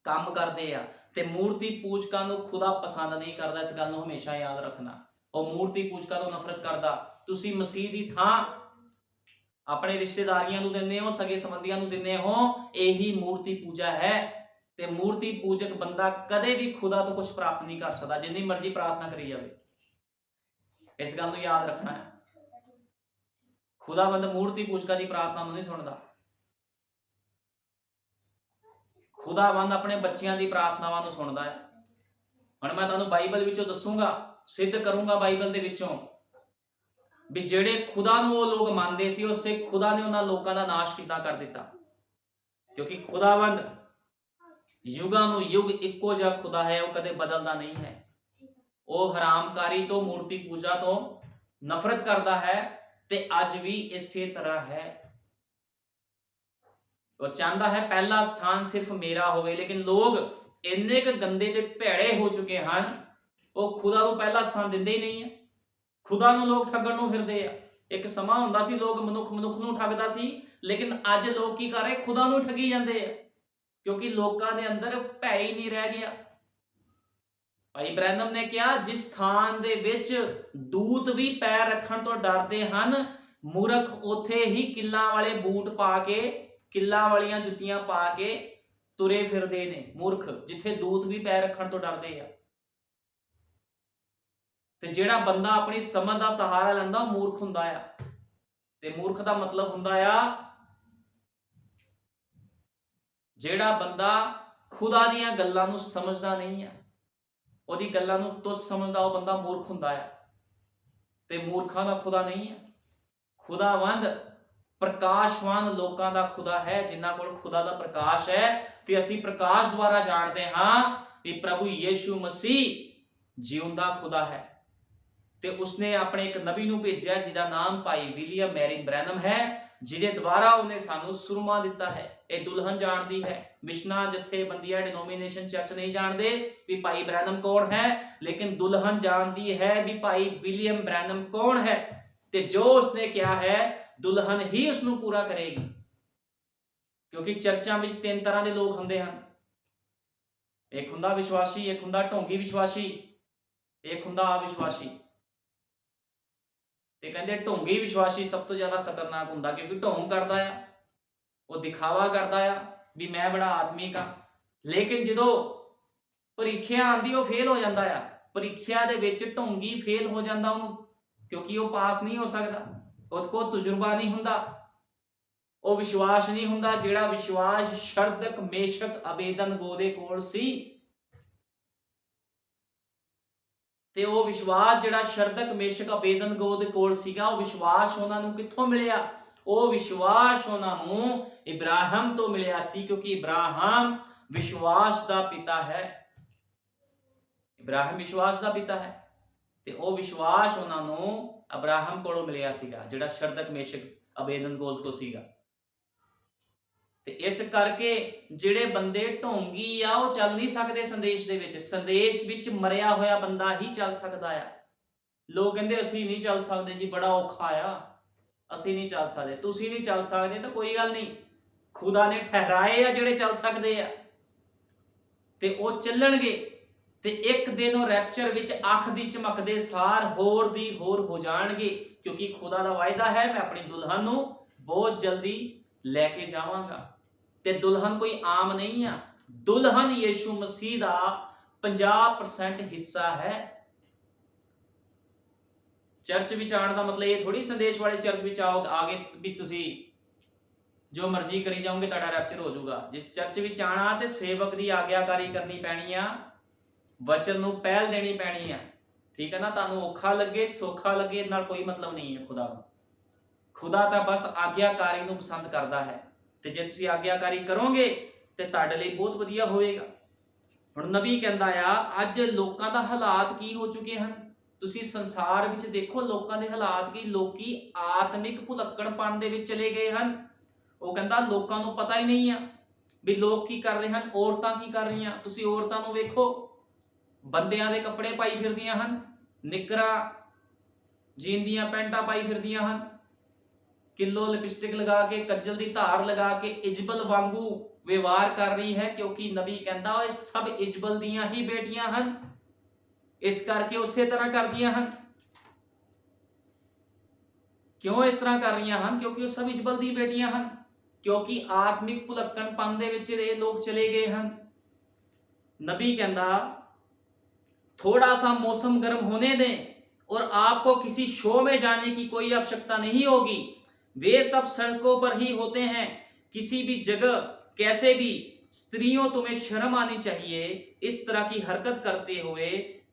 ਕੰਮ ਕਰਦੇ ਆ। ਤੇ ਮੂਰਤੀ ਪੂਜਕਾਂ ਨੂੰ ਖੁਦਾ ਪਸੰਦ ਨਹੀਂ ਕਰਦਾ, ਇਸ ਗੱਲ ਨੂੰ ਹਮੇਸ਼ਾ ਯਾਦ ਰੱਖਣਾ। ਉਹ ਮੂਰਤੀ ਪੂਜਕਾਂ ਤੋਂ ਨਫ਼ਰਤ ਕਰਦਾ। ਤੁਸੀਂ ਮਸੀਹ ਦੀ ਥਾਂ ਆਪਣੇ ਰਿਸ਼ਤੇਦਾਰੀਆਂ ਨੂੰ ਦਿੰਦੇ ਹੋ, ਸਗੇ ਸੰਬੰਧੀਆਂ ਨੂੰ ਦਿੰਦੇ ਹੋ, ਇਹੀ ਮੂਰਤੀ ਪੂਜਾ ਹੈ। ਤੇ ਮੂਰਤੀ ਪੂਜਕ ਬੰਦਾ ਕਦੇ ਵੀ ਖੁਦਾ ਤੋਂ ਕੁਝ ਪ੍ਰਾਪਤ ਨਹੀਂ ਕਰ ਸਕਦਾ, ਜਿੰਨੀ ਮਰਜ਼ੀ ਪ੍ਰਾਰਥਨਾ ਕਰੀ ਜਾਵੇ। ਇਸ ਗੱਲ ਨੂੰ ਯਾਦ ਰੱਖਣਾ ਹੈ। ਖੁਦਾਵੰਦ ਮੂਰਤੀ ਪੂਜਕਾਂ ਦੀ ਪ੍ਰਾਰਥਨਾ ਨੂੰ ਨਹੀਂ ਸੁਣਦਾ। ਖੁਦਾਵੰਦ ਆਪਣੇ ਬੱਚਿਆਂ ਦੀ ਪ੍ਰਾਰਥਨਾਵਾਂ ਨੂੰ ਸੁਣਦਾ ਹੈ। ਹੁਣ ਮੈਂ ਤੁਹਾਨੂੰ ਬਾਈਬਲ ਵਿੱਚੋਂ ਦੱਸੂਗਾ, ਸਿੱਧ ਕਰੂੰਗਾ ਬਾਈਬਲ ਦੇ ਵਿੱਚੋਂ, ਵੀ ਜਿਹੜੇ ਖੁਦਾ ਨੂੰ ਉਹ ਲੋਕ ਮੰਨਦੇ ਸੀ, ਉਸੇ ਖੁਦਾ ਨੇ ਉਹਨਾਂ ਲੋਕਾਂ ਦਾ ਨਾਸ਼ ਕਿੱਦਾਂ ਕਰ ਦਿੱਤਾ। ਕਿਉਂਕਿ ਖੁਦਾਵੰਦ ਯੁਗਾਂ ਨੂੰ ਯੁਗ ਇੱਕੋ ਜਿਹਾ ਖੁਦਾ ਹੈ, ਉਹ ਕਦੇ ਬਦਲਦਾ ਨਹੀਂ ਹੈ। ਉਹ ਹਰਾਮਕਾਰੀ ਤੋਂ, ਮੂਰਤੀ ਪੂਜਾ ਤੋਂ ਨਫ਼ਰਤ ਕਰਦਾ ਹੈ, ਤੇ ਅੱਜ ਵੀ ਇਸੇ ਤਰ੍ਹਾਂ ਹੈ। ਉਹ ਚਾਹੁੰਦਾ ਹੈ ਪਹਿਲਾ ਸਥਾਨ ਸਿਰਫ ਮੇਰਾ ਹੋਵੇ। ਲੇਕਿਨ ਲੋਕ ਇੰਨੇ ਕੁ ਗੰਦੇ ਤੇ ਭੈੜੇ ਹੋ ਚੁੱਕੇ ਹਨ, ਉਹ ਖੁਦਾ ਨੂੰ ਪਹਿਲਾ ਸਥਾਨ ਦਿੰਦੇ ਹੀ ਨਹੀਂ ਹੈ। ਖੁਦਾ ਨੂੰ ਲੋਕ ਠੱਗਣ ਨੂੰ ਫਿਰਦੇ ਆ। ਇੱਕ ਸਮਾਂ ਹੁੰਦਾ ਸੀ ਲੋਕ ਮਨੁੱਖ ਨੂੰ ਠੱਗਦਾ ਸੀ, ਲੇਕਿਨ ਅੱਜ ਲੋਕ ਕੀ ਕਰ ਰਹੇ, ਖੁਦਾ ਨੂੰ ਠੱਗੀ ਜਾਂਦੇ ਆ। ਕਿਉਂਕਿ ਲੋਕਾਂ ਦੇ ਅੰਦਰ ਭੈ ਹੀ ਨਹੀਂ ਰਹਿ ਗਿਆ। ਭਾਈ ਬ੍ਰੈਨਮ ਨੇ ਕਿਹਾ, ਜਿਸ ਥਾਨ ਦੇ ਵਿੱਚ ਦੂਤ ਵੀ ਪੈਰ ਰੱਖਣ ਤੋਂ ਡਰਦੇ ਹਨ, ਮੂਰਖ ਉੱਥੇ ਹੀ ਕਿੱਲਾਂ ਵਾਲੇ ਬੂਟ ਪਾ ਕੇ, ਕਿੱਲਾਂ ਵਾਲੀਆਂ ਜੁੱਤੀਆਂ ਪਾ ਕੇ ਤੁਰੇ ਫਿਰਦੇ ਨੇ। ਮੂਰਖ ਜਿੱਥੇ ਦੂਤ ਵੀ ਪੈਰ ਰੱਖਣ ਤੋਂ ਡਰਦੇ ਆ। ਤੇ ਜਿਹੜਾ ਬੰਦਾ ਆਪਣੀ ਸਮਝ ਦਾ ਸਹਾਰਾ ਲੈਂਦਾ, ਉਹ ਮੂਰਖ ਹੁੰਦਾ ਆ। ਤੇ ਮੂਰਖ ਦਾ ਮਤਲਬ ਹੁੰਦਾ ਆ ਜਿਹੜਾ ਬੰਦਾ ਖੁਦਾ ਦੀਆਂ ਗੱਲਾਂ ਨੂੰ ਸਮਝਦਾ ਨਹੀਂ ਆ, ਉਹਦੀ ਗੱਲਾਂ ਨੂੰ ਤੁੱਛ ਸਮਝਦਾ, ਉਹ ਬੰਦਾ ਮੂਰਖ ਹੁੰਦਾ ਆ। ਤੇ ਮੂਰਖਾਂ ਦਾ ਖੁਦਾ ਨਹੀਂ ਹੈ। ਖੁਦਾਵੰਦ ਪ੍ਰਕਾਸ਼ਵਾਨ ਲੋਕਾਂ ਦਾ ਖੁਦਾ ਹੈ, ਜਿਨ੍ਹਾਂ ਕੋਲ ਖੁਦਾ ਦਾ ਪ੍ਰਕਾਸ਼ ਹੈ। ਤੇ ਅਸੀਂ ਪ੍ਰਕਾਸ਼ ਦੁਆਰਾ ਜਾਣਦੇ ਹਾਂ ਕਿ ਪ੍ਰਭੂ ਯੀਸ਼ੂ ਮਸੀਹ ਜਿਉਂਦਾ ਖੁਦਾ ਹੈ। ਤੇ ਉਸਨੇ ਆਪਣੇ ਇੱਕ ਨਬੀ ਨੂੰ ਭੇਜਿਆ, ਜਿਹਦਾ ਨਾਮ ਭਾਈ ਵਿਲੀਅਮ ਮੈਰੀ ਬ੍ਰੈਨਮ ਹੈ, ਜਿਹਦੇ ਦੁਆਰਾ ਉਹਨੇ ਸਾਨੂੰ ਸੁਰਮਾ ਦਿੱਤਾ ਹੈ। ਇਹ ਦੁਲਹਨ ਜਾਣਦੀ ਹੈ। ਮਿਸ਼ਨਾਂ, ਜਥੇਬੰਦੀਆਂ, ਡਿਨੋਮੀਨੇਸ਼ਨ, ਚਰਚ ਨਹੀਂ ਜਾਣਦੇ ਵੀ ਭਾਈ ਬ੍ਰੈਨਮ ਕੌਣ ਹੈ, ਲੇਕਿਨ ਦੁਲਹਨ ਜਾਣਦੀ ਹੈ ਵੀ ਭਾਈ ਵਿਲੀਅਮ ਬ੍ਰੈਨਮ ਕੌਣ ਹੈ। ਤੇ ਜੋ ਉਸਨੇ ਕਿਹਾ ਹੈ, ਦੁਲਹਨ ਹੀ ਉਸ ਨੂੰ ਪੂਰਾ ਕਰੇਗੀ। ਕਿਉਂਕਿ ਚਰਚਾਂ ਵਿੱਚ ਤਿੰਨ ਤਰ੍ਹਾਂ ਦੇ ਲੋਕ ਹੁੰਦੇ ਹਨ। ਇੱਕ ਹੁੰਦਾ ਵਿਸ਼ਵਾਸੀ, ਇੱਕ ਹੁੰਦਾ ਢੋਂਗੀ ਵਿਸ਼ਵਾਸੀ, ਇੱਕ ਹੁੰਦਾ ਅਵਿਸ਼ਵਾਸੀ। ਤੇ ਕਹਿੰਦੇ ਢੋਂਗੀ ਵਿਸ਼ਵਾਸੀ ਸਭ ਤੋਂ ਜ਼ਿਆਦਾ ਖਤਰਨਾਕ ਹੁੰਦਾ, ਕਿਉਂਕਿ ਢੋਂਗ ਕਰਦਾ ਆ, ਉਹ ਦਿਖਾਵਾ ਕਰਦਾ ਆ ਵੀ ਮੈਂ ਬੜਾ ਆਤਮਿਕ ਆ। ਲੇਕਿਨ ਜਦੋਂ ਪ੍ਰੀਖਿਆ ਆਂਦੀ, ਉਹ ਫੇਲ ਹੋ ਜਾਂਦਾ ਆ। ਪ੍ਰੀਖਿਆ ਦੇ ਵਿੱਚ ਢੋਂਗੀ ਫੇਲ ਹੋ ਜਾਂਦਾ ਉਹਨੂੰ, ਕਿਉਂਕਿ ਉਹ ਪਾਸ ਨਹੀਂ ਹੋ ਸਕਦਾ। ਉਹਦੇ ਕੋਲ ਤਜਰਬਾ ਨਹੀਂ ਹੁੰਦਾ, ਉਹ ਵਿਸ਼ਵਾਸ ਨਹੀਂ ਹੁੰਦਾ ਜਿਹੜਾ ਵਿਸ਼ਵਾਸ ਸ਼ਰਦਕ, ਮੇਸ਼ਕ, ਅਬੇਦਨਗੋ ਦੇ ਕੋਲ ਸੀ। ਤੇ ਉਹ ਵਿਸ਼ਵਾਸ ਜਿਹੜਾ ਸ਼ਰਦਕ, ਮੇਸ਼ਕ, ਅਬੇਦਨਗੋ ਦੇ ਕੋਲ ਸੀਗਾ, ਉਹ ਵਿਸ਼ਵਾਸ ਉਹਨਾਂ ਨੂੰ ਕਿੱਥੋਂ ਮਿਲਿਆ? ਉਹ ਵਿਸ਼ਵਾਸ ਉਹਨਾਂ ਨੂੰ ਇਬਰਾਹਿਮ ਤੋਂ ਮਿਲਿਆ ਸੀ, ਕਿਉਂਕਿ ਇਬਰਾਹਿਮ ਵਿਸ਼ਵਾਸ ਦਾ ਪਿਤਾ ਹੈ। ਇਬਰਾਹਿਮ ਵਿਸ਼ਵਾਸ ਦਾ ਪਿਤਾ ਹੈ। ਤੇ ਉਹ ਵਿਸ਼ਵਾਸ ਉਹਨਾਂ ਨੂੰ ਅਬਰਾਹਮ ਕੋਲੋਂ ਮਿਲਿਆ ਸੀਗਾ, ਜਿਹੜਾ ਸ਼ਰਦਕ, ਮੇਸ਼ਕ, ਅਬੇਦਨਗੋ ਤੋਂ ਸੀਗਾ। ਤੇ ਇਸ ਕਰਕੇ ਜਿਹੜੇ ਬੰਦੇ ਢੋਂਗੀ ਆ, ਉਹ ਚੱਲ ਨਹੀਂ ਸਕਦੇ ਸੰਦੇਸ਼ ਦੇ ਵਿੱਚ। ਸੰਦੇਸ਼ ਵਿੱਚ ਮਰਿਆ ਹੋਇਆ ਬੰਦਾ ਹੀ ਚੱਲ ਸਕਦਾ ਆ। ਲੋਕ ਕਹਿੰਦੇ ਅਸੀਂ ਨਹੀਂ ਚੱਲ ਸਕਦੇ ਜੀ, ਬੜਾ ਔਖਾ ਆ, ਅਸੀਂ ਨਹੀਂ ਚੱਲ ਸਕਦੇ। ਤੁਸੀਂ ਨਹੀਂ ਚੱਲ ਸਕਦੇ ਤਾਂ ਕੋਈ ਗੱਲ ਨਹੀਂ, ਖੁਦਾ ਨੇ ਠਹਿਰਾਏ ਆ ਜਿਹੜੇ ਚੱਲ ਸਕਦੇ ਆ। ਤੇ ਉਹ ਚੱਲਣਗੇ ਤੇ ਇੱਕ ਦਿਨ ਉਹ ਰੈਪਚਰ ਵਿੱਚ ਅੱਖ ਦੀ ਝਮਕ ਦੇ ਸਾਰ ਹੋਰ ਦੀ ਹੋਰ ਹੋ ਜਾਣਗੇ, ਕਿਉਂਕਿ ਖੁਦਾ ਦਾ ਵਾਅਦਾ ਹੈ ਮੈਂ ਆਪਣੀ ਦੁਲਹਨ ਨੂੰ ਬਹੁਤ ਜਲਦੀ ਲੈ ਕੇ ਜਾਵਾਂਗਾ। ਤੇ ਦੁਲਹਨ ਕੋਈ ਆਮ ਨਹੀਂ ਆ, ਦੁਲਹਨ ਯੀਸ਼ੂ ਮਸੀਹ ਦਾ 50% ਹਿੱਸਾ ਹੈ। ਚਰਚ ਵਿੱਚ ਆਉਣ ਦਾ ਮਤਲਬ ਇਹ ਥੋੜੀ ਸੰਦੇਸ਼ ਵਾਲੇ ਚਰਚ ਵਿੱਚ ਆਗੇ ਵੀ ਤੁਸੀਂ ਜੋ ਮਰਜ਼ੀ ਕਰੀ ਜਾਓਗੇ ਤੁਹਾਡਾ ਰੈਪਚਰ ਹੋ ਜਾਊਗਾ। ਜੇ ਚਰਚ ਵਿੱਚ ਆਣਾ ਤੇ ਸੇਵਕ ਦੀ ਆਗਿਆਕਾਰੀ ਕਰਨੀ ਪੈਣੀ ਆ, ਵਚਨ ਨੂੰ ਪਹਿਲ ਦੇਣੀ ਪੈਣੀ ਆ, ਠੀਕ ਹੈ ਨਾ। ਤੁਹਾਨੂੰ ਔਖਾ ਲੱਗੇ ਸੌਖਾ ਲੱਗੇ ਨਾਲ ਕੋਈ ਮਤਲਬ ਨਹੀਂ ਹੈ ਖੁਦਾ ਨੂੰ। ਖੁਦਾ ਤਾਂ ਬਸ ਆਗਿਆਕਾਰੀ ਨੂੰ ਪਸੰਦ ਕਰਦਾ ਹੈ, ਤੇ ਜੇ ਤੁਸੀਂ ਆਗਿਆਕਾਰੀ ਕਰੋਗੇ ਤੇ ਤੁਹਾਡੇ ਲਈ ਬਹੁਤ ਵਧੀਆ ਹੋਵੇਗਾ। ਹੁਣ ਨਬੀ ਕਹਿੰਦਾ ਆ ਅੱਜ ਲੋਕਾਂ ਦਾ ਹਾਲਾਤ ਕੀ ਹੋ ਚੁੱਕੇ ਹਨ। ਤੁਸੀਂ ਸੰਸਾਰ ਵਿੱਚ ਦੇਖੋ ਲੋਕਾਂ ਦੇ ਹਾਲਾਤ ਕੀ, ਲੋਕੀ ਆਤਮਿਕ ਭੁਲੱਕੜਪਣ ਦੇ ਵਿੱਚ ਚਲੇ ਗਏ ਹਨ। ਉਹ ਕਹਿੰਦਾ ਲੋਕਾਂ ਨੂੰ ਪਤਾ ਹੀ ਨਹੀਂ ਆ ਵੀ ਲੋਕ ਕੀ ਕਰ ਰਹੇ ਹਨ, ਔਰਤਾਂ ਕੀ ਕਰ ਰਹੀਆਂ। ਤੁਸੀਂ ਔਰਤਾਂ ਨੂੰ ਵੇਖੋ, ਬੰਦਿਆਂ ਦੇ ਕੱਪੜੇ ਪਾਈ ਫਿਰਦੀਆਂ ਹਨ, ਨਿੱਕਰਾਂ ਜੀਨ ਦੀਆਂ ਪੈਂਟਾਂ ਪਾਈ ਫਿਰਦੀਆਂ ਹਨ, ਕਿਲੋ ਲਿਪਸਟਿਕ ਲਗਾ ਕੇ ਕੱਜਲ ਦੀ ਧਾਰ ਲਗਾ ਕੇ ਇਜਬਲ ਵਾਂਗੂ ਵਿਵਹਾਰ ਕਰ ਰਹੀ ਹੈ, ਕਿਉਂਕਿ ਨਬੀ ਕਹਿੰਦਾ ਉਹ ਸਭ ਇਜਬਲ ਦੀਆਂ ਹੀ ਬੇਟੀਆਂ ਹਨ, ਇਸ ਕਰਕੇ ਉਸੇ ਤਰ੍ਹਾਂ ਕਰਦੀਆਂ ਹਨ। ਕਿਉਂ ਇਸ ਤਰ੍ਹਾਂ ਕਰ ਰਹੀਆਂ ਹਨ? ਕਿਉਂਕਿ ਉਹ ਸਭ ਇਜਬਲ ਦੀ ਬੇਟੀਆਂ ਹਨ, ਕਿਉਂਕਿ ਆਤਮਿਕ ਭੁਲੱਕਣਪਨ ਦੇ ਵਿੱਚ ਇਹ ਲੋਕ ਚਲੇ ਗਏ ਹਨ। नबी कहता थोड़ा सा मौसम गर्म होने दें और आपको किसी शो में जाने की कोई आवश्यकता नहीं होगी। वे सब सड़कों पर ही होते हैं, किसी भी जगह कैसे भी। स्त्रियों तुम्हें शर्म आनी चाहिए इस तरह की हरकत करते हुए,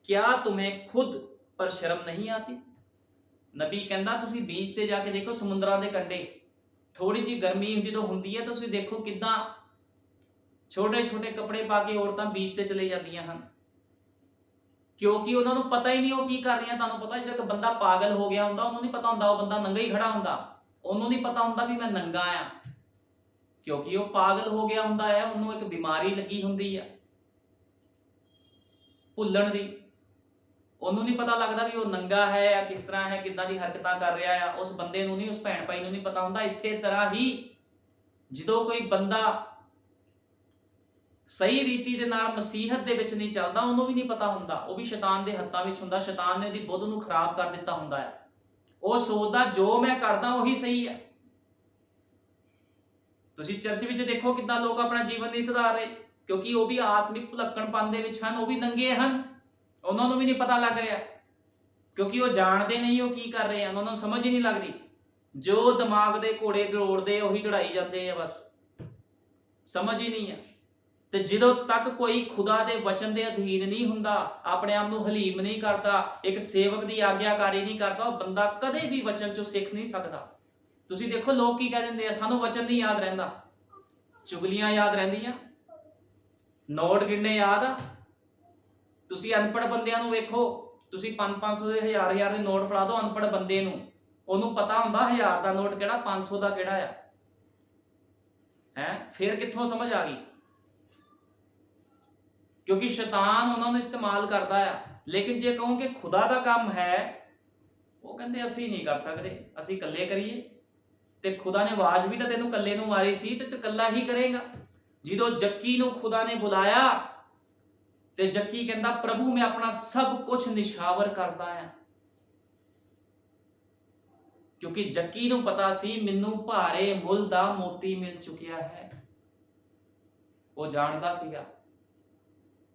क्या तुम्हें खुद पर शर्म नहीं आती। नबी कहता तुसी बीच ते जाके देखो, समुद्रां दे कंढे थोड़ी जी गर्मी जो हुंदी है, तुसी देखो किदां छोटे छोटे कपड़े पा के औरतां बीच ते चले जांदियां हन, क्योंकि उन्हां नूं पता ही नहीं वो की कर रही। तुहानूं पता जो एक बंदा पागल हो गया हुंदा, उन्होंने नहीं पता हुंदा वो बंदा नंगा ही खड़ा हुंदा, उन्होंने नहीं पता हुंदा भी मैं नंगा आ, क्योंकि वो पागल हो गया हुंदा है, उन्होंने एक बीमारी लगी हुंदी है भुल्लण दी। उन्होंने नहीं पता लगता भी वो नंगा है या किस तरह है, किदां दी हरकतां कर रहा है, उस बंदे नूं नहीं, उस भैण भाई नूं नहीं पता हुंदा। इसे तरह ही जो कोई बंदा सही रीति दे नाल मसीहत दे विच नहीं चलदा, उन्होंने भी नहीं पता हुंदा, वो भी शैतान दे हत्थां विच हुंदा, शैतान ने उहदी बुद्ध नूं खराब कर दिता हुंदा है। वो सोचदा जो मैं करदा वही सही है। तुसीं चर्च विच देखो किदां लोग अपना जीवन नहीं सुधार रहे, क्योंकि वो भी आत्मिक भुलक्कणपन दे विच हन, वो भी नंगे हन, उन्होंने भी नहीं पता लग रहा, क्योंकि वो जानते नहीं वो की कर रहे हैं, उन्होंने समझ ही नहीं लगती। जो दिमाग दे घोड़े दौड़दे उही चढ़ाई जाते हैं, बस समझ ही नहीं है। ਤੇ ਜਦੋਂ ਤੱਕ ਕੋਈ ਖੁਦਾ ਦੇ ਵਚਨ ਦੇ ਅਧੀਨ ਨਹੀਂ ਹੁੰਦਾ, ਆਪਣੇ ਆਪ ਨੂੰ ਹਲੀਮ ਨਹੀਂ ਕਰਦਾ, ਇੱਕ ਸੇਵਕ ਦੀ ਆਗਿਆਕਾਰੀ ਨਹੀਂ ਕਰਦਾ, ਉਹ ਬੰਦਾ ਕਦੇ ਵੀ ਵਚਨ ਚੋਂ ਸਿੱਖ ਨਹੀਂ ਸਕਦਾ। ਤੁਸੀਂ ਦੇਖੋ ਲੋਕ ਕੀ ਕਹਿ ਦਿੰਦੇ ਆ, ਸਾਨੂੰ ਵਚਨ ਨਹੀਂ ਯਾਦ ਰਹਿੰਦਾ, ਚੁਗਲੀਆਂ ਯਾਦ ਰਹਿੰਦੀਆਂ, ਨੋਟ ਗਿਣਨੇ ਯਾਦ ਆ। ਤੁਸੀਂ ਅਨਪੜ੍ਹ ਬੰਦਿਆਂ ਨੂੰ ਵੇਖੋ, ਤੁਸੀਂ 500 ਦੇ 1000 ਦੇ ਨੋਟ ਫੜਾ ਦਿਓ ਅਨਪੜ੍ਹ ਬੰਦੇ ਨੂੰ, ਉਹਨੂੰ ਪਤਾ ਹੁੰਦਾ 1000 ਦਾ ਨੋਟ ਕਿਹੜਾ 500 ਦਾ ਕਿਹੜਾ ਆ ਹੈ। ਫਿਰ ਕਿੱਥੋਂ ਸਮਝ ਆ ਗਈ? क्योंकि शैतान उन्होंने इस्तेमाल करता है। लेकिन जे कहूं कि खुदा का काम है, वो कहते असी नहीं कर सकते, असी कल्ले करिए। ते खुदा ने आवाज भी तो तेनों कल्ले नूं मारी सी, ते कल्ला ही करेगा। जो जक्की नूं खुदा ने बुलाया ते जक्की कहता प्रभु मैं अपना सब कुछ निछावर करता है, क्योंकि जक्की नूं पता सी मैनूं भारे मुल दा मोती मिल चुकिया है, वो जानता सीगा।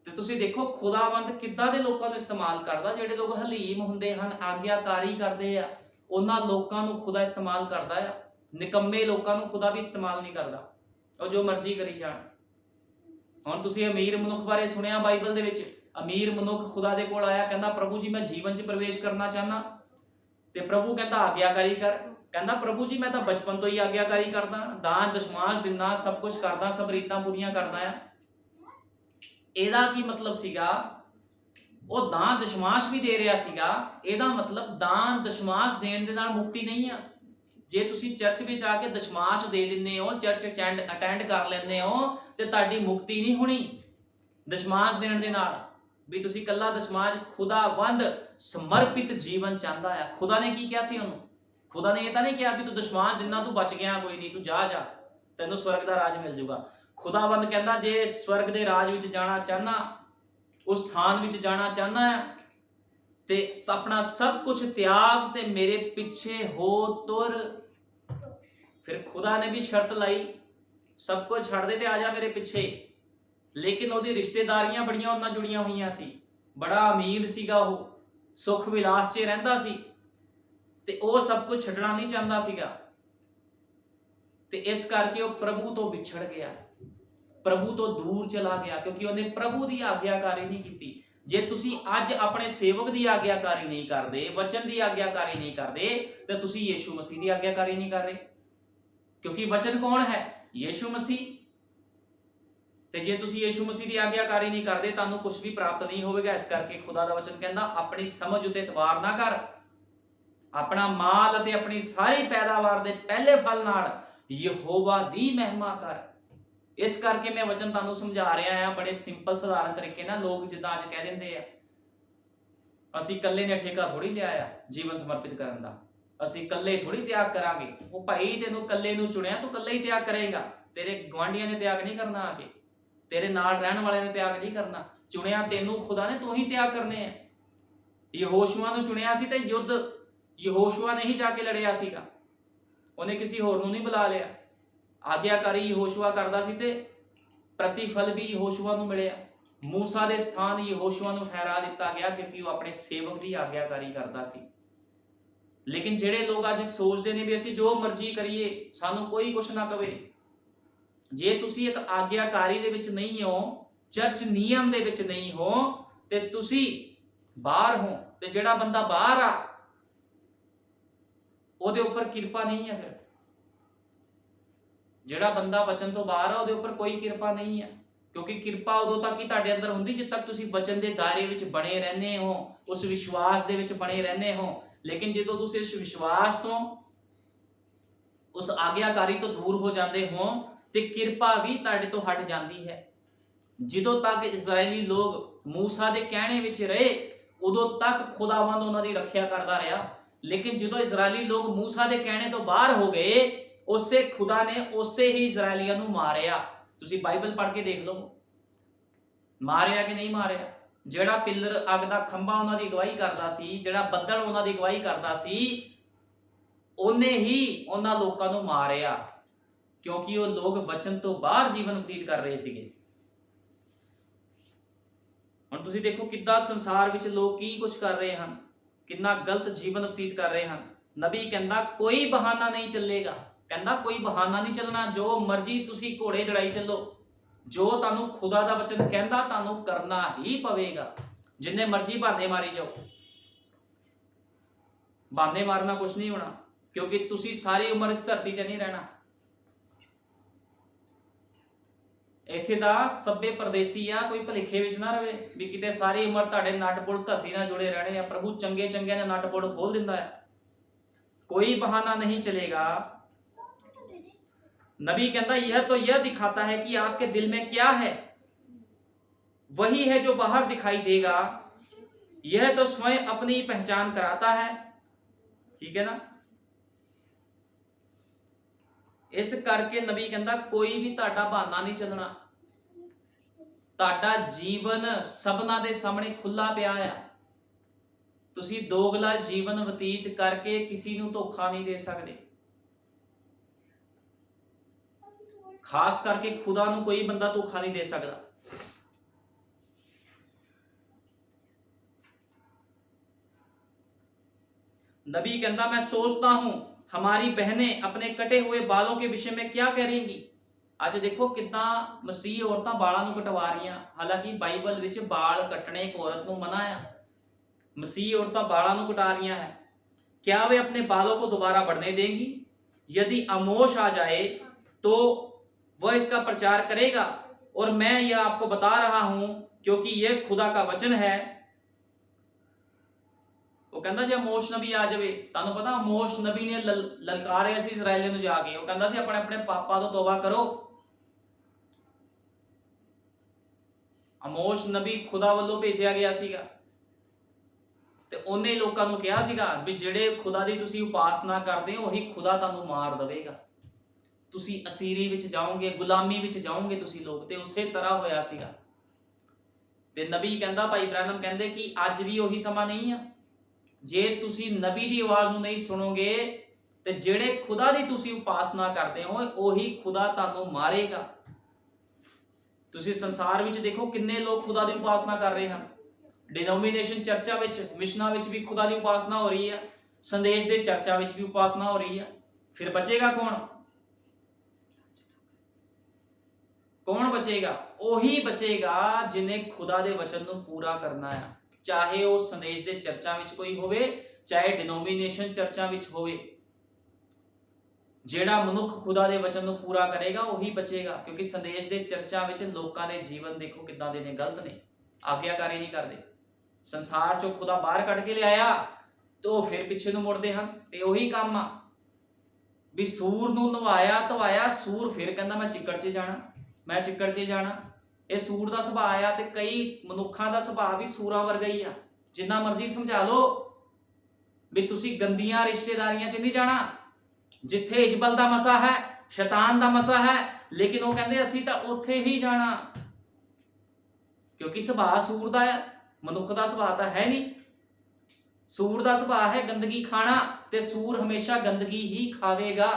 ਤੇ ਤੁਸੀਂ ਦੇਖੋ ਖੁਦਾਵੰਦ ਕਿੱਦਾਂ ਦੇ ਲੋਕਾਂ ਨੂੰ ਇਸਤੇਮਾਲ ਕਰਦਾ, ਜਿਹੜੇ ਲੋਕ ਹਲੀਮ ਹੁੰਦੇ ਹਨ, ਆਗਿਆਕਾਰੀ ਕਰਦੇ ਆ, ਉਹਨਾਂ ਲੋਕਾਂ ਨੂੰ ਖੁਦਾ ਇਸਤੇਮਾਲ ਕਰਦਾ ਆ। ਨਿਕੰਮੇ ਲੋਕਾਂ ਨੂੰ ਖੁਦਾ ਵੀ ਇਸਤੇਮਾਲ ਨਹੀਂ ਕਰਦਾ, ਉਹ ਜੋ ਮਰਜ਼ੀ ਕਰੀ ਜਾਣ। ਹੁਣ ਤੁਸੀਂ ਅਮੀਰ ਮਨੁੱਖ ਬਾਰੇ ਸੁਣਿਆ ਬਾਈਬਲ ਦੇ ਵਿੱਚ, ਅਮੀਰ ਮਨੁੱਖ ਖੁਦਾ ਦੇ ਕੋਲ ਆਇਆ, ਕਹਿੰਦਾ ਪ੍ਰਭੂ ਜੀ ਮੈਂ ਜੀਵਨ 'ਚ ਪ੍ਰਵੇਸ਼ ਕਰਨਾ ਚਾਹੁੰਦਾ, ਤੇ ਪ੍ਰਭੂ ਕਹਿੰਦਾ ਆਗਿਆਕਾਰੀ ਕਰ। ਕਹਿੰਦਾ ਪ੍ਰਭੂ ਜੀ ਮੈਂ ਤਾਂ ਬਚਪਨ ਤੋਂ ਹੀ ਆਗਿਆਕਾਰੀ ਕਰਦਾ, ਦਾਨ ਦਸ਼ਮਾਸ਼ ਦਿੰਦਾ, ਸਭ ਕੁਝ ਕਰਦਾ, ਸਭ ਰੀਤਾਂ ਪੂਰੀਆਂ ਕਰਦਾ ਆ। ਇਹਦਾ ਕੀ ਮਤਲਬ ਸੀਗਾ? ਉਹ ਦਾਨ ਦਸ਼ਮਾਸ਼ ਵੀ ਦੇ ਰਿਹਾ ਸੀਗਾ। ਇਹਦਾ ਮਤਲਬ ਦਾਨ ਦਸ਼ਮਾਸ਼ ਦੇਣ ਦੇ ਨਾਲ ਮੁਕਤੀ ਨਹੀਂ ਆ। ਜੇ ਤੁਸੀਂ ਚਰਚ ਵਿੱਚ ਆ ਕੇ ਦਸ਼ਮਾਸ਼ ਦੇ ਦਿੰਦੇ ਹੋ, ਚਰਚ ਅਟੈਂਡ ਕਰ ਲੈਂਦੇ ਹੋ, ਤੇ ਤੁਹਾਡੀ ਮੁਕਤੀ ਨਹੀਂ ਹੋਣੀ ਦਸ਼ਮਾਸ਼ ਦੇਣ ਦੇ ਨਾਲ। ਵੀ ਤੁਸੀਂ ਕੱਲਾ ਦਸ਼ਮਾਸ਼, ਖੁਦਾਵੰਦ ਸਮਰਪਿਤ ਜੀਵਨ ਚਾਹੁੰਦਾ ਆ। ਖੁਦਾ ਨੇ ਕੀ ਕਿਹਾ ਸੀ ਉਹਨੂੰ? ਖੁਦਾ ਨੇ ਇਹ ਤਾਂ ਨਹੀਂ ਕਿਹਾ ਕਿ ਤੂੰ ਦਸ਼ਮਾਸ਼ ਦਿਨਾ ਤੂੰ ਬਚ ਗਿਆ, ਕੋਈ ਨਹੀਂ, ਤੂੰ ਜਾ ਤੈਨੂੰ ਸਵਰਗ ਦਾ ਰਾਜ ਮਿਲ ਜਾਊਗਾ। ਖੁਦਾਵੰਦ ਕਹਿੰਦਾ ਜੇ ਸਵਰਗ ਦੇ ਰਾਜ ਵਿੱਚ ਜਾਣਾ ਚਾਹਨਾ, ਉਸ ਸਥਾਨ ਵਿੱਚ ਜਾਣਾ ਚਾਹਨਾ ਹੈ ਤੇ ਆਪਣਾ ਸਭ ਕੁਝ ਤਿਆਗ ਤੇ ਮੇਰੇ ਪਿੱਛੇ ਹੋ ਤੁਰ। ਫਿਰ ਖੁਦਾ ਨੇ ਵੀ ਸ਼ਰਤ ਲਾਈ, ਸਭ ਕੁਝ ਛੱਡ ਦੇ ਤੇ ਆ ਜਾ ਮੇਰੇ ਪਿੱਛੇ। ਲੇਕਿਨ ਉਹਦੀ ਰਿਸ਼ਤੇਦਾਰੀਆਂ ਬੜੀਆਂ ਉਹਨਾਂ ਜੁੜੀਆਂ ਹੋਈਆਂ ਸੀ, ਬੜਾ ਅਮੀਰ ਸੀਗਾ, ਉਹ ਸੁਖ ਵਿਲਾਸ 'ਚ ਰਹਿੰਦਾ ਸੀ ਤੇ ਉਹ ਸਭ ਕੁਝ ਛੱਡਣਾ ਨਹੀਂ ਚਾਹੁੰਦਾ ਸੀਗਾ ਤੇ ਇਸ ਕਰਕੇ ਉਹ ਪ੍ਰਭੂ ਤੋਂ ਵਿਛੜ ਗਿਆ, ਪ੍ਰਭੂ ਤੋਂ ਦੂਰ ਚਲਾ ਗਿਆ, ਕਿਉਂਕਿ ਉਹਨੇ ਪ੍ਰਭੂ ਦੀ ਆਗਿਆਕਾਰੀ ਨਹੀਂ ਕੀਤੀ। ਜੇ ਤੁਸੀਂ ਅੱਜ ਆਪਣੇ ਸੇਵਕ ਦੀ ਆਗਿਆਕਾਰੀ ਨਹੀਂ ਕਰਦੇ, ਵਚਨ ਦੀ ਆਗਿਆਕਾਰੀ ਨਹੀਂ ਕਰਦੇ, ਤੇ ਤੁਸੀਂ ਯੀਸ਼ੂ ਮਸੀਹ ਦੀ ਆਗਿਆਕਾਰੀ ਨਹੀਂ ਕਰ ਰਹੇ, ਕਿਉਂਕਿ ਵਚਨ ਕੌਣ ਹੈ? ਯੀਸ਼ੂ ਮਸੀਹ। ਤੇ ਜੇ ਤੁਸੀਂ ਯੀਸ਼ੂ ਮਸੀਹ ਦੀ ਆਗਿਆਕਾਰੀ ਨਹੀਂ ਕਰਦੇ, ਤੁਹਾਨੂੰ ਕੁਝ ਵੀ ਪ੍ਰਾਪਤ ਨਹੀਂ ਹੋਵੇਗਾ। ਇਸ ਕਰਕੇ ਖੁਦਾ ਦਾ ਵਚਨ ਕਹਿੰਦਾ ਆਪਣੀ ਸਮਝ ਉਤੇ ਇਤਬਾਰ ਨਾ ਕਰ, ਆਪਣਾ ਮਾਲ ਅਤੇ ਆਪਣੀ ਸਾਰੀ ਪੈਦਾਵਾਰ ਦੇ ਪਹਿਲੇ ਫਲ ਨਾਲ ਯਹੋਵਾ ਦੀ ਮਹਿਮਾ ਕਰ। ਇਸ ਕਰਕੇ ਮੈਂ ਵਚਨ ਤੁਹਾਨੂੰ ਸਮਝਾ ਰਿਹਾ ਹਾਂ ਬੜੇ ਸਿੰਪਲ ਸਧਾਰਨ ਤਰੀਕੇ ਨਾਲ। ਲੋਕ ਜਿੱਦਾਂ ਅੱਜ ਕਹਿ ਦਿੰਦੇ ਆ ਅਸੀਂ ਇਕੱਲੇ ਨੇ ਠੇਕਾ ਥੋੜੀ ਲਿਆ ਆ ਜੀਵਨ ਸਮਰਪਿਤ ਕਰਨ ਦਾ, ਅਸੀਂ ਇਕੱਲੇ ਥੋੜੀ ਤਿਆਗ ਕਰਾਂਗੇ। ਉਹ ਭਾਈ ਤੈਨੂੰ ਇਕੱਲੇ ਨੂੰ ਚੁਣਿਆ, ਤੂੰ ਇਕੱਲੇ ਹੀ ਤਿਆਗ ਕਰੇਗਾ। ਤੇਰੇ ਗੁਆਂਢੀਆਂ ਨੇ ਤਿਆਗ ਨਹੀਂ ਕਰਨਾ, ਆ ਕੇ ਤੇਰੇ ਨਾਲ ਰਹਿਣ ਵਾਲਿਆਂ ਨੇ ਤਿਆਗ ਨਹੀਂ ਕਰਨਾ। ਚੁਣਿਆ ਤੈਨੂੰ ਖੁਦਾ ਨੇ, ਤੂੰ ਹੀ ਤਿਆਗ ਕਰਨੇ ਆ। ਯਹੋਸ਼ੂਆ ਨੂੰ ਚੁਣਿਆ ਸੀ ਤੇ ਯੁੱਧ ਯਹੋਸ਼ੂਆ ਨੇ ਹੀ ਜਾ ਕੇ ਲੜਿਆ ਸੀਗਾ, ਉਹਨੇ ਕਿਸੇ ਹੋਰ ਨੂੰ ਨਹੀਂ ਬੁਲਾ ਲਿਆ। ਆਗਿਆਕਾਰੀ ਯਹੋਸ਼ੂਆ ਕਰਦਾ ਸੀ ਤੇ ਪ੍ਰਤੀਫਲ ਵੀ ਯਹੋਸ਼ੂਆ ਨੂੰ ਮਿਲਿਆ। ਮੂਸਾ ਦੇ ਸਥਾਨ ਯਹੋਸ਼ੂਆ ਨੂੰ ਠਹਿਰਾ ਦਿੱਤਾ ਗਿਆ ਕਿਉਂਕਿ ਉਹ ਆਪਣੇ ਸੇਵਕ ਦੀ ਆਗਿਆਕਾਰੀ ਕਰਦਾ ਸੀ। ਲੇਕਿਨ ਜਿਹੜੇ ਲੋਕ ਅੱਜ ਸੋਚਦੇ ਨੇ ਵੀ ਅਸੀਂ ਜੋ ਮਰਜ਼ੀ ਕਰੀਏ, ਸਾਨੂੰ ਕੋਈ ਕੁਛ ਨਾ ਕਵੇ, ਜੇ ਤੁਸੀਂ ਇੱਕ ਆਗਿਆਕਾਰੀ ਦੇ ਵਿੱਚ ਨਹੀਂ ਹੋ, ਚਰਚ ਨਿਯਮ ਦੇ ਵਿੱਚ ਨਹੀਂ ਹੋ, ਤੇ ਤੁਸੀਂ ਬਾਹਰ ਹੋ, ਤੇ ਜਿਹੜਾ ਬੰਦਾ ਬਾਹਰ ਆ ਉਹਦੇ ਉੱਪਰ ਕਿਰਪਾ ਨਹੀਂ ਹੈ। ਫਿਰ ਜਿਹੜਾ ਬੰਦਾ ਵਚਨ ਤੋਂ ਬਾਹਰ ਆ ਉਹਦੇ ਉੱਪਰ ਕੋਈ ਕਿਰਪਾ ਨਹੀਂ ਹੈ, ਕਿਉਂਕਿ ਕਿਰਪਾ ਉਦੋਂ ਤੱਕ ਹੀ ਤੁਹਾਡੇ ਅੰਦਰ ਹੁੰਦੀ ਜਦ ਤੱਕ ਤੁਸੀਂ ਵਚਨ ਦੇ ਦਾਇਰੇ ਵਿੱਚ ਬਣੇ ਰਹਿੰਦੇ ਹੋ, ਉਸ ਵਿਸ਼ਵਾਸ ਦੇ ਵਿੱਚ ਬਣੇ ਰਹਿੰਦੇ ਹੋ। ਲੇਕਿਨ ਜਦੋਂ ਤੁਸੀਂ ਇਸ ਵਿਸ਼ਵਾਸ ਤੋਂ, ਉਸ ਆਗਿਆਕਾਰੀ ਤੋਂ ਦੂਰ ਹੋ ਜਾਂਦੇ ਹੋ ਤੇ ਕਿਰਪਾ ਵੀ ਤੁਹਾਡੇ ਤੋਂ ਹਟ ਜਾਂਦੀ ਹੈ। ਜਦੋਂ ਤੱਕ ਇਜ਼ਰਾਈਲੀ ਲੋਕ ਮੂਸਾ ਦੇ ਕਹਿਣੇ ਵਿੱਚ ਰਹੇ ਉਦੋਂ ਤੱਕ ਖੁਦਾਵੰਦ ਉਹਨਾਂ ਦੀ ਰੱਖਿਆ ਕਰਦਾ ਰਿਹਾ। ਲੇਕਿਨ ਜਦੋਂ ਇਜ਼ਰਾਈਲੀ ਲੋਕ ਮੂਸਾ ਦੇ ਕਹਿਣੇ ਤੋਂ ਬਾਹਰ ਹੋ ਗਏ, ਉਸੇ ਖੁਦਾ ਨੇ ਉਸੇ ਹੀ ਇਜ਼ਰਾਈਲੀਆਂ ਨੂੰ ਮਾਰਿਆ। ਤੁਸੀਂ ਬਾਈਬਲ ਪੜ੍ਹ ਕੇ ਦੇਖ ਲਓ, ਮਾਰਿਆ ਕਿ ਨਹੀਂ ਮਾਰਿਆ। ਜਿਹੜਾ ਪਿੱਲਰ ਅੱਗ ਦਾ ਖੰਭਾ ਉਹਨਾਂ ਦੀ ਅਗਵਾਈ ਕਰਦਾ ਸੀ, ਜਿਹੜਾ ਬੱਦਲ ਉਹਨਾਂ ਦੀ ਅਗਵਾਈ ਕਰਦਾ ਸੀ, ਉਹਨੇ ਹੀ ਉਹਨਾਂ ਲੋਕਾਂ ਨੂੰ ਮਾਰਿਆ ਕਿਉਂਕਿ ਉਹ ਲੋਕ ਵਚਨ ਤੋਂ ਬਾਹਰ ਜੀਵਨ ਬਤੀਤ ਕਰ ਰਹੇ ਸੀਗੇ। ਹੁਣ ਤੁਸੀਂ ਦੇਖੋ ਕਿੱਦਾਂ ਸੰਸਾਰ ਵਿੱਚ ਲੋਕ ਕੀ ਕੁਝ ਕਰ ਰਹੇ ਹਨ, ਕਿੰਨਾ ਗਲਤ ਜੀਵਨ ਬਤੀਤ ਕਰ ਰਹੇ ਹਨ। ਨਬੀ ਕਹਿੰਦਾ ਕੋਈ ਬਹਾਨਾ ਨਹੀਂ ਚੱਲੇਗਾ, ਕਹਿੰਦਾ ਕੋਈ ਬਹਾਨਾ ਨਹੀਂ ਚੱਲਣਾ, ਜੋ ਮਰਜ਼ੀ ਤੁਸੀਂ ਘੋੜੇ ਦੜਾਈ ਚੱਲੋ, ਜੋ ਤੁਹਾਨੂੰ ਖੁਦਾ ਦਾ ਵਚਨ ਕਹਿੰਦਾ ਤੁਹਾਨੂੰ ਕਰਨਾ ਹੀ ਪਵੇਗਾ। ਜਿੰਨੇ ਮਰਜ਼ੀ ਬਹਾਨੇ ਮਾਰੀ ਜਾਓ, ਬਹਾਨੇ ਮਾਰਨਾ ਕੁਝ ਨਹੀਂ ਹੋਣਾ, ਕਿਉਂਕਿ ਤੁਸੀਂ ਸਾਰੀ ਉਮਰ ਇਸ ਧਰਤੀ ਤੇ ਨਹੀਂ ਰਹਿਣਾ। ਇੱਥੇ ਦਾ ਸਭੇ ਪਰਦੇਸੀ ਆ, ਕੋਈ ਭਲੇਖੇ ਵਿੱਚ ਨਾ ਰਵੇ ਵੀ ਕਿਤੇ ਸਾਰੀ ਉਮਰ ਤੁਹਾਡੇ ਨਟ ਬੁੱਲ ਧਰਤੀ ਨਾਲ ਜੁੜੇ ਰਹਿਣੇ ਆ। ਪ੍ਰਭੂ ਚੰਗੇ ਚੰਗਿਆਂ ਦੇ ਨਟ ਬੁੱਲ ਖੋਲ ਦਿੰਦਾ ਹੈ, ਕੋਈ ਬਹਾਨਾ नहीं चलेगा। नबी कहता यह तो यह दिखाता है कि आपके दिल में क्या है, वही है जो बाहर दिखाई देगा। यह तो स्वयं अपनी पहचान कराता है, ठीक है ना। इस करके नबी कहता कोई भी ਤੁਹਾਡਾ ਬਹਾਨਾ नहीं चलना, ਤੁਹਾਡਾ ਜੀਵਨ ਸਭਨਾਂ ਦੇ ਸਾਹਮਣੇ ਖੁੱਲਾ ਪਿਆ ਆ। ਤੁਸੀਂ ਦੋਗਲਾ ਜੀਵਨ ਬਤੀਤ ਕਰਕੇ ਕਿਸੇ ਨੂੰ ਧੋਖਾ ਨਹੀਂ ਦੇ ਸਕਦੇ, ਖਾਸ ਕਰਕੇ ਖੁਦਾ ਨੂੰ ਕੋਈ ਬੰਦਾ ਧੋਖਾ नहीं दे सकता। नबी कहता मैं सोचता हूं हमारी बहनें अपने कटे हुए बालों के विषय में क्या करेंगी। ਅੱਜ ਦੇਖੋ ਕਿਦਾਂ ਮਸੀਹ ਔਰਤਾਂ ਬਾਲਾਂ ਨੂੰ ਕਟਵਾ ਰਹੀਆਂ, ਹਾਲਾਂਕਿ ਬਾਈਬਲ ਵਿੱਚ ਬਾਲ ਕੱਟਣੇ ਇੱਕ ਔਰਤ ਨੂੰ ਮਨਾ ਆ। मसीह औरतें बालों को कटा रही हैं, क्या वे अपने बालों को दोबारा बढ़ने देंगी? यदि आमोश आ जाए तो वह इसका प्रचार करेगा, और मैं यह आपको बता रहा हूं क्योंकि यह खुदा का वचन है। वो कहता जे आमोश नबी आ जाए, तुहानू पता आमोश नबी ने ललकारिया सी इजराइलियां नूं जाके, वो कहता सी अपने अपने पापां तो तौबा करो। आमोश नबी खुदा वालों भेजिया गया सीगा ਤੇ ਉਹਨੇ ਲੋਕਾਂ ਨੂੰ ਕਿਹਾ ਸੀਗਾ ਵੀ ਜਿਹੜੇ ਖੁਦਾ ਦੀ ਤੁਸੀਂ ਉਪਾਸਨਾ ਕਰਦੇ ਹੋ ਉਹੀ ਖੁਦਾ ਤੁਹਾਨੂੰ ਮਾਰ ਦੇਵੇਗਾ। ਤੁਸੀਂ ਅਸੀਰੀ ਵਿੱਚ ਜਾਓਗੇ, ਗੁਲਾਮੀ ਵਿੱਚ ਜਾਓਗੇ ਤੁਸੀਂ ਲੋਕ। ਤੇ ਉਸੇ ਤਰ੍ਹਾਂ ਹੋਇਆ ਸੀਗਾ। ਤੇ ਨਬੀ ਕਹਿੰਦਾ, ਭਾਈ ਬ੍ਰੈਨਮ ਕਹਿੰਦੇ ਕਿ ਅੱਜ ਵੀ ਉਹੀ ਸਮਾਂ ਨਹੀਂ ਆ। ਜੇ ਤੁਸੀਂ ਨਬੀ ਦੀ ਆਵਾਜ਼ ਨੂੰ ਨਹੀਂ ਸੁਣੋਗੇ ਤੇ ਜਿਹੜੇ ਖੁਦਾ ਦੀ ਤੁਸੀਂ ਉਪਾਸਨਾ ਕਰਦੇ ਹੋ ਉਹੀ ਖੁਦਾ ਤੁਹਾਨੂੰ ਮਾਰੇਗਾ। ਤੁਸੀਂ ਸੰਸਾਰ ਵਿੱਚ ਦੇਖੋ ਕਿੰਨੇ ਲੋਕ ਖੁਦਾ ਦੀ ਉਪਾਸਨਾ ਕਰ ਰਹੇ ਹਨ। ਡਿਨੋਮੀਨੇਸ਼ਨ ਚਰਚਾਂ ਵਿੱਚ, ਮਿਸ਼ਨਾਂ ਵਿੱਚ ਵੀ ਖੁਦਾ ਦੀ ਉਪਾਸਨਾ ਹੋ ਰਹੀ ਹੈ, ਸੰਦੇਸ਼ ਦੇ ਚਰਚਾ ਵਿੱਚ ਵੀ ਉਪਾਸਨਾ ਹੋ ਰਹੀ ਹੈ। ਫਿਰ ਬਚੇਗਾ ਕੌਣ? ਕੌਣ ਬਚੇਗਾ? ਉਹੀ ਬਚੇਗਾ ਜਿਨੇ ਖੁਦਾ ਦੇ ਵਚਨ ਨੂੰ ਪੂਰਾ ਕਰਨਾ ਹੈ। ਚਾਹੇ ਉਹ ਸੰਦੇਸ਼ ਦੇ ਚਰਚਾ ਵਿੱਚ ਕੋਈ ਹੋਵੇ, ਚਾਹੇ ਡਿਨੋਮੀਨੇਸ਼ਨ ਚਰਚਾ ਵਿੱਚ ਹੋਵੇ। ਜਿਹੜਾ ਮਨੁੱਖ ਖੁਦਾ ਦੇ ਵਚਨ ਨੂੰ ਪੂਰਾ ਕਰੇਗਾ ਉਹੀ ਬਚੇਗਾ। ਕਿਉਂਕਿ ਸੰਦੇਸ਼ ਦੇ ਚਰਚਾ ਵਿੱਚ ਲੋਕਾਂ ਦੇ ਜੀਵਨ ਦੇਖੋ ਕਿੱਦਾਂ ਦੇ ਨੇ, ਗਲਤ ਨੇ, ਆਗਿਆਕਾਰੀ ਨਹੀਂ ਕਰਦੇ। ਸੰਸਾਰ ਚੋਂ ਖੁਦਾ ਬਾਹਰ ਕੱਢ ਕੇ ਲਿਆਇਆ ਤੇ ਉਹ ਫਿਰ ਪਿੱਛੇ ਨੂੰ ਮੁੜਦੇ ਹਨ। ਤੇ ਉਹੀ ਕੰਮ ਆ ਵੀ ਸੂਰ ਨੂੰ ਨਵਾਇਆ ਧਵਾਇਆ, ਸੂਰ ਫਿਰ ਕਹਿੰਦਾ ਮੈਂ ਚਿੱਕੜ 'ਚ ਜਾਣਾ, ਮੈਂ ਚਿੱਕੜ 'ਚ ਜਾਣਾ। ਇਹ ਸੂਰ ਦਾ ਸੁਭਾਅ ਆ। ਤੇ ਕਈ ਮਨੁੱਖਾਂ ਦਾ ਸੁਭਾਅ ਵੀ ਸੂਰਾਂ ਵਰਗਾ ਹੀ ਆ। ਜਿੰਨਾ ਮਰਜ਼ੀ ਸਮਝਾ ਲਓ ਵੀ ਤੁਸੀਂ ਗੰਦੀਆਂ ਰਿਸ਼ਤੇਦਾਰੀਆਂ 'ਚ ਨਹੀਂ ਜਾਣਾ, ਜਿੱਥੇ ਇਜਬਲ ਦਾ ਮਸਾ ਹੈ, ਸ਼ੈਤਾਨ ਦਾ ਮਸਾ ਹੈ, ਲੇਕਿਨ ਉਹ ਕਹਿੰਦੇ ਅਸੀਂ ਤਾਂ ਉੱਥੇ ਹੀ ਜਾਣਾ। ਕਿਉਂਕਿ ਸੁਭਾਅ ਸੂਰ ਦਾ ਹੈ, ਮਨੁੱਖ ਦਾ ਸੁਭਾਅ ਤਾਂ ਹੈ ਨਹੀਂ। ਸੂਰ ਦਾ ਸੁਭਾਅ ਹੈ ਗੰਦਗੀ ਖਾਣਾ, ਤੇ ਸੂਰ ਹਮੇਸ਼ਾ ਗੰਦਗੀ ਹੀ ਖਾਵੇਗਾ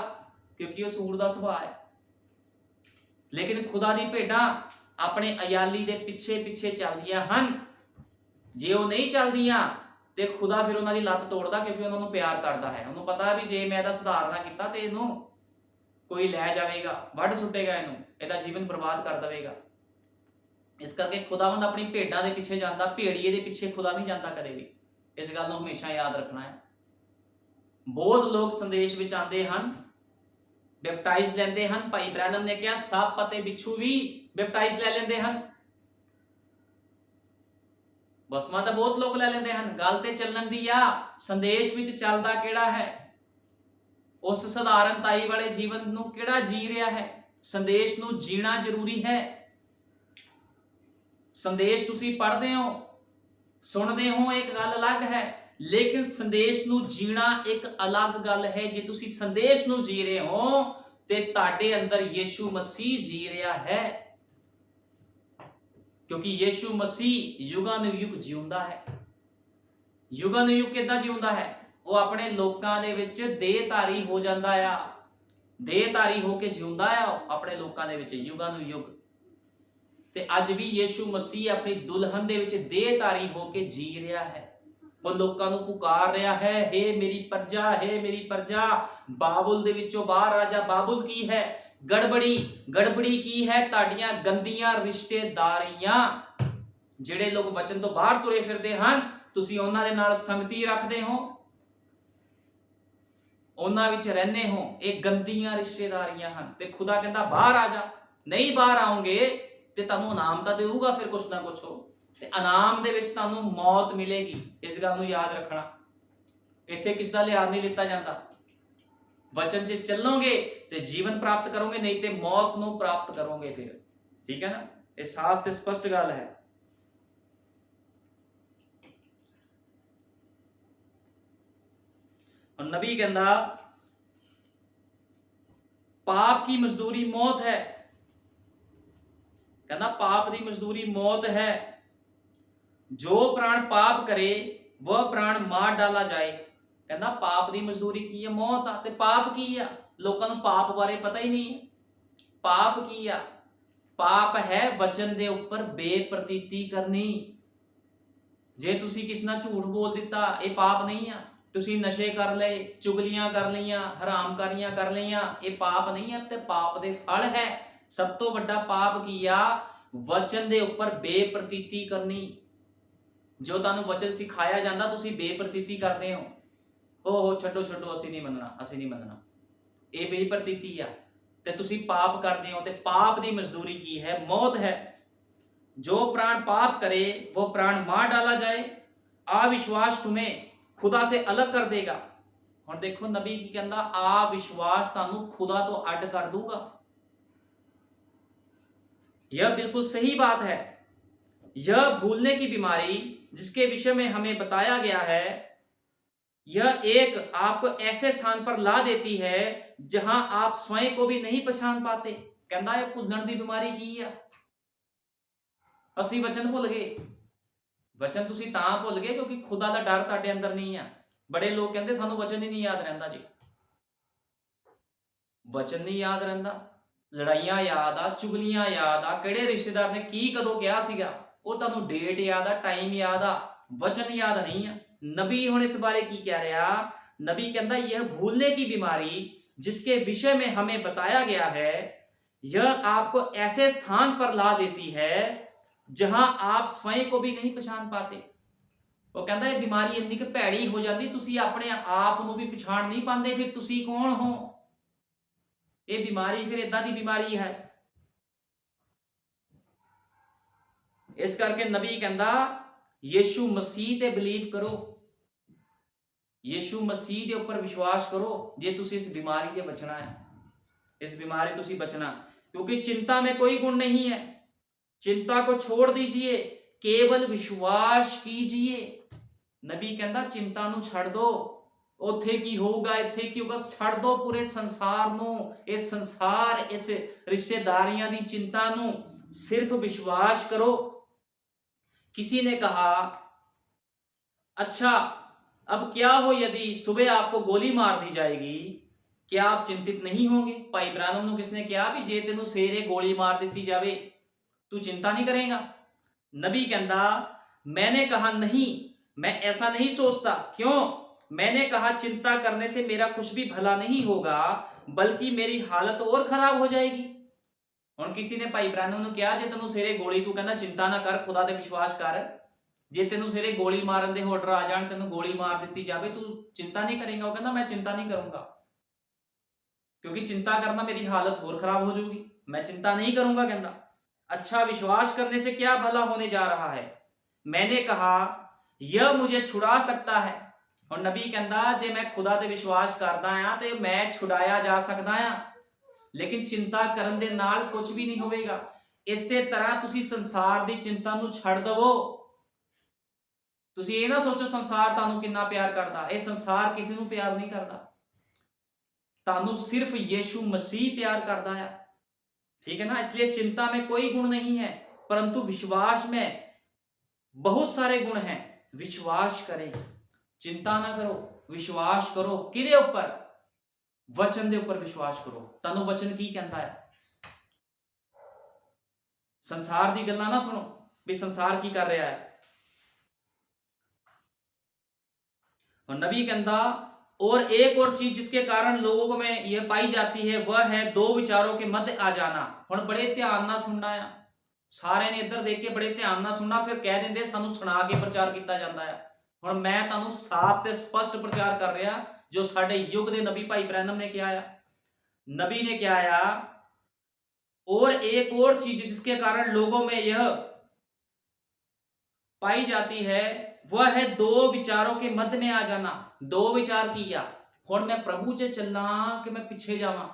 ਕਿਉਂਕਿ ਉਹ ਸੂਰ ਦਾ ਸੁਭਾਅ ਹੈ। ਲੇਕਿਨ ਖੁਦਾ ਦੀ ਭੇਡਾਂ ਆਪਣੇ ਅਯਾਲੀ ਦੇ ਪਿੱਛੇ ਪਿੱਛੇ ਚੱਲਦੀਆਂ ਹਨ। ਜੇ ਉਹ ਨਹੀਂ ਚੱਲਦੀਆਂ ਤੇ ਖੁਦਾ ਫਿਰ ਉਹਨਾਂ ਦੀ ਲੱਤ ਤੋੜਦਾ, ਕਿਉਂਕਿ ਉਹਨਾਂ ਨੂੰ ਪਿਆਰ ਕਰਦਾ ਹੈ। ਉਹਨੂੰ ਪਤਾ ਵੀ ਜੇ ਮੈਂ ਇਹਦਾ ਸੁਧਾਰ ਨਾ ਕੀਤਾ ਤੇ ਇਹਨੂੰ ਕੋਈ ਲੈ ਜਾਵੇਗਾ, ਵੱਢ ਸੁੱਟੇਗਾ, ਇਹਨੂੰ, ਇਹਦਾ ਜੀਵਨ ਬਰਬਾਦ ਕਰ ਦੇਵੇਗਾ। ਇਸ ਕਰਕੇ ਖੁਦਾਵੰਦ ਆਪਣੀ ਭੇਡਾਂ ਦੇ ਪਿੱਛੇ ਜਾਂਦਾ, ਭੇੜੀਏ ਦੇ ਪਿੱਛੇ ਖੁਦਾ ਨਹੀਂ ਜਾਂਦਾ ਕਦੇ ਵੀ। ਇਸ ਗੱਲ ਨੂੰ ਹਮੇਸ਼ਾ ਯਾਦ ਰੱਖਣਾ ਹੈ। ਬਹੁਤ ਲੋਕ ਸੰਦੇਸ਼ ਵਿੱਚ ਆਉਂਦੇ ਹਨ, ਬੈਪਟਾਈਜ਼ ਲੈਂਦੇ ਹਨ। ਭਾਈ ਬ੍ਰੈਨਮ ਨੇ ਕਿਹਾ ਸੱਪ ਅਤੇ ਬਿੱਛੂ ਵੀ ਬੈਪਟਾਈਜ਼ ਲੈ ਲੈਂਦੇ ਹਨ। ਬਸਮਾ ਤਾਂ ਬਹੁਤ ਲੋਕ ਲੈ ਲੈਂਦੇ ਹਨ। ਗੱਲ ਤੇ ਚੱਲਣ ਦੀ ਆ, ਸੰਦੇਸ਼ ਵਿੱਚ ਚੱਲਦਾ ਕਿਹੜਾ ਹੈ? ਉਸ ਸਧਾਰਨ ਤਾਈ ਵਾਲੇ ਜੀਵਨ ਨੂੰ ਕਿਹੜਾ ਜੀ ਰਿਹਾ ਹੈ? ਸੰਦੇਸ਼ ਨੂੰ ਜੀਣਾ ਜ਼ਰੂਰੀ ਹੈ। ਸੰਦੇਸ਼ ਤੁਸੀਂ ਪੜ੍ਹਦੇ ਹੋ, ਸੁਣਦੇ ਹੋ, ਇੱਕ ਗੱਲ ਅਲੱਗ ਹੈ, ਲੇਕਿਨ ਸੰਦੇਸ਼ ਨੂੰ ਜੀਣਾ ਇੱਕ ਅਲੱਗ ਗੱਲ ਹੈ। ਜੇ ਤੁਸੀਂ ਸੰਦੇਸ਼ ਨੂੰ ਜੀ ਰਹੇ ਹੋ ਤੇ ਤੁਹਾਡੇ ਅੰਦਰ ਯੀਸ਼ੂ ਮਸੀਹ ਜੀ ਰਿਹਾ ਹੈ। ਕਿਉਂਕਿ ਯੀਸ਼ੂ ਮਸੀਹ ਯੁਗਾਂ ਨੂੰ ਯੁਗ ਜਿਉਂਦਾ ਹੈ। ਯੁਗਾਂ ਨੂੰ ਯੁਗ ਕਿੱਦਾਂ ਜਿਉਂਦਾ ਹੈ? ਉਹ ਆਪਣੇ ਲੋਕਾਂ ਦੇ ਵਿੱਚ ਦੇਹਧਾਰੀ ਹੋ ਜਾਂਦਾ ਆ, ਦੇਹਧਾਰੀ ਹੋ ਕੇ ਜਿਉਂਦਾ ਆ ਆਪਣੇ ਲੋਕਾਂ ਦੇ ਵਿੱਚ ਯੁਗਾਂ ਨੂੰ ਯੁਗ। ਤੇ ਅੱਜ ਵੀ ਯੀਸ਼ੂ ਮਸੀਹ ਆਪਣੀ ਦੁਲਹਨ ਦੇ ਵਿੱਚ ਦੇਹਧਾਰੀ ਹੋ ਕੇ ਜੀ ਰਿਹਾ ਹੈ। ਉਹ ਲੋਕਾਂ ਨੂੰ ਪੁਕਾਰ ਰਿਹਾ ਹੈ, ਹੇ ਮੇਰੀ ਪ੍ਰਜਾ, ਹੇ ਮੇਰੀ ਪ੍ਰਜਾ, ਬਾਬੁਲ ਦੇ ਵਿੱਚੋਂ ਬਾਹਰ ਆ ਜਾ। ਬਾਬੁਲ ਕੀ ਹੈ? ਗੜਬੜੀ ਕੀ ਹੈ? ਤੁਹਾਡੀਆਂ ਗੰਦੀਆਂ ਰਿਸ਼ਤੇਦਾਰੀਆਂ। ਜਿਹੜੇ ਲੋਕ ਵਚਨ ਤੋਂ ਬਾਹਰ ਤੁਰੇ ਫਿਰਦੇ ਹਨ, ਤੁਸੀਂ ਉਹਨਾਂ ਦੇ ਨਾਲ ਸੰਗਤੀ ਰੱਖਦੇ ਹੋ, ਉਹਨਾਂ ਵਿੱਚ ਰਹਿੰਦੇ ਹੋ। ਇਹ ਗੰਦੀਆਂ ਰਿਸ਼ਤੇਦਾਰੀਆਂ ਹਨ। ਤੇ ਖੁਦਾ ਕਹਿੰਦਾ ਬਾਹਰ ਆ ਜਾ। ਨਹੀਂ ਬਾਹਰ ਆਓਗੇ ਤੇ ਤੁਹਾਨੂੰ ਇਨਾਮ ਤਾਂ ਦੇਊਗਾ ਫਿਰ ਕੁਛ ਨਾ ਕੁਛ। ਹੋ ਤੇ ਇਨਾਮ ਦੇ ਵਿੱਚ ਤੁਹਾਨੂੰ ਮੌਤ ਮਿਲੇਗੀ। ਇਸ ਗੱਲ ਨੂੰ ਯਾਦ ਰੱਖਣਾ। ਇੱਥੇ ਕਿਸ ਦਾ ਲਿਹਾਜ਼ ਨਹੀਂ ਲਿੱਤਾ ਜਾਂਦਾ। ਵਚਨ 'ਚ ਚੱਲੋਗੇ ਤੇ ਜੀਵਨ ਪ੍ਰਾਪਤ ਕਰੋਗੇ, ਨਹੀਂ ਤੇ ਮੌਤ ਨੂੰ ਪ੍ਰਾਪਤ ਕਰੋਗੇ ਫਿਰ। ਠੀਕ ਹੈ ਨਾ? ਇਹ ਸਾਫ਼ ਤੇ ਸਪਸ਼ਟ ਗੱਲ ਹੈ। और नबी कहता पाप की मजदूरी मौत है। कहना पाप की मजदूरी मौत है। जो प्राण पाप करे वह प्राण मार डाला जाए। कहना पाप की मजदूरी की है? मौत आ। ते पाप की आ? लोगों को पाप बारे पता ही नहीं है। पाप की आ? पाप है वचन दे उपर बेप्रतीति करनी। जे तुसी किसी नाल झूठ बोल दिता, ये पाप नहीं आ। ਤੁਸੀਂ ਨਸ਼ੇ ਕਰ ਲਏ, ਚੁਗਲੀਆਂ ਕਰ ਲਈਆਂ, ਹਰਾਮਕਾਰੀਆਂ ਕਰ ਲਈਆਂ, ਇਹ ਪਾਪ ਨਹੀਂ ਹੈ। ਤੇ ਪਾਪ ਦੇ ਫਲ ਹੈ। ਸਭ ਤੋਂ ਵੱਡਾ ਪਾਪ ਕੀ ਆ? ਵਚਨ ਦੇ ਉੱਪਰ ਬੇਪ੍ਰਤੀਤੀ ਕਰਨੀ। ਜੋ ਤੁਹਾਨੂੰ ਵਚਨ ਸਿਖਾਇਆ ਜਾਂਦਾ ਤੁਸੀਂ ਬੇਪ੍ਰਤੀਤੀ ਕਰਦੇ ਹੋ। ਓਹ ਛੱਡੋ ਅਸੀਂ ਨਹੀਂ ਮੰਨਣਾ, ਇਹ ਬੇਪ੍ਰਤੀਤੀ ਆ ਤੇ ਤੁਸੀਂ ਪਾਪ ਕਰਦੇ ਹੋ। ਤੇ ਪਾਪ ਦੀ ਮਜ਼ਦੂਰੀ ਕੀ ਹੈ? ਮੌਤ ਹੈ। ਜੋ प्राण पाप करे वो प्राण मार डाला जाए। अविश्वास तुम्हें खुदा से अलग कर देगा। ਹੁਣ ਦੇਖੋ ਨਬੀ ਕੀ ਕਹਿੰਦਾ, ਆ ਵਿਸ਼ਵਾਸ ਤੁਹਾਨੂੰ खुदा तो ਅੱਡ कर दूंगा। यह बिल्कुल सही बात है। यह भूलने की बीमारी जिसके विषय में हमें बताया गया है यह एक आपको ऐसे स्थान पर ला देती है जहां आप स्वयं को भी नहीं पहचान पाते। कहता है भुल्लण की बीमारी की है। ਅਸੀਂ वचन भुल गए। वचन ਤੁਸੀਂ ਤਾਂ ਭੁੱਲ ਗਏ ਕਿਉਂਕਿ ਖੁਦਾ ਦਾ ਡਰ ਤੁਹਾਡੇ ਅੰਦਰ ਨਹੀਂ ਆ। ਬੜੇ ਲੋਕ ਕਹਿੰਦੇ ਸਾਨੂੰ ਵਚਨ ਹੀ ਨਹੀਂ ਯਾਦ ਰਹਿੰਦਾ ਜੀ। ਵਚਨ ਨਹੀਂ ਯਾਦ ਰਹਿੰਦਾ, ਲੜਾਈਆਂ ਯਾਦ ਆ, ਚੁਗਲੀਆਂ ਯਾਦ ਆ, ਕਿਹੜੇ ਰਿਸ਼ਤੇਦਾਰ ਨੇ ਕੀ ਕਦੋਂ ਕਿਹਾ ਸੀਗਾ ਉਹ ਤੁਹਾਨੂੰ ਡੇਟ ਯਾਦ ਆ, ਟਾਈਮ ਯਾਦ ਆ, वचन याद नहीं है। नबी ਹੁਣ इस बारे की कह रहा, नबी कहता यह भूलने की बीमारी जिसके विषय में हमें बताया गया है यह आपको ऐसे स्थान पर ला देती है जहां आप स्वयं को भी नहीं पहचान पाते। ਉਹ ਕਹਿੰਦਾ ਇਹ ਬਿਮਾਰੀ ਇੰਨੀ ਕਿ ਭੈੜੀ ਹੋ ਜਾਂਦੀ ਤੁਸੀਂ ਆਪਣੇ ਆਪ ਨੂੰ ਵੀ ਪਛਾਣ ਨਹੀਂ ਪਾਉਂਦੇ ਫਿਰ ਤੁਸੀਂ ਕੌਣ ਹੋ। ਇਹ ਬਿਮਾਰੀ ਫਿਰ ਇਦਾਂ ਦੀ ਬਿਮਾਰੀ ਹੈ। ਇਸ ਕਰਕੇ ਨਬੀ ਕਹਿੰਦਾ ਯीशु मसीह ते बिलीव करो, यीशु मसीह के ऊपर विश्वास करो जे तुसी इस बीमारी से बचना है। इस बीमारी तुसी बचना क्योंकि चिंता में कोई गुण नहीं है। चिंता को छोड़ दीजिए, केवल विश्वास कीजिए। नबी कहता चिंता नूं छड़ दो, ਉੱਥੇ ਕੀ ਹੋਊਗਾ ਇੱਥੇ ਕੀ ਹੋਊਗਾ ਛੱਡ ਦੋ ਪੂਰੇ ਸੰਸਾਰ ਨੂੰ। ਇਹ ਸੰਸਾਰ ਇਸ ਰਿਸ਼ਤੇਦਾਰੀਆਂ ਦੀ ਚਿੰਤਾ ਨੂੰ सिर्फ विश्वास करो। किसी ने कहा अच्छा अब क्या हो यदि सुबह आपको गोली मार दी जाएगी, क्या आप चिंतित नहीं होंगे। भाई ब्रानम ਨੂੰ किसने कहा भी जे तेनू ਸਵੇਰੇ गोली मार ਦਿੱਤੀ ਜਾਵੇ तू चिंता नहीं करेगा। नबी कहता मैंने कहा नहीं, मैं ऐसा नहीं सोचता। क्यों? मैंने कहा चिंता करने से मेरा कुछ भी भला नहीं होगा बल्कि मेरी हालत और खराब हो जाएगी। ਹੁਣ ਕਿਸੇ ਨੇ ਭਾਈ ਬ੍ਰਾਨਮ ਨੂੰ ਕਿਹਾ ਜੇ ਤੈਨੂੰ ਸਵੇਰੇ ਗੋਲੀ, ਤੂੰ ਕਹਿੰਦਾ ਚਿੰਤਾ ਨਾ ਕਰ, ਖੁਦਾ ਤੇ ਵਿਸ਼ਵਾਸ ਕਰ, ਜੇ ਤੈਨੂੰ ਸਵੇਰੇ ਗੋਲੀ ਮਾਰਨ ਦੇ ਆਰਡਰ ਆ ਜਾਣ, ਤੈਨੂੰ ਗੋਲੀ ਮਾਰ ਦਿੱਤੀ ਜਾਵੇ, ਤੂੰ चिंता नहीं करेगा। ਉਹ ਕਹਿੰਦਾ मैं चिंता नहीं करूंगा क्योंकि चिंता करना मेरी हालत और खराब हो जाएगी, मैं चिंता नहीं करूंगा। कहता अच्छा विश्वास करने से क्या भला होने जा रहा है। मैंने कहा यह मुझे छुड़ा सकता है। और नबी कहता जे मैं खुदा ते विश्वास करदा हां ते मैं छुड़ाया जा सकदा हां, लेकिन चिंता करन दे नाल कुछ भी नहीं होवेगा। इसे तरह तुसी संसार दी चिंता नूं छड़ दवो। तुसी ये ना सोचो संसार तानू कितना प्यार करदा, ये संसार किसी नूं प्यार नहीं करदा, तानू सिर्फ यीशु मसीह प्यार करदा है। ठीक है ना। इसलिए चिंता में कोई गुण नहीं है परंतु विश्वास में बहुत सारे गुण हैं। विश्वास करें, चिंता ना करो, विश्वास करो। किदे ऊपर? वचन दे ऊपर विश्वास करो। तानू वचन की कहता है। संसार दी गल्लां ना सुनो भी संसार की कर रहा है। और नबी कहता और एक और चीज जिसके कारण लोगों में यह पाई जाती है वह है दो विचारों के मध्य आ जाना। हुण बड़े ध्यान नाल सुनना है, सारे ने इधर देख के बड़े ध्यान नाल सुनना, फिर कह देंगे सानू सुना के प्रचार किया जाता है। हुण मैं तुहानू साफ ते स्पष्ट प्रचार कर रहा जो साडे युग दे नबी भाई ब्रैनम ने क्या आया। नबी ने क्या आया और एक और चीज जिसके कारण लोगों में यह पाई जाती है वह है दो विचारों के मध्य में आ जाना। दो विचार किया, हुण मैं प्रभु च चलना कि मैं पिछे जावां,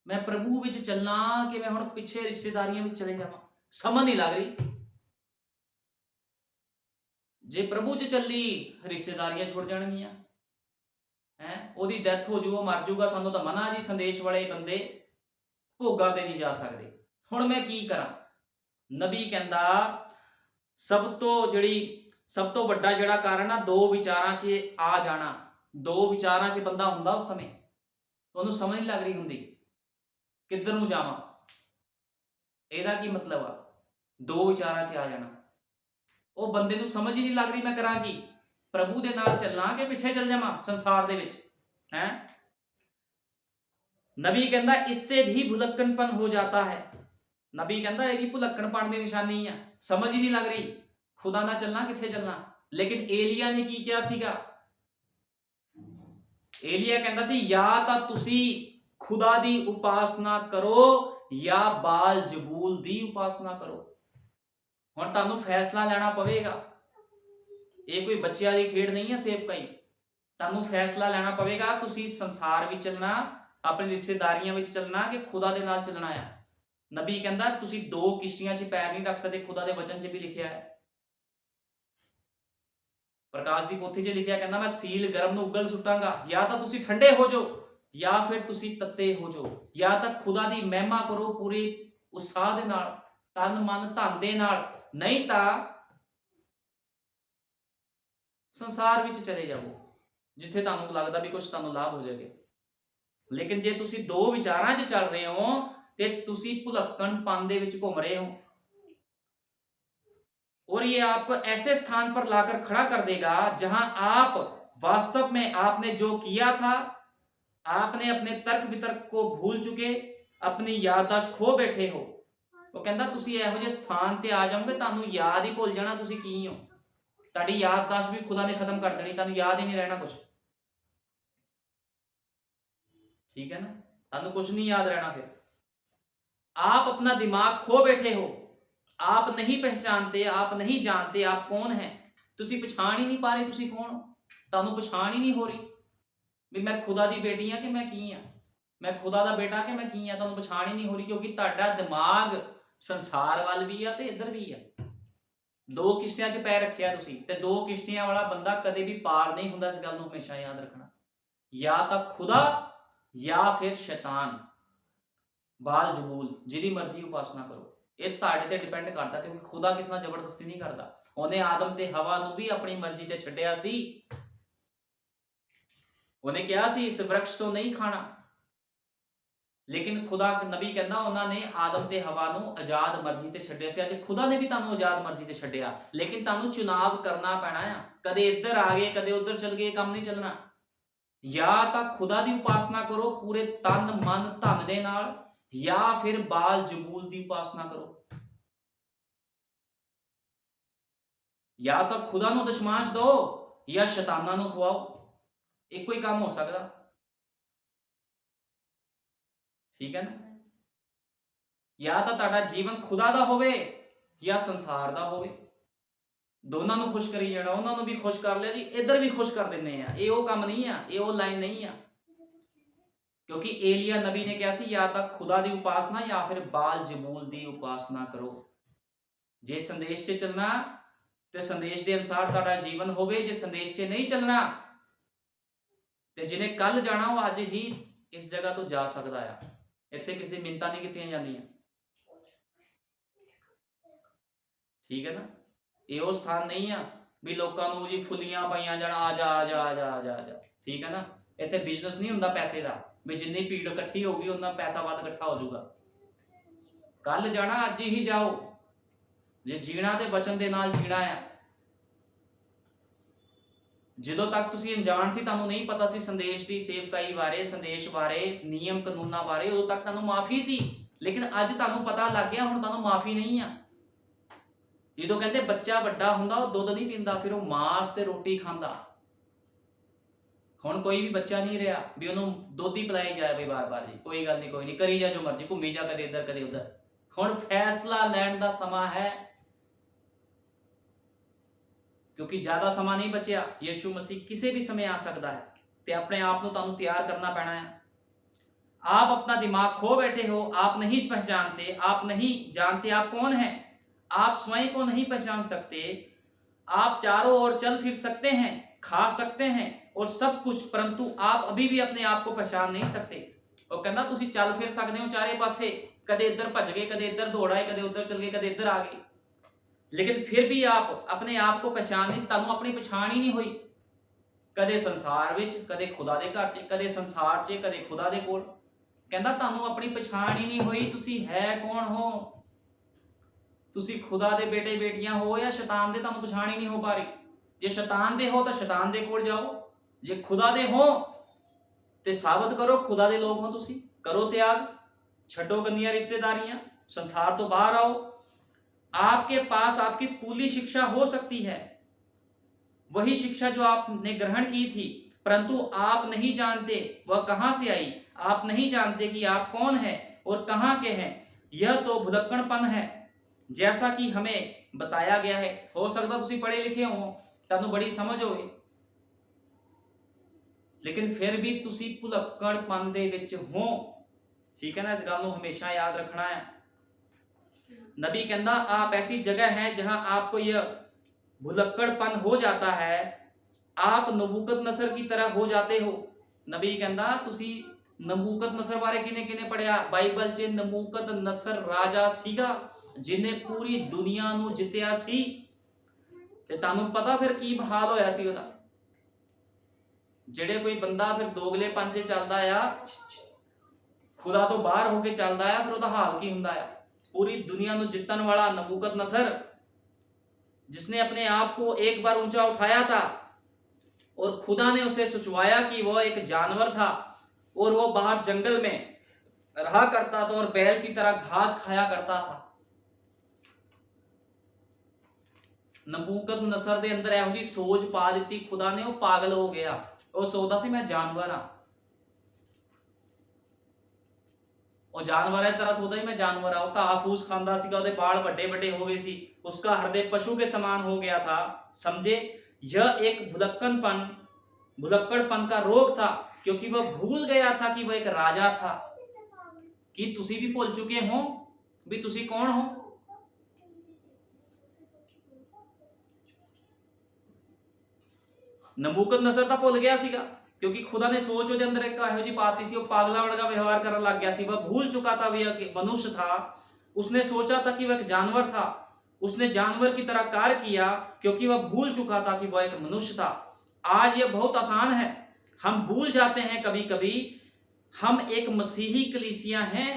मैं प्रभु विच चलना कि मैं हुण पिछे रिश्तेदारियां विच चले जावां, समझ नहीं लग रही। जे प्रभु च चली रिश्तेदारियां छुड़ जाणगियां है, ਉਹਦੀ ਡੈਥ ਹੋ ਜੂ, ਉਹ ਮਰ ਜੂਗਾ, ਸਾਨੂੰ ਤਾਂ ਮਨਾ ਜੀ। ਸੰਦੇਸ਼ ਵਾਲੇ ਬੰਦੇ ਭੋਗਾਂ ਤੇ ਨਹੀਂ ਜਾ ਸਕਦੇ। ਹੁਣ ਮੈਂ ਕੀ ਕਰਾਂ। ਨਬੀ ਕਹਿੰਦਾ ਸਭ ਤੋਂ ਵੱਡਾ ਜਿਹੜਾ ਕਾਰਨ ਆ ਦੋ ਵਿਚਾਰਾਂ 'ਚ ਆ ਜਾਣਾ। ਦੋ ਵਿਚਾਰਾਂ 'ਚ ਬੰਦਾ ਹੁੰਦਾ ਉਸ ਸਮੇਂ, ਉਹਨੂੰ ਸਮਝ ਨਹੀਂ ਲੱਗ ਰਹੀ ਹੁੰਦੀ ਕਿੱਧਰ ਨੂੰ ਜਾਵਾਂ। ਇਹਦਾ ਕੀ ਮਤਲਬ ਆ ਦੋ ਵਿਚਾਰਾਂ 'ਚ ਆ ਜਾਣਾ। ਉਹ ਬੰਦੇ ਨੂੰ ਸਮਝ ਹੀ ਨਹੀਂ ਲੱਗ ਰਹੀ ਮੈਂ ਕਰਾਂ ਕੀ, प्रभु दे नाल चलना कि पिछे चल जावां संसार दे विच हैं। नबी कहता इससे भी भुलक्कनपन हो जाता है। नबी कहता ये भी भुलक्कनपन की निशानी है, समझ ही नहीं लग रही खुदा ना चलना किथे चलना। लेकिन एलिया ने की किया सीगा। एलिया कहता सी या तां तुसी खुदा दी उपासना करो या बाल जबूल दी उपासना करो। हुण तुहानू फैसला लेना पवेगा। ये कोई बच्चों की खेड नहीं है सेवका ही। तुहानू फैसला लेना पवेगा तुसी संसार विच चलना, अपनी रिश्तेदारियां विच चलना कि खुदा दे नाल चलना है। नबी कहता तुसी दो किश्तियां 'च पैर नहीं रख सकते, खुदा दे वचन 'च भी लिखिया है। ਪ੍ਰਕਾਸ਼ ਦੀ ਪੋਥੀ 'ਚ ਲਿਖਿਆ, ਕਹਿੰਦਾ ਮੈਂ ਸੀਲ ਗਰਮ ਨੂੰ ਉਗਲ ਸੁੱਟਾਂਗਾ। ਜਾਂ ਤਾਂ ਤੁਸੀਂ ਠੰਡੇ ਹੋ ਜਾਓ ਜਾਂ ਫਿਰ ਤੁਸੀਂ ਤੱਤੇ ਹੋ ਜਾਓ। ਜਾਂ ਤਾਂ ਖੁਦਾ ਦੀ ਮਹਿਮਾ ਕਰੋ ਪੂਰੇ ਉਤਸ਼ਾਹ ਦੇ ਨਾਲ, ਤਨ ਮਨ ਧਨ ਦੇ ਨਾਲ, ਨਹੀਂ ਤਾਂ ਸੰਸਾਰ ਵਿੱਚ ਚਲੇ ਜਾਓ ਜਿੱਥੇ ਤੁਹਾਨੂੰ ਲੱਗਦਾ ਵੀ ਕੁਝ ਤੁਹਾਨੂੰ ਲਾਭ ਹੋ ਜਾਏਗਾ। ਲੇਕਿਨ ਜੇ ਤੁਸੀਂ ਦੋ ਵਿਚਾਰਾਂ 'ਚ ਚੱਲ ਰਹੇ ਹੋ ਤੇ ਤੁਸੀਂ ਭੁਲੱਕਣਪਨ ਦੇ ਵਿੱਚ ਘੁੰਮ ਰਹੇ ਹੋ और ये आपको ऐसे स्थान पर लाकर खड़ा कर देगा जहां आप वास्तव में आपने जो किया था, आपने अपने तर्क वितर्क को भूल चुके, अपनी याददाश्त खो बैठे हो। वो कहता तुसी ਇਹੋ ਜਿਹੇ ਸਥਾਨ ਤੇ ਆ ਜਾਓਗੇ ਤੁਹਾਨੂੰ ਯਾਦ ਹੀ ਭੁੱਲ ਜਾਣਾ ਤੁਸੀਂ ਕੀ ਹੋ। ਤੁਹਾਡੀ ਯਾਦਦਾਸ਼ਤ ਵੀ ਖੁਦਾ ਨੇ ਖਤਮ ਕਰ ਦੇਣੀ, ਤੁਹਾਨੂੰ ਯਾਦ ਹੀ ਨਹੀਂ ਰਹਿਣਾ ਕੁਝ। ठीक है ना, ਤੁਹਾਨੂੰ कुछ नहीं याद रहना। फिर आप अपना दिमाग खो बैठे हो, आप नहीं पहचानते, आप नहीं जानते आप कौन है। तुसी पछाण ही नहीं पा रहे तुसी कौन हो, ਤੁਹਾਨੂੰ ਪਛਾਣ ਹੀ ਨਹੀਂ ਹੋ ਰਹੀ ਵੀ ਮੈਂ ਖੁਦਾ ਦੀ ਬੇਟੀ ਆ ਕਿ ਮੈਂ ਕੀ ਆ, ਮੈਂ ਖੁਦਾ ਦਾ ਬੇਟਾ ਕਿ ਮੈਂ ਕੀ ਆ, ਤੁਹਾਨੂੰ ਪਛਾਣ ਹੀ ਨਹੀਂ ਹੋ ਰਹੀ ਕਿਉਂਕਿ ਤੁਹਾਡਾ ਦਿਮਾਗ ਸੰਸਾਰ ਵੱਲ ਵੀ ਆ ਤੇ ਇੱਧਰ ਵੀ ਆ। ਦੋ ਕਿਸ਼ਤੀਆਂ 'ਚ ਪੈਰ ਰੱਖਿਆ ਤੁਸੀਂ, ਤੇ ਦੋ ਕਿਸ਼ਤੀਆਂ ਵਾਲਾ ਬੰਦਾ ਕਦੇ ਵੀ ਪਾਰ ਨਹੀਂ ਹੁੰਦਾ। ਇਸ ਗੱਲ ਨੂੰ ਹਮੇਸ਼ਾ ਯਾਦ ਰੱਖਣਾ, ਜਾਂ ਤਾਂ ਖੁਦਾ ਜਾਂ ਫਿਰ ਸ਼ੈਤਾਨ, ਬਾਲ ਜਬੂਲ, ਜਿਹਦੀ ਮਰਜ਼ੀ ਉਪਾਸਨਾ ਕਰੋ। ਇਹ ਤੁਹਾਡੇ ਤੇ ਡਿਪੈਂਡ ਕਰਦਾ ਕਿਉਂਕਿ ਖੁਦਾ ਕਿਸ ਨਾਲ ਜ਼ਬਰਦਸਤੀ ਨਹੀਂ ਕਰਦਾ। ਉਹਨੇ ਆਦਮ ਤੇ ਹਵਾ ਨੂੰ ਵੀ ਆਪਣੀ ਮਰਜ਼ੀ ਤੇ ਛੱਡਿਆ ਸੀ। ਉਹਨੇ ਕਿਹਾ ਸੀ ਇਸ ਵਰਕਸ਼ ਤੋਂ ਨਹੀਂ ਖਾਣਾ, ਲੇਕਿਨ ਖੁਦਾ ਨਬੀ ਕਹਿੰਦਾ ਉਹਨਾਂ ਨੇ ਆਦਮ ਤੇ ਹਵਾ ਨੂੰ ਆਜ਼ਾਦ ਮਰਜ਼ੀ ਤੇ ਛੱਡਿਆ ਸੀ। ਅੱਜ ਖੁਦਾ ਨੇ ਵੀ ਤੁਹਾਨੂੰ ਆਜ਼ਾਦ ਮਰਜ਼ੀ ਤੇ ਛੱਡਿਆ, ਲੇਕਿਨ ਤੁਹਾਨੂੰ ਚੁਣਾਵ ਕਰਨਾ ਪੈਣਾ ਆ। ਕਦੇ ਇੱਧਰ ਆ ਗਏ ਕਦੇ ਉੱਧਰ ਚਲ ਗਏ, ਕੰਮ ਨਹੀਂ ਚੱਲਣਾ। ਜਾਂ ਤਾਂ ਖੁਦਾ ਦੀ ਉਪਾਸਨਾ ਕਰੋ ਪੂਰੇ ਤਨ ਮਨ ਧਨ ਦੇ ਨਾਲ, ਜਾਂ ਫਿਰ ਬਾਲ ਜਬੂਲ ਦੀ ਉਪਾਸਨਾ ਕਰੋ। ਜਾਂ ਤਾਂ ਖੁਦਾ ਨੂੰ ਦਸ਼ਮਾਂਸ਼ ਦਿਓ ਜਾਂ ਸ਼ੈਤਾਨਾਂ ਨੂੰ ਖਵਾਓ, ਇੱਕੋ ਹੀ ਕੰਮ ਹੋ ਸਕਦਾ। ਠੀਕ ਹੈ ਨਾ, ਜਾਂ ਤਾਂ ਤੁਹਾਡਾ ਜੀਵਨ ਖੁਦਾ ਦਾ ਹੋਵੇ ਜਾਂ ਸੰਸਾਰ ਦਾ ਹੋਵੇ। ਦੋਨਾਂ ਨੂੰ ਖੁਸ਼ ਕਰੀ ਜਾਣਾ, ਉਹਨਾਂ ਨੂੰ ਵੀ ਖੁਸ਼ ਕਰ ਲਿਆ ਜੀ, ਇੱਧਰ ਵੀ ਖੁਸ਼ ਕਰ ਦਿੰਦੇ ਆ। ਇਹ ਉਹ ਕੰਮ ਨਹੀਂ ਆ, ਇਹ ਉਹ ਲਾਈਨ ਨਹੀਂ ਆ। ਕਿਉਂਕਿ ਏਲੀਆ ਨਬੀ ਨੇ ਕਿਹਾ ਸੀ ਜਾਂ ਤਾਂ ਖੁਦਾ ਦੀ ਉਪਾਸਨਾ ਜਾਂ ਫਿਰ ਬਾਲ ਜਬੂਲ ਦੀ ਉਪਾਸਨਾ ਕਰੋ। ਜੇ ਸੰਦੇਸ਼ 'ਚ ਚੱਲਣਾ ਤੇ ਸੰਦੇਸ਼ ਦੇ ਅਨੁਸਾਰ ਤੁਹਾਡਾ ਜੀਵਨ ਹੋਵੇ, ਜੇ ਸੰਦੇਸ਼ 'ਚ ਨਹੀਂ ਚੱਲਣਾ ਤੇ ਜਿਹਨੇ ਕੱਲ ਜਾਣਾ ਉਹ ਅੱਜ ਹੀ ਇਸ ਜਗ੍ਹਾ ਤੋਂ ਜਾ ਸਕਦਾ ਆ। ਇੱਥੇ ਕਿਸੇ ਦੀ ਮਿੰਨਤਾਂ ਨਹੀਂ ਕੀਤੀਆਂ ਜਾਂਦੀਆਂ। ਠੀਕ ਹੈ ਨਾ, ਇਹ ਉਹ ਸਥਾਨ ਨਹੀਂ ਆ ਵੀ ਲੋਕਾਂ ਨੂੰ ਜੀ ਫੁੱਲੀਆਂ ਪਾਈਆਂ ਜਾਣ, ਆ ਜਾ ਆ ਜਾ ਆ ਜਾ ਆ ਜਾ ਆ ਜਾ। ਠੀਕ ਹੈ ਨਾ, ਇੱਥੇ ਬਿਜ਼ਨਸ ਨਹੀਂ ਹੁੰਦਾ ਪੈਸੇ ਦਾ ਵੀ ਜਿੰਨੀ ਭੀੜ ਇਕੱਠੀ ਹੋਊਗੀ ਉਹਨਾਂ ਪੈਸਾ ਵੱਧ ਇਕੱਠਾ ਹੋ ਜਾਊਗਾ। ਕੱਲ ਜਾਣਾ ਅੱਜ ਹੀ ਜਾਓ, ਜੇ ਜੀਣਾ ਤੇ ਵਚਨ ਦੇ ਨਾਲ ਜੀਣਾ ਆ। ਜਦੋਂ ਤੱਕ ਤੁਸੀਂ ਅਣਜਾਣ ਸੀ, ਤੁਹਾਨੂੰ ਨਹੀਂ ਪਤਾ ਸੀ ਸੰਦੇਸ਼ ਦੀ ਸੇਵਕਾਈ ਬਾਰੇ, ਸੰਦੇਸ਼ ਬਾਰੇ, ਨਿਯਮ ਕਾਨੂੰਨਾਂ ਬਾਰੇ, ਉਦੋਂ ਤੱਕ ਤੁਹਾਨੂੰ ਮਾਫੀ ਸੀ। ਲੇਕਿਨ ਅੱਜ ਤੁਹਾਨੂੰ ਪਤਾ ਲੱਗ ਗਿਆ, ਹੁਣ ਤੁਹਾਨੂੰ ਮਾਫੀ ਨਹੀਂ ਆ। ਜਦੋਂ ਕਹਿੰਦੇ ਬੱਚਾ ਵੱਡਾ ਹੁੰਦਾ ਉਹ ਦੁੱਧ ਨਹੀਂ ਪੀਂਦਾ, ਫਿਰ ਉਹ ਮਾਸ ਤੇ ਰੋਟੀ ਖਾਂਦਾ। ਹੁਣ ਕੋਈ ਵੀ ਬੱਚਾ ਨਹੀਂ ਰਿਹਾ ਵੀ ਉਹਨੂੰ ਦੁੱਧ ਹੀ ਪਿਲਾਈ ਜਾਏ ਬਈ ਬਾਰ-ਬਾਰ ਜੀ, ਕੋਈ ਗੱਲ ਨਹੀਂ ਕੋਈ ਨਹੀਂ, ਕਰੀ ਜਾ ਜੋ ਮਰਜ਼ੀ, ਘੁੰਮੀ ਜਾ ਕਦੇ ਇੱਧਰ ਕਦੇ ਉੱਧਰ। ਹੁਣ ਫੈਸਲਾ ਲੈਣ ਦਾ ਸਮਾਂ ਹੈ, ਕਿਉਂਕਿ ਜ਼ਿਆਦਾ ਸਮਾਂ ਨਹੀਂ ਬਚਿਆ। ਯਿਸੂ ਮਸੀਹ ਕਿਸੇ ਵੀ ਸਮੇਂ ਆ ਸਕਦਾ ਹੈ ਤੇ ਆਪਣੇ ਆਪ ਨੂੰ ਤੁਹਾਨੂੰ ਤਿਆਰ ਕਰਨਾ ਪੈਣਾ ਹੈ। आप अपना दिमाग खो बैठे हो, आप नहीं पहचानते, आप नहीं जानते आप कौन हैं, आप स्वयं को नहीं पहचान सकते। आप चारों ओर चल फिर सकते हैं, खा सकते हैं और सब कुछ, परंतु आप अभी भी अपने आप को पहचान नहीं सकते। ਉਹ ਕਹਿੰਦਾ ਤੁਸੀਂ ਚੱਲ ਫਿਰ ਸਕਦੇ ਹੋ ਚਾਰੇ ਪਾਸੇ, ਕਦੇ ਇੱਧਰ ਭੱਜ ਗਏ, ਕਦੇ ਇੱਧਰ ਦੌੜ ਆਏ, ਕਦੇ ਉੱਧਰ ਚਲ ਗਏ, ਕਦੇ ਇੱਧਰ ਆ ਗਏ, ਲੇਕਿਨ ਫਿਰ ਵੀ ਆਪ ਆਪਣੇ ਆਪ को पहचान नहीं, ਤੁਹਾਨੂੰ ਆਪਣੀ ਪਛਾਣ ਹੀ ਨਹੀਂ ਹੋਈ। ਕਦੇ ਸੰਸਾਰ ਵਿੱਚ, ਕਦੇ ਖੁਦਾ ਦੇ ਘਰ 'ਚ, ਕਦੇ ਸੰਸਾਰ 'ਚ, ਕਦੇ ਖੁਦਾ ਦੇ ਕੋਲ। ਕਹਿੰਦਾ ਤੁਹਾਨੂੰ ਆਪਣੀ ਪਛਾਣ ਹੀ ਨਹੀਂ ਹੋਈ, ਤੁਸੀਂ ਹੈ ਕੌਣ ਹੋ। ਤੁਸੀਂ ਖੁਦਾ ਦੇ ਬੇਟੇ ਬੇਟੀਆਂ ਹੋ ਜਾਂ ਸ਼ੈਤਾਨ ਦੇ, ਤੁਹਾਨੂੰ ਪਛਾਣ ਹੀ ਨਹੀਂ ਹੋ ਪਾ ਰਹੀ। ਜੇ ਸ਼ੈਤਾਨ ਦੇ ਹੋ ਤਾਂ ਸ਼ੈਤਾਨ ਦੇ ਕੋਲ ਜਾਓ, ਜੇ ਖੁਦਾ ਦੇ ਹੋ ਤੇ ਸਾਬਤ ਕਰੋ ਖੁਦਾ ਦੇ ਲੋਕ ਹੋ ਤੁਸੀਂ। ਕਰੋ त्याग, ਛੱਡੋ ਗੰਦੀਆਂ ਰਿਸ਼ਤੇਦਾਰੀਆਂ, ਸੰਸਾਰ ਤੋਂ ਬਾਹਰ आओ। आपके पास आपकी स्कूली शिक्षा हो सकती है, वही शिक्षा जो आपने ग्रहण की थी, परंतु आप नहीं जानते वह कहां से आई, आप नहीं जानते कि आप कौन है और कहां के हैं। यह तो भुलक्कड़पन है जैसा कि हमें बताया गया है। हो सकता तुसी पढ़े लिखे हो, तुहानू बड़ी समझ होवे, लेकिन फिर भी तुसी भुलक्कड़पन दे विच हो। ठीक है ना, इस गल नू हमेशा याद रखना है। नबी कहता आप ऐसी जगह है जहां आपको यह भुलक्कड़पन हो जाता है आप नबूकदनसर की तरह हो जाते हो। नबी कहंदा तुसी नबूकदनसर बारे किने किने पढ़िया बाइबल 'ਚ नबूकदनसर राजा सीगा जिन्ने पूरी दुनिया ਨੂੰ ਜਿੱਤਿਆ ਸੀ ਤੇ ਤੁਹਾਨੂੰ ਪਤਾ ਫਿਰ ਕੀ ਹਾਲ ਹੋਇਆ ਸੀ ਉਹਦਾ। ਜਿਹੜੇ ਕੋਈ ਬੰਦਾ ਫਿਰ ਦੋਗਲੇ ਪੰਜੇ ਚੱਲਦਾ ਆ, ਖੁਦਾ ਤੋਂ ਬਾਹਰ ਹੋ ਕੇ ਚੱਲਦਾ ਆ, ਫਿਰ ਉਹਦਾ ਹਾਲ ਕੀ ਹੁੰਦਾ ਆ। पूरी दुनिया ਨੂੰ ਜਿੱਤਣ ਵਾਲਾ नबूकदनसर जिसने अपने आप को एक बार ऊंचा उठाया था और खुदा ने उसे सोचवाया कि वह एक जानवर था और वो बाहर जंगल में रहा करता था और बैल की तरह घास खाया करता था। नबूकदनसर ਦੇ ਅੰਦਰ ਇਹੋ ਜਿਹੀ ਸੋਚ ਪਾ ਦਿੱਤੀ खुदा ने, ਉਹ ਪਾਗਲ ਹੋ ਗਿਆ। ਉਹ ਸੋਚਦਾ ਸੀ ਮੈਂ ਜਾਨਵਰ ਹਾਂ, ਉਹ ਜਾਨਵਰ ਹੈ ਤਰ੍ਹਾਂ ਸੋਚਦਾ ਸੀ मैं जानवर ਹਾਂ। ਉਹ ਘਾਹ ਫੂਸ ਖਾਂਦਾ ਸੀਗਾ, ਉਹਦੇ ਬਾਲ ਵੱਡੇ ਵੱਡੇ ਹੋ ਗਏ ਸੀ, उसका हृदय पशु के समान हो गया था। समझे, यह एक भुलक्कड़पन का रोग था क्योंकि वह भूल गया था कि वह एक राजा था। कि तुसी भी भूल चुके हो भी तुसी कौन हो। नबूकदनसर ਤਾਂ ਭੁੱਲ ਗਿਆ ਸੀਗਾ क्योंकि खुदा ने सोच ਉਹਦੇ ਅੰਦਰ ਇੱਕ ਇਹੋ ਜਿਹੀ ਪਾਤੀ ਸੀ, ਉਹ ਪਾਗਲਾ ਵਰਗਾ व्यवहार ਕਰਨ ਲੱਗ ਗਿਆ ਸੀ। वह भूल चुका था वह एक मनुष्य था। उसने सोचा था कि वह एक जानवर था, उसने जानवर की तरह कार्य किया क्योंकि वह भूल चुका था कि वह एक मनुष्य था। आज यह बहुत आसान है, हम भूल जाते हैं कभी कभी हम एक मसीही कलीसिया हैं।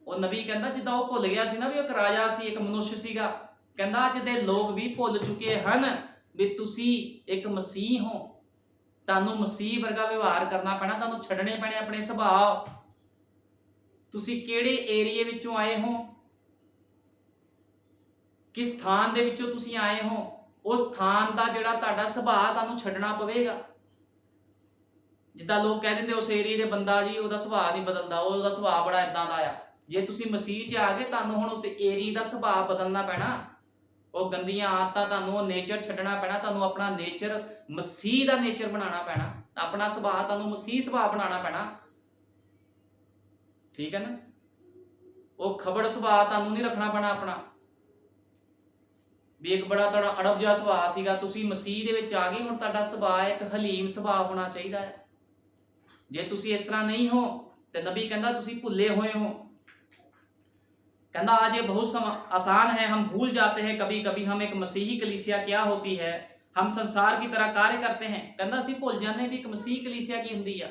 और नबी कहता जिदा वो भुल गया सी ना भी एक राजा सी, एक मनुष्य सीगा, कहता अज दे लोग भी भुल चुके हैं भी तुसी एक मसीह हो। तानू मसीह वर्गा व्यवहार करना पैना, तानू छड्डने पैणे अपने सुभाव। तुसी किहड़े एरिए विचों आए हो, किस स्थान ਦੇ ਵਿੱਚੋਂ ਤੁਸੀਂ ਆਏ ਹੋ, ਉਸ ਸਥਾਨ ਦਾ ਜਿਹੜਾ ਤੁਹਾਡਾ ਸੁਭਾਅ ਤੁਹਾਨੂੰ ਛੱਡਣਾ ਪਵੇਗਾ। ਜਿੱਦਾਂ ਲੋਕ ਕਹਿ ਦਿੰਦੇ ਉਸ ਏਰੀਏ ਦੇ ਬੰਦਾ ਜੀ ਉਹਦਾ ਸੁਭਾਅ ਨਹੀਂ ਬਦਲਦਾ, ਉਹਦਾ ਸੁਭਾਅ ਬੜਾ ਇਦਾਂ ਦਾ ਆ। ਜੇ ਤੁਸੀਂ ਮਸੀਹ 'ਚ ਆ ਗਏ ਤੁਹਾਨੂੰ ਹੁਣ ਉਸ ਏਰੀਏ ਦਾ ਸੁਭਾਅ ਬਦਲਣਾ ਪੈਣਾ। ਉਹ ਗੰਦੀਆਂ ਆਦਤਾਂ ਤੁਹਾਨੂੰ, ਉਹ ਨੇਚਰ ਛੱਡਣਾ ਪੈਣਾ। ਤੁਹਾਨੂੰ ਆਪਣਾ ਨੇਚਰ ਮਸੀਹ ਦਾ ਨੇਚਰ ਬਣਾਉਣਾ ਪੈਣਾ। ਆਪਣਾ ਸੁਭਾਅ ਤੁਹਾਨੂੰ ਮਸੀਹ ਸੁਭਾਅ ਬਣਾਉਣਾ ਪੈਣਾ। ਠੀਕ ਹੈ ਨਾ। ਉਹ ਖਬੜ ਸੁਭਾਅ ਤੁਹਾਨੂੰ ਨਹੀਂ ਰੱਖਣਾ ਪੈਣਾ ਆਪਣਾ ਵੀ ਇੱਕ ਬੜਾ ਤੁਹਾਡਾ ਅੜਬ ਜਿਹਾ ਸੁਭਾਅ ਸੀਗਾ। ਤੁਸੀਂ ਮਸੀਹ ਦੇ ਵਿੱਚ ਆ ਗਏ, ਹੁਣ ਤੁਹਾਡਾ ਸੁਭਾਅ ਇੱਕ ਹਲੀਮ ਸੁਭਾਅ ਹੋਣਾ ਚਾਹੀਦਾ ਹੈ। ਜੇ ਤੁਸੀਂ ਇਸ ਤਰ੍ਹਾਂ ਨਹੀਂ ਹੋ ਤੇ ਨਬੀ ਕਹਿੰਦਾ ਤੁਸੀਂ ਭੁੱਲੇ ਹੋਏ ਹੋ। कहना आज ये बहुत आसान है, हम भूल जाते हैं कभी कभी हम एक मसीही कलीसिया क्या होती है, हम संसार की तरह कार्य करते हैं। कहना ਅਸੀਂ ਭੁੱਲ ਜਾਂਦੇ ਵੀ ਇੱਕ ਮਸੀਹ ਕਲੀਸਿਆ ਕੀ ਹੁੰਦੀ ਆ।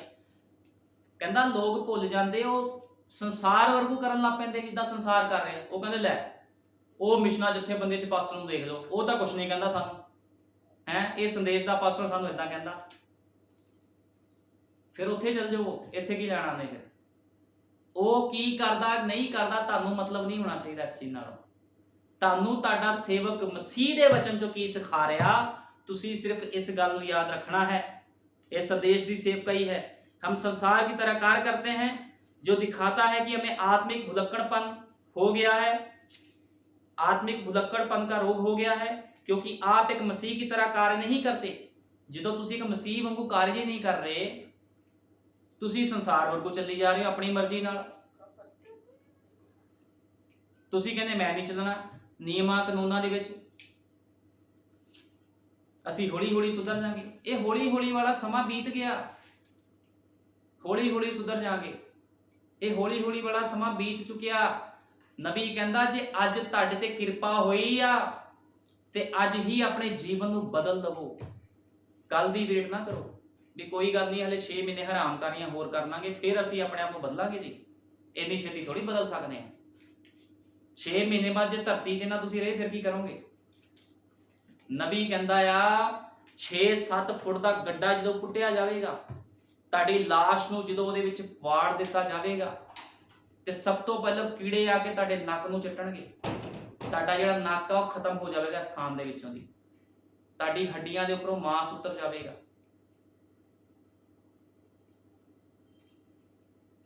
ਕਹਿੰਦਾ ਲੋਕ ਭੁੱਲ ਜਾਂਦੇ, ਉਹ ਸੰਸਾਰ ਵਰਗੂ ਕਰਨ ਲੱਗ ਪੈਂਦੇ ਜਿੱਦਾਂ ਸੰਸਾਰ ਕਰ ਰਿਹਾ। ਉਹ ਕਹਿੰਦੇ ਲੈ ਉਹ ਮਿਸ਼ਨਾਂ ਜਥੇਬੰਦੀ ਚ ਪਾਸਟਰ ਨੂੰ ਦੇਖ ਲਓ, ਉਹ ਤਾਂ ਕੁਛ ਨਹੀਂ ਕਹਿੰਦਾ ਸਾਨੂੰ ਹੈ, ਇਹ ਸੰਦੇਸ਼ ਦਾ ਪਾਸਟਰ ਸਾਨੂੰ ਇਦਾਂ ਕਹਿੰਦਾ। ਫਿਰ ਉੱਥੇ ਚੱਲ ਜਾਓ, ਇੱਥੇ ਕੀ ਲੈਣਾ ਨੇ। ਫਿਰ ਉਹ ਕੀ ਕਰਦਾ ਨਹੀਂ ਕਰਦਾ ਤੁਹਾਨੂੰ ਮਤਲਬ ਨਹੀਂ ਹੋਣਾ ਚਾਹੀਦਾ ਇਸ ਚੀਜ਼ ਨਾਲ। ਤੁਹਾਨੂੰ ਤੁਹਾਡਾ ਸੇਵਕ ਮਸੀਹ ਦੇ ਵਚਨ ਚੋਂ ਕੀ ਸਿਖਾ ਰਿਹਾ, ਤੁਸੀਂ ਸਿਰਫ ਇਸ ਗੱਲ ਨੂੰ याद रखना है। ये संदेश की सेवकाई है। हम संसार की तरह कार्य करते हैं जो दिखाता है कि हमें आत्मिक भुलक्कड़पन हो गया है, आत्मिक भुलक्कड़पन का रोग हो गया है क्योंकि आप एक मसीह की तरह कार्य नहीं करते। जो तुसी एक मसीह वांगू कार्य ही नहीं कर रहे, तुसी संसार वरगू चली जा रहे हो अपनी मर्जी नाल। तुसी कहंदे मैं नहीं चलना नियमां कानूनां दे विच, असी हौली हौली सुधर जाएंगे। ये हौली हौली वाला समा बीत गया, हौली हौली सुधर जाएंगे। ये हौली हौली वाला समा बीत चुकिया। नबी कहंदा जे अज तुहाडे ते किरपा होई आ ते अज ही अपने जीवन नूं बदल दवो। कल दी वेट ना करो भी कोई गल नहीं हले 6 महीने हराम कारियां होर कर लांगे फिर असी अपने आप को बदलांगे। जी इन्नी छेती थोड़ी बदल सकते हैं। 6 महीने बाद जे धरती ते ना तुसी रहे फिर की करोगे। नबी कहंदा आ 6-7 फुट दा गड्ढा जदों पुट्टिया जाएगा, तुहाडी लाश नूं जदों उहदे विच वाड़ दिता जाएगा ते सब तो पहले कीड़े आके तुहाडे नक नूं चट्टणगे। तुहाडा जिहड़ा नक आ खत्म हो जाएगा स्थान दे विचों दी, तुहाडी हड्डियां दे उपरों मांस उतर जाएगा।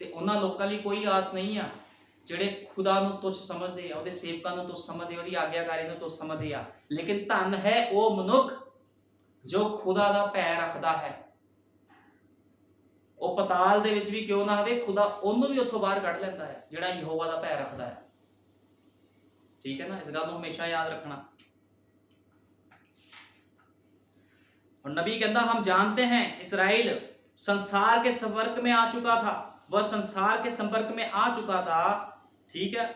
ਤੇ ਉਹਨਾਂ ਲੋਕਾਂ ਲਈ ਕੋਈ ਆਸ ਨਹੀਂ ਆ ਜਿਹੜੇ ਖੁਦਾ ਨੂੰ ਤੁੱਛ ਸਮਝਦੇ ਆ, ਉਹਦੇ ਸੇਵਕਾਂ ਨੂੰ ਤੁੱਛ ਸਮਝਦੇ, ਉਹਦੀ ਆਗਿਆਕਾਰੀ ਨੂੰ ਤੁੱਛ ਸਮਝਦੇ ਆ। ਲੇਕਿਨ ਧੰਨ ਹੈ ਉਹ ਮਨੁੱਖ ਜੋ ਖੁਦਾ ਦਾ ਭੈ ਰੱਖਦਾ ਹੈ। ਉਹ ਪਤਾਲ ਦੇ ਵਿੱਚ ਵੀ ਕਿਉਂ ਨਾ ਹੋਵੇ, ਖੁਦਾ ਉਹਨੂੰ ਵੀ ਉੱਥੋਂ ਬਾਹਰ ਕੱਢ ਲੈਂਦਾ ਹੈ ਜਿਹੜਾ ਯਹੋਵਾ ਦਾ ਭੈ ਰੱਖਦਾ ਹੈ। ਠੀਕ ਹੈ ਨਾ, ਇਸ ਗੱਲ ਨੂੰ ਹਮੇਸ਼ਾ ਯਾਦ ਰੱਖਣਾ। और नबी कहता हम जानते हैं इसराइल संसार के संपर्क में आ चुका था, वह संसार के संपर्क में आ चुका था, ठीक है,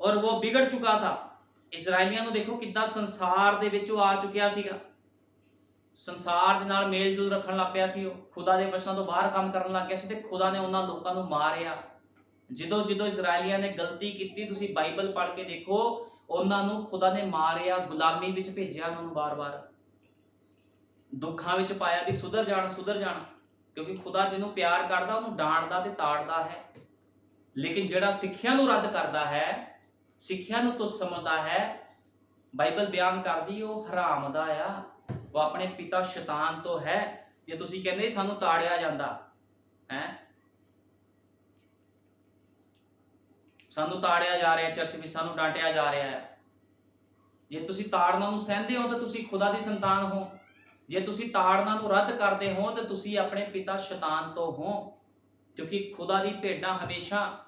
और वो बिगड़ चुका था। ਇਜ਼ਰਾਈਲੀਆਂ ਨੂੰ ਦੇਖੋ ਕਿੱਦਾਂ ਸੰਸਾਰ ਦੇ ਵਿੱਚ ਉਹ ਆ ਚੁੱਕਿਆ ਸੀਗਾ, ਸੰਸਾਰ ਦੇ ਨਾਲ ਮੇਲ ਜੋਲ ਰੱਖਣ ਲੱਗ ਪਿਆ ਸੀ, ਉਹ ਖੁਦਾ ਦੇ ਵਚਨਾਂ ਤੋਂ ਬਾਹਰ ਕੰਮ ਕਰਨ ਲੱਗ ਗਿਆ ਸੀ ਤੇ ਖੁਦਾ ਨੇ ਉਹਨਾਂ ਲੋਕਾਂ ਨੂੰ ਮਾਰਿਆ। ਜਦੋਂ ਜਦੋਂ ਇਜ਼ਰਾਈਲੀਆਂ ਨੇ ਗਲਤੀ ਕੀਤੀ, ਤੁਸੀਂ ਬਾਈਬਲ ਪੜ੍ਹ ਕੇ ਦੇਖੋ, ਉਹਨਾਂ ਨੂੰ ਖੁਦਾ ਨੇ ਮਾਰਿਆ, ਗੁਲਾਮੀ ਵਿੱਚ ਭੇਜਿਆ ਉਹਨਾਂ ਨੂੰ, ਬਾਰ-ਬਾਰ ਦੁੱਖਾਂ ਵਿੱਚ ਪਾਇਆ ਵੀ ਸੁਧਰ ਜਾਣ ਸੁਧਰ ਜਾਣ, ਕਿਉਂਕਿ ਖੁਦਾ ਜਿਹਨੂੰ ਪਿਆਰ ਕਰਦਾ ਉਹਨੂੰ ਡਾਂਟਦਾ ਤੇ ਤਾੜਦਾ ਹੈ, ਲੇਕਿਨ ਜਿਹੜਾ ਸਿੱਖਿਆ ਨੂੰ ਰੱਦ ਕਰਦਾ ਹੈ, ਸਿੱਖਿਆ ਨੂੰ ਤੁੱਛ ਸਮਝਦਾ ਹੈ, ਬਾਈਬਲ ਬਿਆਨ ਕਰਦੀ ਉਹ ਹਰਾਮ ਦਾ ਆ, ਉਹ ਆਪਣੇ ਪਿਤਾ ਸ਼ੈਤਾਨ ਤੋਂ ਹੈ। ਜੇ ਤੁਸੀਂ ਕਹਿੰਦੇ ਸਾਨੂੰ ਤਾੜਿਆ ਜਾਂਦਾ ਹੈ, ਸਾਨੂੰ ਤਾੜਿਆ ਜਾ ਰਿਹਾ ਚਰਚ ਵਿੱਚ, ਸਾਨੂੰ ਡਾਂਟਿਆ ਜਾ ਰਿਹਾ ਹੈ, ਜੇ ਤੁਸੀਂ ਤਾੜਨਾ ਨੂੰ ਸਹਿੰਦੇ ਹੋ ਤਾਂ ਤੁਸੀਂ ਖੁਦਾ ਦੀ ਸੰਤਾਨ ਹੋ, ਜੇ ਤੁਸੀਂ ਤਾੜਨਾ ਨੂੰ ਰੱਦ ਕਰਦੇ ਹੋ ਤਾਂ ਤੁਸੀਂ ਆਪਣੇ ਪਿਤਾ ਸ਼ੈਤਾਨ ਤੋਂ ਹੋ, ਕਿਉਂਕਿ ਖੁਦਾ ਦੀ ਭੇਡਾਂ ਹਮੇਸ਼ਾ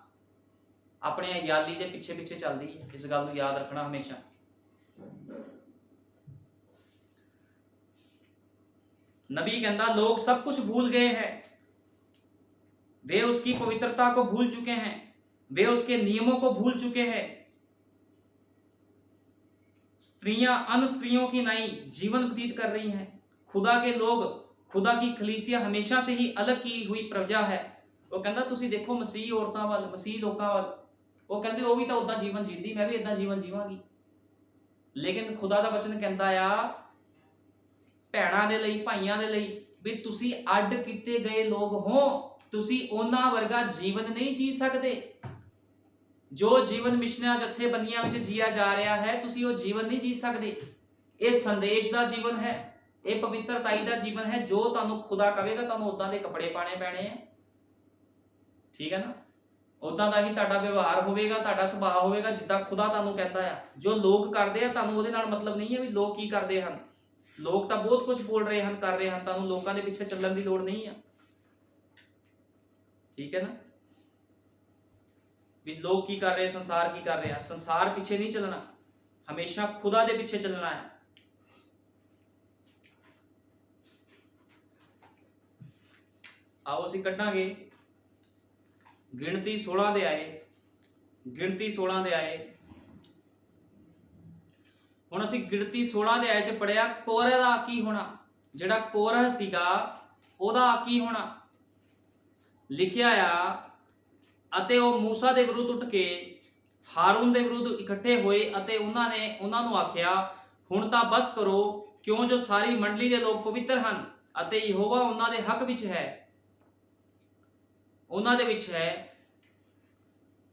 ਆਪਣੇ ਯਾਲੀ ਦੇ ਪਿੱਛੇ ਪਿੱਛੇ ਚੱਲਦੀ ਹੈ। ਇਸ ਗੱਲ ਨੂੰ ਯਾਦ ਰੱਖਣਾ ਹਮੇਸ਼ਾ। नबी कहता लोग सब कुछ भूल गए हैं, वे उसकी पवित्रता को भूल चुके हैं, वे उसके नियमों को भूल चुके हैं। स्त्रियां अन्य स्त्रियों की नाई जीवन व्यतीत कर रही हैं। खुदा के लोग, खुदा की कलीसिया हमेशा से ही अलग की हुई प्रजा है। वो कहता तुसी देखो मसीह औरतां वाल, मसीह लोकां वाल, वो कहते वो भी तो उदा जीवन जींदी, मैं भी इदा जीवन जीवांगी, लेकिन खुदा दा वचन कहता आ ਭੈਣਾਂ ਦੇ ਲਈ, ਭਾਈਆਂ ਦੇ ਲਈ ਵੀ ਤੁਸੀਂ ਅੱਡ ਕੀਤੇ ਗਏ ਲੋਕ ਹੋ, ਤੁਸੀਂ ਉਹਨਾਂ ਵਰਗਾ ਜੀਵਨ ਨਹੀਂ ਜੀ ਸਕਦੇ ਜੋ ਜੀਵਨ ਮਿਸ਼ਨਾਂ ਜਥੇਬੰਦੀਆਂ ਵਿੱਚ ਜੀਆ ਜਾ ਰਿਹਾ ਹੈ, ਤੁਸੀਂ ਉਹ ਜੀਵਨ ਨਹੀਂ ਜੀ ਸਕਦੇ। ਇਹ ਸੰਦੇਸ਼ ਦਾ ਜੀਵਨ ਹੈ, ਇਹ ਪਵਿੱਤਰਤਾਈ ਦਾ ਜੀਵਨ ਹੈ, ਜੋ ਤੁਹਾਨੂੰ ਖੁਦਾ ਕਹੇਗਾ ਤੁਹਾਨੂੰ ਉਦਾਂ ਦੇ ਕੱਪੜੇ ਪਾਣੇ ਪੈਣੇ ਆ, ਠੀਕ ਹੈ ਨਾ, ਉਦਾਂ ਦਾ ਹੀ ਤੁਹਾਡਾ ਵਿਵਹਾਰ ਹੋਵੇਗਾ, ਤੁਹਾਡਾ ਸੁਭਾਅ ਹੋਵੇਗਾ ਜਿੱਦਾਂ ਖੁਦਾ ਤੁਹਾਨੂੰ ਕਹਿੰਦਾ ਆ। ਜੋ ਲੋਕ ਕਰਦੇ ਆ ਤੁਹਾਨੂੰ ਉਹਦੇ ਨਾਲ ਮਤਲਬ ਨਹੀਂ ਹੈ ਵੀ ਲੋਕ ਕੀ ਕਰਦੇ ਹਨ, ਲੋਕ ਤਾਂ ਬਹੁਤ ਕੁਝ ਬੋਲ ਰਹੇ ਹਨ, ਕਰ ਰਹੇ ਹਨ, ਤੁਹਾਨੂੰ ਲੋਕਾਂ ਦੇ ਪਿੱਛੇ ਚੱਲਣ ਦੀ ਲੋੜ ਨਹੀਂ ਆ, ਠੀਕ ਹੈ ਨਾ, ਵੀ ਲੋਕ ਕੀ ਕਰ ਰਹੇ, ਸੰਸਾਰ ਕੀ ਕਰ ਰਿਹਾ, ਸੰਸਾਰ ਪਿੱਛੇ ਨਹੀਂ ਚੱਲਣਾ, ਹਮੇਸ਼ਾ ਖੁਦਾ ਦੇ ਪਿੱਛੇ ਚੱਲਣਾ ਹੈ। ਆਓ ਅਸੀਂ ਕੱਢਾਂਗੇ ਗਿਣਤੀ 16 ਦੇ ਆਏ, ਗਿਣਤੀ 16 ਦੇ ਆਏ। ਹੁਣ ਅਸੀਂ ਗਿਣਤੀ 16 ਦੇ ਆਏ ਚ ਪੜਿਆ ਕੋਰਹ ਦਾ ਕੀ ਹੋਣਾ, ਜਿਹੜਾ ਕੋਰਹ ਸੀਗਾ ਉਹਦਾ ਕੀ ਹੋਣਾ। ਲਿਖਿਆ ਆ ਅਤੇ ਉਹ ਮੂਸਾ ਦੇ ਵਿਰੁੱਧ ਉੱਠ ਕੇ ਹਾरून ਦੇ ਵਿਰੁੱਧ ਇਕੱਠੇ ਹੋਏ ਅਤੇ ਉਹਨਾਂ ਨੂੰ ਆਖਿਆ ਹੁਣ ਤਾਂ ਬਸ ਕਰੋ, ਕਿਉਂ ਜੋ ਸਾਰੀ ਮੰਡਲੀ ਦੇ ਲੋਕ ਪਵਿੱਤਰ ਹਨ ਅਤੇ ਯਹੋਵਾ ਉਹਨਾਂ ਦੇ ਹੱਕ ਵਿੱਚ ਹੈ, ਉਹਨਾਂ ਦੇ ਵਿੱਚ ਹੈ।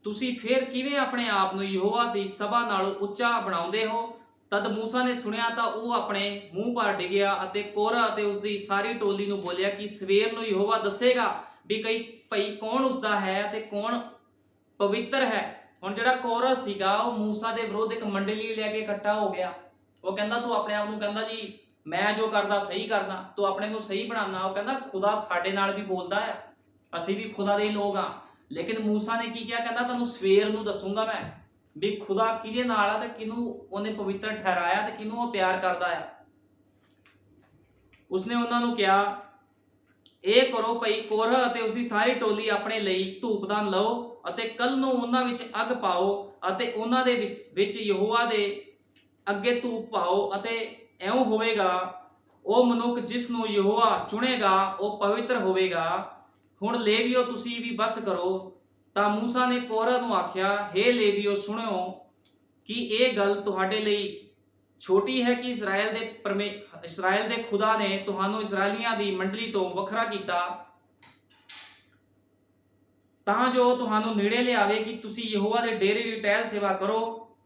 ਤੁਸੀਂ ਫਿਰ ਕਿਵੇਂ ਆਪਣੇ ਆਪ ਨੂੰ ਯਹੋਵਾ ਦੀ ਸਭਾ ਨਾਲੋਂ ਉੱਚਾ ਬਣਾਉਂਦੇ ਹੋ। ਤਦ ਮੂਸਾ ਨੇ ਸੁਣਿਆ ਤਾਂ ਉਹ ਆਪਣੇ ਮੂੰਹ ਪਰ ਡਿੱਗਿਆ ਅਤੇ ਕੋਰਹ ਅਤੇ ਉਸਦੀ ਸਾਰੀ ਟੋਲੀ ਨੂੰ ਬੋਲਿਆ ਕਿ ਸਵੇਰ ਨੂੰ ਯਹੋਵਾ ਦੱਸੇਗਾ ਵੀ ਭਈ ਕੌਣ ਉਸਦਾ ਹੈ ਅਤੇ ਕੌਣ ਪਵਿੱਤਰ ਹੈ। ਹੁਣ ਜਿਹੜਾ ਕੋਰਹ ਸੀਗਾ ਉਹ ਮੂਸਾ ਦੇ ਵਿਰੁੱਧ ਇੱਕ ਮੰਡਲੀ ਲੈ ਕੇ ਇਕੱਠਾ ਹੋ ਗਿਆ। ਉਹ ਕਹਿੰਦਾ ਤੂੰ ਆਪਣੇ ਆਪ ਨੂੰ ਕਹਿੰਦਾ ਜੀ ਮੈਂ ਜੋ ਕਰਦਾ ਸਹੀ ਕਰਦਾ, ਤੂੰ ਆਪਣੇ ਨੂੰ ਸਹੀ ਬਣਾਉਣਾ। ਉਹ ਕਹਿੰਦਾ ਖੁਦਾ ਸਾਡੇ ਨਾਲ ਵੀ ਬੋਲਦਾ ਆ, ਅਸੀਂ ਵੀ ਖੁਦਾ ਦੇ ਲੋਕ ਆ। ਲੇਕਿਨ ਮੂਸਾ ਨੇ ਕੀ ਕਿਹਾ, ਕਹਿੰਦਾ ਤੁਹਾਨੂੰ ਸਵੇਰ ਨੂੰ ਦੱਸੂਗਾ ਮੈਂ ਵੀ ਖੁਦਾ ਕਿਹਦੇ ਨਾਲ ਆ ਤੇ ਕਿਹਨੂੰ ਉਹਨੇ ਪਵਿੱਤਰ ਠਹਿਰਾਇਆ ਤੇ ਕਿਹਨੂੰ ਉਹ ਪਿਆਰ ਕਰਦਾ ਆ। ਉਸਨੇ ਉਹਨਾਂ ਨੂੰ ਕਿਹਾ ਇਹ ਕਰੋ ਭਈ ਕੋਰਹ ਅਤੇ ਉਸਦੀ ਸਾਰੀ ਟੋਲੀ ਆਪਣੇ ਲਈ ਧੂਪਦਾਨ ਲਓ ਅਤੇ ਕੱਲ ਨੂੰ ਉਹਨਾਂ ਵਿੱਚ ਅੱਗ ਪਾਓ ਅਤੇ ਉਹਨਾਂ ਦੇ ਵਿੱਚ ਯਹੋਵਾ ਦੇ ਅੱਗੇ ਧੂਪ ਪਾਓ ਅਤੇ ਇਉਂ ਹੋਵੇਗਾ ਉਹ ਮਨੁੱਖ ਜਿਸ ਨੂੰ ਯਹੋਵਾ ਚੁਣੇਗਾ ਉਹ ਪਵਿੱਤਰ ਹੋਵੇਗਾ। ਹੁਣ ਲੇਵੀਓ ਤੁਸੀਂ ਵੀ ਬਸ ਕਰੋ। ਤਾਂ ਮੂਸਾ ਨੇ ਕੋਰਹ ਨੂੰ ਆਖਿਆ ਹੇ ਲੇਵੀਓ ਸੁਣਿਓ ਕਿ ਇਹ ਗੱਲ ਤੁਹਾਡੇ ਲਈ ਛੋਟੀ ਹੈ ਕਿ ਇਸਰਾਇਲ ਦੇ ਖੁਦਾ ਨੇ ਤੁਹਾਨੂੰ ਇਸਰਾਇਲੀਆਂ ਦੀ ਮੰਡਲੀ ਤੋਂ ਵੱਖਰਾ ਕੀਤਾ ਤਾਂ ਜੋ ਤੁਹਾਨੂੰ ਨੇੜੇ ਲਿਆਵੇ ਕਿ ਤੁਸੀਂ ਯਹੋਵਾ ਦੇ ਡੇਰੇ ਦੀ ਟਹਿਲ ਸੇਵਾ ਕਰੋ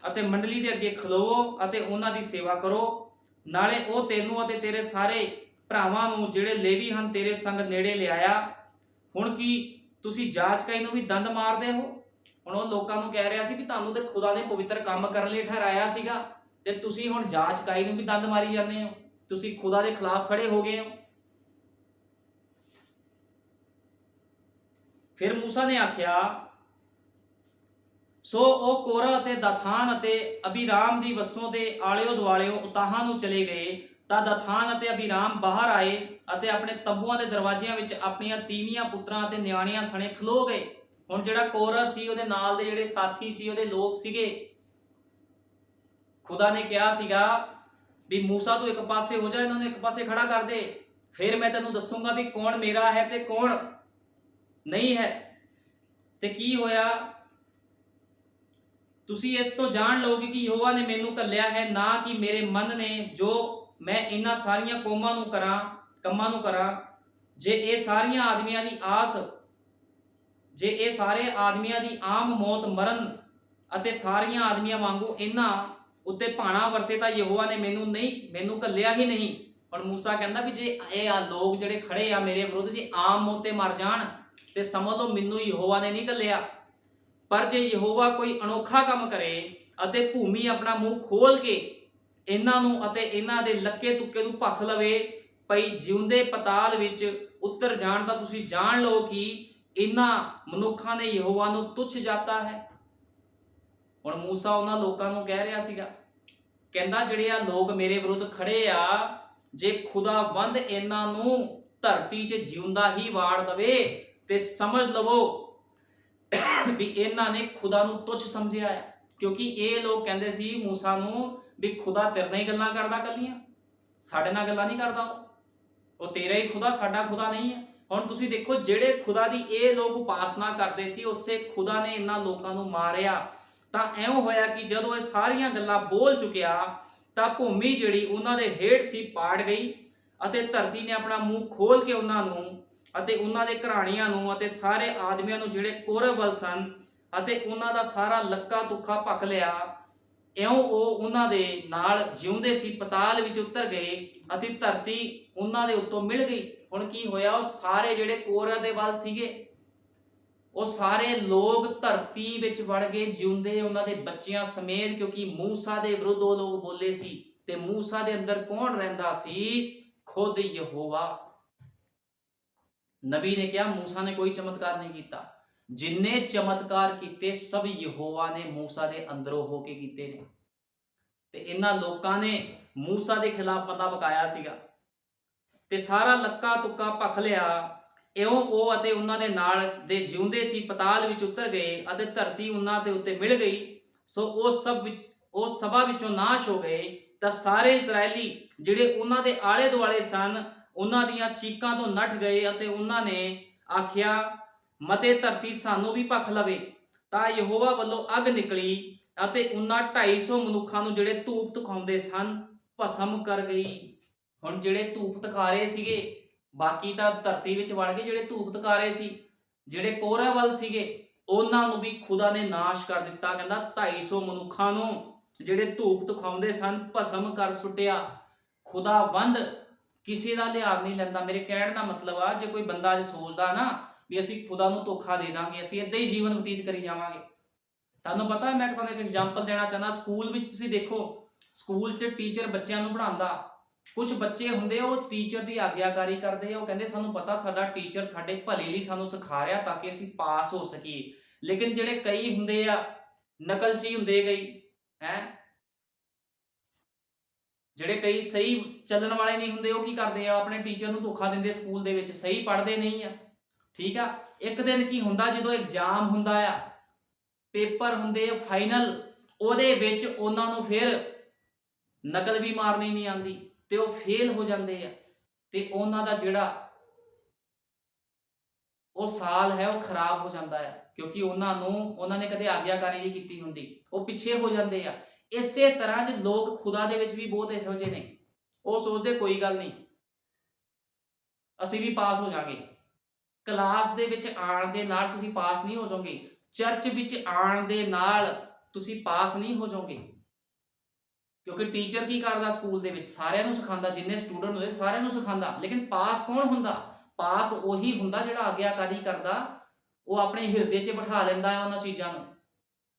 ਅਤੇ ਮੰਡਲੀ ਦੇ ਅੱਗੇ ਖਲੋਵੋ ਅਤੇ ਉਹਨਾਂ ਦੀ ਸੇਵਾ ਕਰੋ। ਨਾਲੇ ਉਹ ਤੈਨੂੰ ਅਤੇ ਤੇਰੇ ਸਾਰੇ ਭਰਾਵਾਂ ਨੂੰ ਜਿਹੜੇ ਲੇਵੀ ਹਨ ਤੇਰੇ ਸੰਗ ਨੇੜੇ ਲਿਆਇਆ। ਹੁਣ ਕੀ ਤੁਸੀਂ ਜਾਚਕਾਈ ਨੂੰ ਵੀ ਦੰਦ ਮਾਰਦੇ ਹੋ। ਹੁਣ ਉਹ ਲੋਕਾਂ ਨੂੰ ਕਹਿ ਰਿਹਾ ਸੀ ਵੀ ਤੁਹਾਨੂੰ ਤੇ ਖੁਦਾ ਨੇ ਪਵਿੱਤਰ ਕੰਮ ਕਰਨ ਲਈ ਠਹਿਰਾਇਆ ਸੀਗਾ ਤੇ ਤੁਸੀਂ ਹੁਣ ਜਾਚਕਾਈ ਨੂੰ ਵੀ ਦੰਦ ਮਾਰੀ ਜਾਂਦੇ ਹੋ, ਤੁਸੀਂ ਖੁਦਾ ਦੇ ਖਿਲਾਫ ਖੜੇ ਹੋ ਗਏ ਹੋ। ਫਿਰ ਮੂਸਾ ਨੇ ਆਖਿਆ ਸੋ ਉਹ ਕੋਰਹ ਅਤੇ ਦਾਥਾਨ ਅਤੇ ਅਬੀਰਾਮ ਦੀ ਵਸੋਂ ਦੇ ਆਲਿਓ ਦੁਆਲਿਓ ਉਤਾਹਾਂ ਨੂੰ ਚਲੇ ਗਏ। ਤਾਂ ਦਾਥਾਨ ਅਤੇ ਅਬੀਰਾਮ ਬਾਹਰ ਆਏ ਅਤੇ ਆਪਣੇ ਤੰਬੂਆਂ ਦੇ ਦਰਵਾਜ਼ਿਆਂ ਵਿੱਚ ਆਪਣੀਆਂ ਤੀਵੀਆਂ ਪੁੱਤਰਾਂ ਅਤੇ ਨਿਆਣਿਆਂ ਸਣੇ ਖਲੋ ਗਏ। ਹੁਣ ਜਿਹੜਾ ਕੋਰਹ ਸੀ, ਉਹਦੇ ਨਾਲ ਦੇ ਜਿਹੜੇ ਸਾਥੀ ਸੀ, ਉਹਦੇ ਲੋਕ ਸੀਗੇ, ਖੁਦਾ ਨੇ ਕਿਹਾ ਸੀਗਾ ਵੀ ਮੂਸਾ ਤੂੰ ਇੱਕ ਪਾਸੇ ਹੋ ਜਾ, ਇਹਨਾਂ ਨੂੰ ਇੱਕ ਪਾਸੇ ਖੜਾ ਕਰ ਦੇ, ਫਿਰ ਮੈਂ ਤੈਨੂੰ ਦੱਸੂਗਾ ਵੀ ਕੌਣ ਮੇਰਾ ਹੈ ਤੇ ਕੌਣ ਨਹੀਂ ਹੈ। ਤੇ ਕੀ ਹੋਇਆ, ਤੁਸੀਂ ਇਸ ਤੋਂ ਜਾਣ ਲਓਗੇ ਕਿ ਯਹੋਵਾ ਨੇ ਮੈਨੂੰ ਘੱਲਿਆ ਹੈ, ਨਾ ਕਿ ਮੇਰੇ ਮਨ ਨੇ ਜੋ ਮੈਂ ਇਹਨਾਂ ਸਾਰੀਆਂ ਕੰਮਾਂ ਨੂੰ ਕਰਾਂ। ਜੇ ਇਹ ਸਾਰੇ ਆਦਮੀਆਂ ਦੀ ਆਮ ਮੌਤ ਮਰਨ ਅਤੇ ਸਾਰੀਆਂ ਆਦਮੀਆਂ ਵਾਂਗੂ ਇਹਨਾਂ ਉੱਤੇ ਭਾਣਾ ਵਰਤੇ ਤਾਂ ਯਹੋਵਾ ਨੇ ਮੈਨੂੰ ਘੱਲਿਆ ਹੀ ਨਹੀਂ। ਹੁਣ ਮੂਸਾ ਕਹਿੰਦਾ ਵੀ ਜੇ ਇਹ ਲੋਕ ਜਿਹੜੇ ਖੜੇ ਆ ਮੇਰੇ ਵਿਰੁੱਧ ਜੇ ਆਮ ਮੌਤ ਤੇ ਮਰ ਜਾਣ ਤੇ ਸਮਝ ਲਓ ਮੈਨੂੰ ਯਹੋਵਾ ਨੇ ਨਹੀਂ ਘੱਲਿਆ। ਪਰ ਜੇ ਯਹੋਵਾ ਕੋਈ ਅਨੋਖਾ ਕੰਮ ਕਰੇ ਅਤੇ ਭੂਮੀ ਆਪਣਾ ਮੂੰਹ ਖੋਲ ਕੇ ਇਹਨਾਂ ਨੂੰ ਅਤੇ ਇਹਨਾਂ ਦੇ ਲੱਕੇ ਤੁੱਕੇ ਨੂੰ ਭਖ ਲਵੇ ਭਈ ਜਿਉਂਦੇ ਪਤਾਲ ਵਿੱਚ ਉਤਰ ਜਾਣ, ਤਾਂ ਤੁਸੀਂ ਜਾਣ ਲਓ ਕਿ ਇਹਨਾਂ ਮਨੁੱਖਾਂ ਨੇ ਯਹੋਵਾ ਨੂੰ ਤੁੱਛ ਜਾਤਾ ਹੈ। ਹੁਣ ਮੂਸਾ ਉਹਨਾਂ ਲੋਕਾਂ ਨੂੰ ਕਹਿ ਰਿਹਾ ਸੀਗਾ, ਕਹਿੰਦਾ ਜਿਹੜੇ ਆ ਲੋਕ ਮੇਰੇ ਵਿਰੁੱਧ ਖੜੇ ਆ, ਜੇ ਖੁਦਾਵੰਦ ਇਹਨਾਂ ਨੂੰ ਧਰਤੀ 'ਚ ਜਿਉਂਦਾ ਹੀ ਵਾੜ ਦਵੇ ਤੇ ਸਮਝ ਲਵੋ ਵੀ ਇਹਨਾਂ ਨੇ ਖੁਦਾ ਨੂੰ ਤੁੱਛ ਸਮਝਿਆ ਹੈ। ਕਿਉਂਕਿ ਇਹ ਲੋਕ ਕਹਿੰਦੇ ਸੀ ਮੂਸਾ ਨੂੰ ਵੀ ਖੁਦਾ ਤੇਰੇ ਨਾਲ ਹੀ ਗੱਲਾਂ ਕਰਦਾ, ਕੱਲੀਆਂ ਸਾਡੇ ਨਾਲ ਗੱਲਾਂ ਨਹੀਂ ਕਰਦਾ, ਉਹ ਤੇਰਾ ਹੀ ਖੁਦਾ, ਸਾਡਾ ਖੁਦਾ ਨਹੀਂ ਹੈ। ਹੁਣ ਤੁਸੀਂ ਦੇਖੋ, ਜਿਹੜੇ ਖੁਦਾ ਦੀ ਇਹ ਲੋਕ ਉਪਾਸਨਾ ਕਰਦੇ ਸੀ, ਉਸੇ ਖੁਦਾ ਨੇ ਇਹਨਾਂ ਲੋਕਾਂ ਨੂੰ ਮਾਰਿਆ। ਤਾਂ ਐਉਂ ਹੋਇਆ ਕਿ ਜਦੋਂ ਇਹ ਸਾਰੀਆਂ ਗੱਲਾਂ ਬੋਲ ਚੁੱਕਿਆ ਤਾਂ ਭੂਮੀ ਜਿਹੜੀ ਉਹਨਾਂ ਦੇ ਹੇਠ ਸੀ ਪਾੜ ਗਈ ਅਤੇ ਧਰਤੀ ਨੇ ਆਪਣਾ ਮੂੰਹ ਖੋਲ ਕੇ ਉਹਨਾਂ ਨੂੰ ਅਤੇ ਉਹਨਾਂ ਦੇ ਘਰਾਣਿਆਂ ਨੂੰ ਅਤੇ ਸਾਰੇ ਆਦਮੀਆਂ ਨੂੰ ਜਿਹੜੇ ਕੋਰਹ ਵੱਲ ਸਨ ਅਤੇ ਉਹਨਾਂ ਦਾ ਸਾਰਾ ਲੱਕਾ ਤੁੱਖਾ ਭਖ ਲਿਆ। ਇਉਂ ਉਹ ਉਹਨਾਂ ਦੇ ਨਾਲ ਜਿਉਂਦੇ ਸੀ ਪਤਾਲ ਵਿੱਚ ਉਤਰ ਗਏ ਅਤੇ ਧਰਤੀ ਉਹਨਾਂ ਦੇ ਉੱਤੋਂ ਮਿਲ ਗਈ। ਹੁਣ ਕੀ ਹੋਇਆ, ਉਹ ਸਾਰੇ ਜਿਹੜੇ ਕੋਰਹ ਦੇ ਵੱਲ ਸੀਗੇ, ਉਹ ਸਾਰੇ ਲੋਕ ਧਰਤੀ ਵਿੱਚ ਵੜ ਗਏ ਜਿਉਂਦੇ, ਉਹਨਾਂ ਦੇ ਬੱਚਿਆਂ ਸਮੇਤ, ਕਿਉਂਕਿ ਮੂਸਾ ਦੇ ਵਿਰੁੱਧ ਉਹ ਲੋਕ ਬੋਲੇ ਸੀ। ਤੇ ਮੂਸਾ ਦੇ ਅੰਦਰ ਕੌਣ ਰਹਿੰਦਾ ਸੀ? ਖੁਦ ਯਹੋਵਾ। ਨਬੀ ਨੇ ਕਿਹਾ ਮੂਸਾ ਨੇ ਕੋਈ ਚਮਤਕਾਰ ਨਹੀਂ ਕੀਤਾ, ਜਿੰਨੇ ਚਮਤਕਾਰ ਕੀਤੇ ਸਭ ਯਹੋਵਾ ਨੇ ਮੂਸਾ ਦੇ ਅੰਦਰੋਂ ਹੋ ਕੇ ਕੀਤੇ ਨੇ। ਤੇ ਇਹਨਾਂ ਲੋਕਾਂ ਨੇ ਮੂਸਾ ਦੇ ਖਿਲਾਫ ਪਤਾ ਪਕਾਇਆ ਸੀਗਾ ਤੇ ਸਾਰਾ ਲੱਕਾ ਤੁੱਕਾ ਭਖ ਲਿਆ। ਇਉਂ ਉਹ ਅਤੇ ਉਹਨਾਂ ਦੇ ਨਾਲ ਦੇ ਜਿਉਂਦੇ ਸੀ ਪਤਾਲ ਵਿੱਚ ਉਤਰ ਗਏ ਅਤੇ ਧਰਤੀ ਉਹਨਾਂ ਦੇ ਉੱਤੇ ਮਿਲ ਗਈ। ਸੋ ਉਹ ਸਭਾ ਵਿੱਚੋਂ ਨਾਸ਼ ਹੋ ਗਏ। ਤਾਂ ਸਾਰੇ ਇਸਰਾਏਲੀ ਜਿਹੜੇ ਉਹਨਾਂ ਦੇ ਆਲੇ ਦੁਆਲੇ ਸਨ, ਉਹਨਾਂ ਦੀਆਂ ਚੀਕਾਂ ਤੋਂ ਨੱਠ ਗਏ ਅਤੇ ਉਹਨਾਂ ਨੇ ਆਖਿਆ ਮਤੇ ਧਰਤੀ ਸਾਨੂੰ ਵੀ ਭਖ ਲਵੇ। ਤਾਂ ਯਹੋਵਾ ਵੱਲੋਂ ਅੱਗ ਨਿਕਲੀ ਅਤੇ ਉਹਨਾਂ 250 ਮਨੁੱਖਾਂ ਨੂੰ ਜਿਹੜੇ ਧੂਪ ਤਖਾਉਂਦੇ ਸਨ ਭਸਮ ਕਰ ਗਈ। ਹੁਣ ਜਿਹੜੇ ਧੂਪ ਤਕਾਰੇ ਸੀਗੇ, ਬਾਕੀ ਤਾਂ ਧਰਤੀ ਵਿੱਚ ਵੜ ਗਏ, ਜਿਹੜੇ ਧੂਪ ਤਕਾਰੇ ਸੀ, ਜਿਹੜੇ ਕੋਰਹ ਵੱਲ ਸੀਗੇ, ਉਹਨਾਂ ਨੂੰ ਵੀ ਖੁਦਾ ਨੇ ਨਾਸ਼ ਕਰ ਦਿੱਤਾ। ਕਹਿੰਦਾ 250 ਮਨੁੱਖਾਂ ਨੂੰ ਜਿਹੜੇ ਧੂਪ ਤਖਾਉਂਦੇ ਸਨ ਭਸਮ ਕਰ ਸੁੱਟਿਆ। ਖੁਦਾਵੰਦ ਕਿਸੇ ਦਾ ਲਿਹਾਜ਼ ਨਹੀਂ ਲੈਂਦਾ। ਮੇਰੇ ਕਹਿਣ ਦਾ ਮਤਲਬ ਆ, ਜੇ ਕੋਈ ਬੰਦਾ ਅੱਜ ਸੋਚਦਾ ਨਾ ਵੀ ਅਸੀਂ ਖੁਦਾ ਨੂੰ ਧੋਖਾ ਦੇ ਦਾਂਗੇ, ਅਸੀਂ ਏਦਾਂ ਹੀ ਜੀਵਨ ਬਤੀਤ ਕਰੀ ਜਾਵਾਂਗੇ। ਤੁਹਾਨੂੰ ਪਤਾ, ਮੈਂ ਤੁਹਾਨੂੰ ਇੱਕ ਐਗਜ਼ਾਮਪਲ ਦੇਣਾ ਚਾਹੁੰਦਾ। ਸਕੂਲ ਵਿੱਚ ਤੁਸੀਂ ਦੇਖੋ, ਸਕੂਲ 'ਚ ਟੀਚਰ ਬੱਚਿਆਂ ਨੂੰ ਪੜ੍ਹਾਉਂਦਾ, ਕੁਝ ਬੱਚੇ ਹੁੰਦੇ ਆ ਉਹ ਟੀਚਰ ਦੀ ਆਗਿਆਕਾਰੀ ਕਰਦੇ ਆ, ਉਹ ਕਹਿੰਦੇ ਸਾਨੂੰ ਪਤਾ ਸਾਡਾ ਟੀਚਰ ਸਾਡੇ ਭਲੇ ਲਈ ਸਾਨੂੰ ਸਿਖਾ ਰਿਹਾ ਤਾਂ ਕਿ ਅਸੀਂ ਪਾਸ ਹੋ ਸਕੀਏ। ਲੇਕਿਨ ਜਿਹੜੇ ਕਈ ਹੁੰਦੇ ਆ ਨਕਲਚੀ ਹੁੰਦੇ, ਜਿਹੜੇ ਕਈ ਸਹੀ ਚੱਲਣ ਵਾਲੇ ਨਹੀਂ ਹੁੰਦੇ, ਉਹ ਕੀ ਕਰਦੇ ਆ, ਆਪਣੇ ਟੀਚਰ ਨੂੰ ਧੋਖਾ ਦਿੰਦੇ, ਸਕੂਲ ਦੇ ਵਿੱਚ ਸਹੀ ਪੜ੍ਹਦੇ ਨਹੀਂ ਆ। ਠੀਕ ਆ, ਇੱਕ ਦਿਨ ਕੀ ਹੁੰਦਾ, ਜਦੋਂ ਐਗਜ਼ਾਮ ਹੁੰਦਾ ਆ, ਪੇਪਰ ਹੁੰਦੇ ਆ ਫਾਈਨਲ, ਉਹਦੇ ਵਿੱਚ ਉਹਨਾਂ ਨੂੰ ਫਿਰ ਨਕਲ ਵੀ ਮਾਰਨੀ ਨਹੀਂ ਆਉਂਦੀ ਤੇ ਉਹ ਫੇਲ ਹੋ ਜਾਂਦੇ ਆ ਤੇ ਉਹਨਾਂ ਦਾ ਜਿਹੜਾ ਉਹ ਸਾਲ ਹੈ ਉਹ ਖਰਾਬ ਹੋ ਜਾਂਦਾ ਹੈ, ਕਿਉਂਕਿ ਉਹਨਾਂ ਨੇ ਕਦੇ ਆਗਿਆਕਾਰੀ ਨਹੀਂ ਕੀਤੀ ਹੁੰਦੀ, ਉਹ ਪਿੱਛੇ ਹੋ ਜਾਂਦੇ ਆ। ਇਸੇ ਤਰ੍ਹਾਂ ਜੇ ਲੋਕ ਖੁਦਾ ਦੇ ਵਿੱਚ ਵੀ ਬਹੁਤ ਇਹੋ ਜਿਹੇ ਨੇ, ਉਹ ਸੋਚਦੇ ਕੋਈ ਗੱਲ ਨਹੀਂ ਅਸੀਂ ਵੀ ਪਾਸ ਹੋ ਜਾਵਾਂਗੇ। ਕਲਾਸ ਦੇ ਵਿੱਚ ਆਉਣ ਦੇ ਨਾਲ ਤੁਸੀਂ ਪਾਸ ਨਹੀਂ ਹੋ ਜਾਓਗੇ, ਚਰਚ ਵਿੱਚ ਆਉਣ ਦੇ ਨਾਲ ਤੁਸੀਂ ਪਾਸ ਨਹੀਂ ਹੋ ਜਾਓਗੇ। ਕਿਉਂਕਿ ਟੀਚਰ ਕੀ ਕਰਦਾ ਸਕੂਲ ਦੇ ਵਿੱਚ, ਸਾਰਿਆਂ ਨੂੰ ਸਿਖਾਉਂਦਾ, ਜਿੰਨੇ ਸਟੂਡੈਂਟ ਹੁੰਦੇ ਸਾਰਿਆਂ ਨੂੰ ਸਿਖਾਉਂਦਾ। ਲੇਕਿਨ ਪਾਸ ਕੌਣ ਹੁੰਦਾ? ਪਾਸ ਉਹੀ ਹੁੰਦਾ ਜਿਹੜਾ ਆਗਿਆਕਾਰੀ ਕਰਦਾ, ਉਹ ਆਪਣੇ ਹਿਰਦੇ 'ਚ ਬਿਠਾ ਲੈਂਦਾ ਹੈ ਉਹਨਾਂ ਚੀਜ਼ਾਂ ਨੂੰ,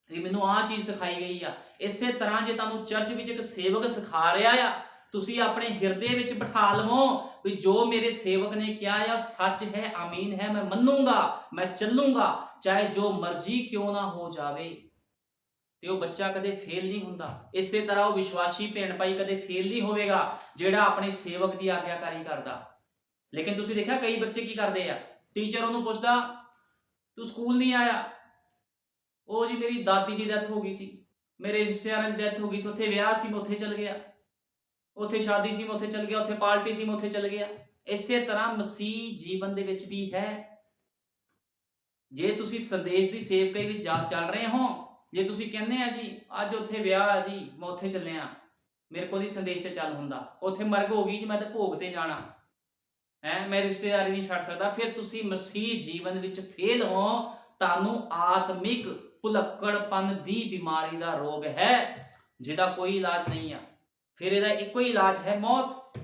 ਵੀ ਮੈਨੂੰ ਆਹ ਚੀਜ਼ ਸਿਖਾਈ ਗਈ ਆ। ਇਸੇ ਤਰ੍ਹਾਂ ਜੇ ਤੁਹਾਨੂੰ ਚਰਚ ਵਿੱਚ ਇੱਕ ਸੇਵਕ ਸਿਖਾ ਰਿਹਾ ਆ, ਤੁਸੀਂ ਆਪਣੇ ਹਿਰਦੇ ਵਿੱਚ ਬਿਠਾ ਲਵੋ ਵੀ ਜੋ ਮੇਰੇ ਸੇਵਕ ਨੇ ਕਿਹਾ ਆ ਸੱਚ ਹੈ, ਆਮੀਨ ਹੈ, ਮੈਂ ਮੰਨੂੰਗਾ, ਮੈਂ ਚੱਲੂੰਗਾ, ਚਾਹੇ ਜੋ ਮਰਜ਼ੀ ਕਿਉਂ ਨਾ ਹੋ ਜਾਵੇ। ਤੇ ਉਹ ਬੱਚਾ ਕਦੇ ਫੇਲ ਨਹੀਂ ਹੁੰਦਾ। ਇਸੇ ਤਰ੍ਹਾਂ ਉਹ ਵਿਸ਼ਵਾਸੀ ਭੈਣ ਭਾਈ ਕਦੇ ਫੇਲ ਨਹੀਂ ਹੋਵੇਗਾ ਜਿਹੜਾ ਆਪਣੇ ਸੇਵਕ ਦੀ ਆਗਿਆਕਾਰੀ ਕਰਦਾ। ਲੇਕਿਨ ਤੁਸੀਂ ਦੇਖਿਆ ਕਈ ਬੱਚੇ ਕੀ ਕਰਦੇ ਆ, ਟੀਚਰ ਉਹਨੂੰ ਪੁੱਛਦਾ ਤੂੰ ਸਕੂਲ ਨਹੀਂ ਆਇਆ, ਉਹ ਜੀ ਮੇਰੀ ਦਾਦੀ ਦੀ ਡੈਥ ਹੋ ਗਈ ਸੀ, ਮੇਰੇ ਰਿਸ਼ਤੇਦਾਰਾਂ ਦੀ ਡੈਥ ਹੋ ਗਈ ਸੀ, ਉੱਥੇ ਵਿਆਹ ਸੀ ਮੈਂ ਉੱਥੇ ਚਲ ਗਿਆ, ਉੱਥੇ ਸ਼ਾਦੀ ਸੀ ਮੈਂ ਉੱਥੇ ਚਲ ਗਿਆ, ਉੱਥੇ ਪਾਰਟੀ ਸੀ ਮੈਂ ਉੱਥੇ ਚਲ ਗਿਆ। ਇਸੇ ਤਰ੍ਹਾਂ ਮਸੀਹ ਜੀਵਨ ਦੇ ਵਿੱਚ ਵੀ ਹੈ। ਜੇ ਤੁਸੀਂ ਸੰਦੇਸ਼ ਦੀ ਸੇਵਕਾਈ ਵਿੱਚ ਚੱਲ ਰਹੇ ਹੋ, ਜੇ ਤੁਸੀਂ ਕਹਿੰਦੇ ਆ ਜੀ ਅੱਜ ਉੱਥੇ ਵਿਆਹ ਆ ਜੀ ਮੈਂ ਉੱਥੇ ਚੱਲਿਆ, ਮੇਰੇ ਕੋਲ ਹੀ ਸੰਦੇਸ਼ ਤੇ ਚੱਲ ਹੁੰਦਾ, ਉੱਥੇ ਮਰਗ ਹੋ ਗਈ ਜੀ ਮੈਂ ਤਾਂ ਭੋਗ ਤੇ ਜਾਣਾ ਹੈ, ਮੈਂ ਰਿਸ਼ਤੇਦਾਰੀ ਨਹੀਂ ਛੱਡ ਸਕਦਾ, ਫਿਰ ਤੁਸੀਂ ਮਸੀਹ ਜੀਵਨ ਵਿੱਚ ਫੇਲ ਹੋ। ਤੁਹਾਨੂੰ ਆਤਮਿਕ ਭੁਲੱਕੜਪਨ ਦੀ ਬਿਮਾਰੀ ਦਾ ਰੋਗ ਹੈ ਜਿਹਦਾ ਕੋਈ ਇਲਾਜ ਨਹੀਂ ਆ। ਫਿਰ ਇਹਦਾ ਇੱਕੋ ਹੀ ਇਲਾਜ ਹੈ ਮੌਤ।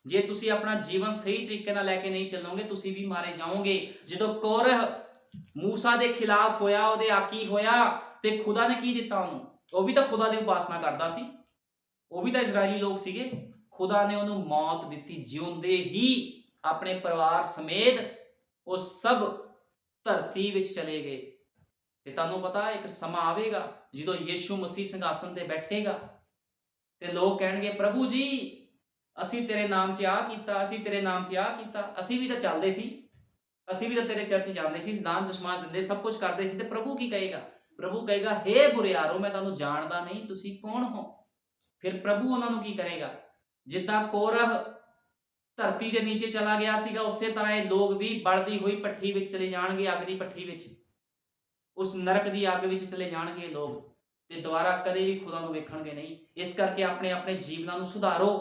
ਜੇ ਤੁਸੀਂ ਆਪਣਾ ਜੀਵਨ ਸਹੀ ਤਰੀਕੇ ਨਾਲ ਲੈ ਕੇ ਨਹੀਂ ਚੱਲੋਗੇ ਤੁਸੀਂ ਵੀ ਮਾਰੇ ਜਾਓਗੇ। ਜਦੋਂ ਕੋਰਹ ਮੂਸਾ ਦੇ ਖਿਲਾਫ ਹੋਇਆ, ਉਹਦੇ ਆਕੀ ਹੋਇਆ, ਤੇ ਖੁਦਾ ਨੇ ਕੀ ਦਿੱਤਾ ਉਹਨੂੰ? ਉਹ ਵੀ ਤਾਂ ਖੁਦਾ ਦੀ ਉਪਾਸਨਾ ਕਰਦਾ ਸੀ, ਉਹ ਵੀ ਤਾਂ ਇਜ਼ਰਾਈਲੀ ਲੋਕ ਸੀਗੇ। ਖੁਦਾ ਨੇ ਉਹਨੂੰ ਮੌਤ ਦਿੱਤੀ, ਜਿਉਂਦੇ ਹੀ ਆਪਣੇ ਪਰਿਵਾਰ ਸਮੇਤ ਉਹ ਸਭ ਧਰਤੀ ਵਿੱਚ ਚਲੇ ਗਏ। ਤੇ ਤੁਹਾਨੂੰ ਪਤਾ ਇੱਕ ਸਮਾਂ ਆਵੇਗਾ ਜਦੋਂ ਯੀਸ਼ੂ ਮਸੀਹ ਸਿੰਘਾਸਨ ਤੇ ਬੈਠੇਗਾ ਤੇ ਲੋਕ ਕਹਿਣਗੇ ਪ੍ਰਭੂ ਜੀ ਅਸੀਂ ਤੇਰੇ ਨਾਮ 'ਚ ਆਹ ਕੀਤਾ, ਅਸੀਂ ਤੇਰੇ ਨਾਮ 'ਚ ਆਹ ਕੀਤਾ, ਅਸੀਂ ਵੀ ਤਾਂ ਚੱਲਦੇ ਸੀ, ਅਸੀਂ ਵੀ ਤਾਂ ਤੇਰੇ ਚਰਚ ਜਾਂਦੇ ਸੀ, ਦਾਨ ਦਸ਼ਮਾਨ ਦਿੰਦੇ, ਸਭ ਕੁਝ ਕਰਦੇ ਸੀ। ਤੇ ਪ੍ਰਭੂ ਕੀ ਕਹੇਗਾ? ਪ੍ਰਭੂ ਕਹੇਗਾ ਹੇ ਬੁਰਿਆਰੋ ਮੈਂ ਤੁਹਾਨੂੰ ਜਾਣਦਾ ਨਹੀਂ, ਤੁਸੀਂ ਕੌਣ ਹੋ? ਫਿਰ ਪ੍ਰਭੂ ਉਹਨਾਂ ਨੂੰ ਕੀ ਕਰੇਗਾ? ਜਿੱਦਾਂ ਕੋਰਹ ਧਰਤੀ ਦੇ ਨੀਚੇ ਚਲਾ ਗਿਆ ਸੀਗਾ, ਉਸੇ ਤਰ੍ਹਾਂ ਇਹ ਲੋਕ ਵੀ ਬਲਦੀ ਹੋਈ ਭੱਠੀ ਵਿੱਚ ਚਲੇ ਜਾਣਗੇ, ਅੱਗ ਦੀ ਭੱਠੀ ਵਿੱਚ, ਉਸ ਨਰਕ ਦੀ ਅੱਗ ਵਿੱਚ ਚਲੇ ਜਾਣਗੇ ਲੋਕ, ਤੇ ਦੁਬਾਰਾ ਕਦੇ ਵੀ ਖੁਦਾ ਨੂੰ ਵੇਖਣਗੇ ਨਹੀਂ। ਇਸ ਕਰਕੇ ਆਪਣੇ ਆਪਣੇ ਜੀਵਨਾਂ ਨੂੰ ਸੁਧਾਰੋ,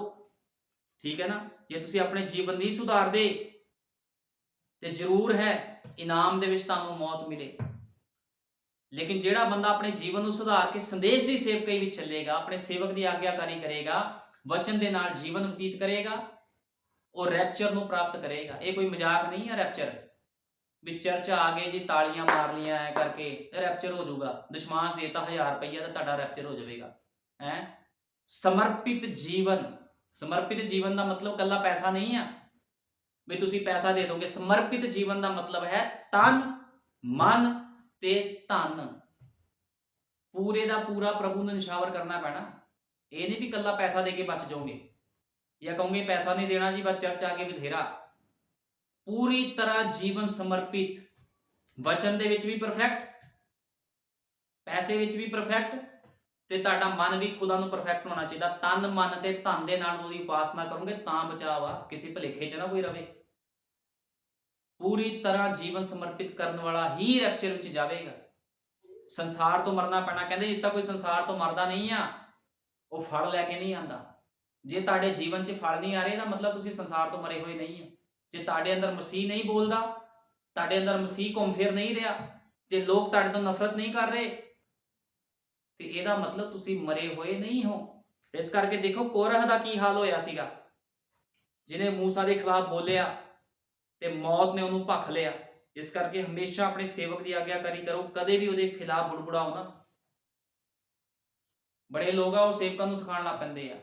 ਠੀਕ ਹੈ ਨਾ। ਜੇ ਤੁਸੀਂ ਆਪਣੇ ਜੀਵਨ ਨਹੀਂ ਸੁਧਾਰਦੇ ਤੇ ਜ਼ਰੂਰ ਹੈ ਇਨਾਮ ਦੇ ਵਿੱਚ ਤੁਹਾਨੂੰ ਮੌਤ ਮਿਲੇ। ਲੇਕਿਨ ਜਿਹੜਾ ਬੰਦਾ ਆਪਣੇ ਜੀਵਨ ਨੂੰ ਸੁਧਾਰ ਕੇ ਸੰਦੇਸ਼ ਦੀ ਸੇਵਕਾਈ ਵਿੱਚ ਚੱਲੇਗਾ, ਆਪਣੇ ਸੇਵਕ ਦੀ ਆਗਿਆਕਾਰੀ ਕਰੇਗਾ, ਵਚਨ ਦੇ ਨਾਲ ਜੀਵਨ ਬਤੀਤ ਕਰੇਗਾ, ਉਹ ਰੈਪਚਰ ਨੂੰ ਪ੍ਰਾਪਤ ਕਰੇਗਾ। ਇਹ ਕੋਈ ਮਜ਼ਾਕ ਨਹੀਂ ਹੈ ਰੈਪਚਰ ਵੀ ਚਰਚ ਆ ਗਏ ਜੀ ਤਾਲੀਆਂ ਮਾਰ ਲੀਆਂ ਐ ਕਰਕੇ ਰੈਪਚਰ ਹੋ ਜਾਊਗਾ, ਦਸ਼ਮਾਂਸ਼ ਦੇਤਾ 1000 ਰੁਪਈਆ ਤਾਂ ਤੁਹਾਡਾ ਰੈਪਚਰ ਹੋ ਜਾਵੇਗਾ ਹੈ। ਸਮਰਪਿਤ ਜੀਵਨ, ਸਮਰਪਿਤ ਜੀਵਨ ਦਾ ਮਤਲਬ ਕੱਲਾ ਪੈਸਾ ਨਹੀਂ ਆ ਵੀ ਤੁਸੀਂ ਪੈਸਾ ਦੇ ਦੋਗੇ। ਸਮਰਪਿਤ ਜੀਵਨ ਦਾ ਮਤਲਬ ਹੈ ਤਨ ਮਨ ਤੇ ਧਨ ਪੂਰੇ ਦਾ ਪੂਰਾ ਪ੍ਰਭੂ ਨੂੰ ਨਿਸ਼ਾਵਰ ਕਰਨਾ ਪੈਣਾ। ਇਹ ਨਹੀਂ ਵੀ ਕੱਲਾ ਪੈਸਾ ਦੇ ਕੇ ਬਚ ਜਾਓਗੇ ਜਾਂ ਕਹੋਗੇ ਪੈਸਾ ਨਹੀਂ ਦੇਣਾ ਜੀ ਬਸ ਚਰਚ ਆ ਕੇ ਬਥੇਰਾ। ਪੂਰੀ ਤਰ੍ਹਾਂ ਜੀਵਨ ਸਮਰਪਿਤ, ਵਚਨ ਦੇ ਵਿੱਚ ਵੀ ਪਰਫੈਕਟ, ਪੈਸੇ ਵਿੱਚ ਵੀ ਪਰਫੈਕਟ, ਤੇ ਤੁਹਾਡਾ ਮਨ ਵੀ ਖੁਦਾ ਨੂੰ ਪਰਫੈਕਟ ਹੋਣਾ ਚਾਹੀਦਾ। ਤਨ ਮਨ ਤੇ ਧਨ ਦੇ ਨਾਲ ਉਹਦੀ ਉਪਾਸਨਾ ਕਰੋਗੇ ਤਾਂ ਬਚਾਅ ਆ, ਕਿਸੇ ਭੁਲੇਖੇ 'ਚ ਨਾ ਕੋਈ ਰਵੇ। ਪੂਰੀ ਤਰ੍ਹਾਂ ਜੀਵਨ ਸਮਰਪਿਤ ਕਰਨ ਵਾਲਾ ਹੀ ਰੈਪਚਰ ਵਿੱਚ ਜਾਵੇਗਾ। ਸੰਸਾਰ ਤੋਂ ਮਰਨਾ ਪੈਣਾ, ਕਹਿੰਦੇ ਜਿੱਦ ਤੱਕ ਕੋਈ ਸੰਸਾਰ ਤੋਂ ਮਰਦਾ ਨਹੀਂ ਆ ਉਹ ਫਲ ਲੈ ਕੇ ਨਹੀਂ ਆਂਦਾ। ਜੇ ਤੁਹਾਡੇ ਜੀਵਨ 'ਚ ਫਲ ਨਹੀਂ ਆ ਰਹੇ, ਇਹਦਾ ਮਤਲਬ ਤੁਸੀਂ ਸੰਸਾਰ ਤੋਂ ਮਰੇ ਹੋਏ ਨਹੀਂ ਆ। ਜੇ ਤੁਹਾਡੇ ਅੰਦਰ ਮਸੀਹ ਨਹੀਂ ਬੋਲਦਾ, ਤੁਹਾਡੇ ਅੰਦਰ ਮਸੀਹ ਘੁੰਮ ਫਿਰ ਨਹੀਂ ਰਿਹਾ, ਤੇ ਲੋਕ ਤੁਹਾਡੇ ਤੋਂ ਨਫ਼ਰਤ ਨਹੀਂ ਕਰ ਰਹੇ, ਤੇ ਇਹਦਾ ਮਤਲਬ ਤੁਸੀਂ ਮਰੇ ਹੋਏ ਨਹੀਂ ਹੋ। ਇਸ ਕਰਕੇ ਦੇਖੋ ਕੋਰਹ ਦਾ ਕੀ ਹਾਲ ਹੋਇਆ ਸੀਗਾ, ਜਿਹਨੇ ਮੂਸਾ ਦੇ ਖਿਲਾਫ ਬੋਲਿਆ ਤੇ ਮੌਤ ਨੇ ਉਹਨੂੰ ਭਖ ਲਿਆ। ਇਸ ਕਰਕੇ ਹਮੇਸ਼ਾ ਆਪਣੇ ਸੇਵਕ ਦੀ ਆਗਿਆਕਾਰੀ ਕਰੋ, ਕਦੇ ਵੀ ਉਹਦੇ ਖਿਲਾਫ ਬੁੜਬੁੜਾਓ ਨਾ। ਬੜੇ ਲੋਕ ਆ ਉਹ ਸੇਵਕਾਂ ਨੂੰ ਸਿਖਾਉਣ ਲੱਗ ਪੈਂਦੇ ਆ।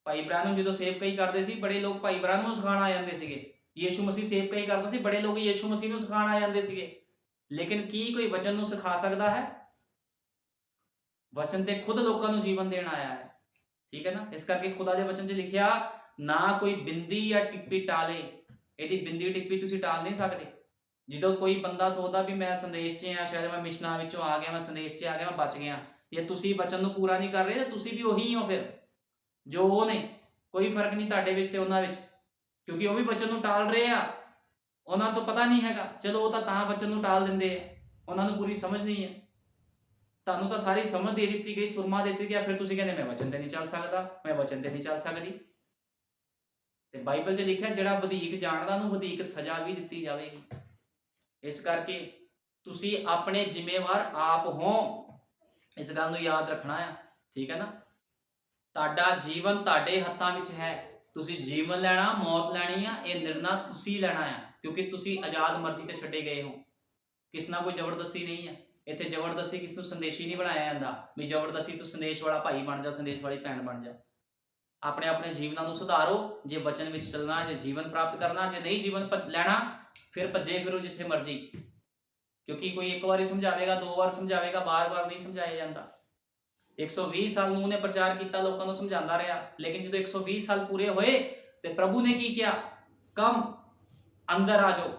ਭਾਈ ਬ੍ਰਾਹਨਮ ਜਦੋਂ ਸੇਵਕਾਈ ਕਰਦੇ ਸੀ, ਬੜੇ ਲੋਕ ਭਾਈ ਬ੍ਰਾਹਨਮ ਨੂੰ ਸਿਖਾਉਣ ਆ ਜਾਂਦੇ ਸੀਗੇ। ਯੀਸ਼ੂ ਮਸੀਹ ਸੇਵਕਾਈ ਕਰਦਾ ਸੀ, ਬੜੇ ਲੋਕ ਯੀਸ਼ੂ ਮਸੀਹ ਨੂੰ ਸਿਖਾਉਣ ਆ ਜਾਂਦੇ ਸੀਗੇ। ਲੇਕਿਨ ਕੀ ਕੋਈ ਵਚਨ ਨੂੰ ਸਿਖਾ ਸਕਦਾ ਹੈ? ਵਚਨ ਤੇ ਖੁਦ ਲੋਕਾਂ ਨੂੰ ਜੀਵਨ ਦੇਣ ਆਇਆ ਹੈ, ਠੀਕ ਹੈ ਨਾ। ਇਸ ਕਰਕੇ ਖੁਦਾ ਦੇ ਵਚਨ 'ਚ ਲਿਖਿਆ ਨਾ ਕੋਈ ਬਿੰਦੀ ਜਾਂ ਟਿੱਪੀ ਟਾਲੇ। ਇਹਦੀ ਬਿੰਦੀ ਟਿੱਪੀ ਤੁਸੀਂ ਟਾਲ ਨਹੀਂ ਸਕਦੇ। ਜਦੋਂ ਕੋਈ ਬੰਦਾ ਸੋਚਦਾ ਵੀ ਮੈਂ ਸੰਦੇਸ਼ 'ਚ ਆ, ਸ਼ਾਇਦ ਮੈਂ ਮਿਸ਼ਨਾਂ ਵਿੱਚੋਂ ਆ ਗਿਆ, ਮੈਂ ਸੰਦੇਸ਼ 'ਚ ਆ ਗਿਆ, ਮੈਂ ਬਚ ਗਿਆ, ਜੇ ਤੁਸੀਂ ਵਚਨ ਨੂੰ ਪੂਰਾ ਨਹੀਂ ਕਰ ਰਹੇ ਤਾਂ ਤੁਸੀਂ ਵੀ ਉਹੀ ਹੋ ਫਿਰ ਜੋ ਉਹ ਨੇ। ਕੋਈ ਫਰਕ ਨਹੀਂ ਤੁਹਾਡੇ ਵਿੱਚ ਤੇ ਉਹਨਾਂ ਵਿੱਚ, ਕਿਉਂਕਿ ਉਹ ਵੀ ਵਚਨ ਨੂੰ ਟਾਲ ਰਹੇ ਆ। ਉਹਨਾਂ ਤੋਂ ਪਤਾ ਨਹੀਂ ਹੈਗਾ, ਚਲੋ ਉਹ ਤਾਂ ਵਚਨ ਨੂੰ ਟਾਲ ਦਿੰਦੇ ਆ, ਉਹਨਾਂ ਨੂੰ ਪੂਰੀ ਸਮਝ ਨਹੀਂ ਹੈ। ਤੁਹਾਨੂੰ ਤਾਂ ਸਾਰੀ ਸਮਝ ਦੇ ਦਿੱਤੀ ਗਈ, ਸੁਰਮਾ ਦੇ ਦਿੱਤੀ ਗਿਆ, ਫਿਰ ਤੁਸੀਂ ਕਹਿੰਦੇ ਮੈਂ ਵਚਨ ਤੇ ਨਹੀਂ ਚੱਲ ਸਕਦਾ, ਮੈਂ ਵਚਨ ਤੇ ਨਹੀਂ ਚੱਲ ਸਕਦੀ। ਤੇ ਬਾਈਬਲ 'ਚ ਲਿਖਿਆ ਜਿਹੜਾ ਵਧੀਕ ਜਾਣਦਾ ਉਹਨੂੰ ਵਧੀਕ ਸਜ਼ਾ ਵੀ ਦਿੱਤੀ ਜਾਵੇਗੀ। ਇਸ ਕਰਕੇ ਤੁਸੀਂ ਆਪਣੇ ਜ਼ਿੰਮੇਵਾਰ ਆਪ ਹੋ, ਇਸ ਗੱਲ ਨੂੰ ਯਾਦ ਰੱਖਣਾ ਆ, ਠੀਕ ਹੈ ਨਾ। ਤੁਹਾਡਾ ਜੀਵਨ ਤੁਹਾਡੇ ਹੱਥਾਂ ਵਿੱਚ ਹੈ, ਤੁਸੀਂ ਜੀਵਨ ਲੈਣਾ ਮੌਤ ਲੈਣੀ ਆ, ਇਹ ਨਿਰਣਾ ਤੁਸੀਂ ਲੈਣਾ ਆ, ਕਿਉਂਕਿ ਤੁਸੀਂ ਆਜ਼ਾਦ ਮਰਜ਼ੀ ਤੇ ਛੱਡੇ ਗਏ ਹੋ। ਕਿਸ ਨਾਲ ਕੋਈ ਜ਼ਬਰਦਸਤੀ ਨਹੀਂ ਹੈ ਇੱਥੇ। ਜ਼ਬਰਦਸਤੀ ਕਿਸ ਨੂੰ ਸੰਦੇਸ਼ੀ ਨਹੀਂ ਬਣਾਇਆ ਜਾਂਦਾ ਵੀ ਜ਼ਬਰਦਸਤੀ ਤੂੰ ਸੰਦੇਸ਼ ਵਾਲਾ ਭਾਈ ਬਣ ਜਾ, ਸੰਦੇਸ਼ ਵਾਲੀ ਭੈਣ ਬਣ ਜਾ। ਆਪਣੇ ਆਪਣੇ ਜੀਵਨਾਂ ਨੂੰ ਸੁਧਾਰੋ, ਜੇ ਵਚਨ ਵਿੱਚ ਚੱਲਣਾ, ਜੇ ਜੀਵਨ ਪ੍ਰਾਪਤ ਕਰਨਾ, ਜੇ ਨਹੀਂ ਜੀਵਨ ਲੈਣਾ ਫਿਰ ਭੱਜੇ ਫਿਰੋ ਜਿੱਥੇ ਮਰਜ਼ੀ, ਕਿਉਂਕਿ ਕੋਈ ਇੱਕ ਵਾਰੀ ਸਮਝਾਵੇਗਾ, 2 ਵਾਰ ਸਮਝਾਵੇਗਾ, ਬਾਰ-ਬਾਰ ਨਹੀਂ ਸਮਝਾਇਆ ਜਾਂਦਾ। 120 ਸਾਲ ਨੂੰ ਉਹਨੇ ਪ੍ਰਚਾਰ ਕੀਤਾ, ਲੋਕਾਂ ਨੂੰ ਸਮਝਾਉਂਦਾ ਰਿਹਾ, ਲੇਕਿਨ ਜਦੋਂ 120 ਸਾਲ ਪੂਰੇ ਹੋਏ ਤੇ ਪ੍ਰਭੂ ਨੇ ਕੀ ਕਿਹਾ, ਕਮ ਅੰਦਰ ਆ ਜਾਓ।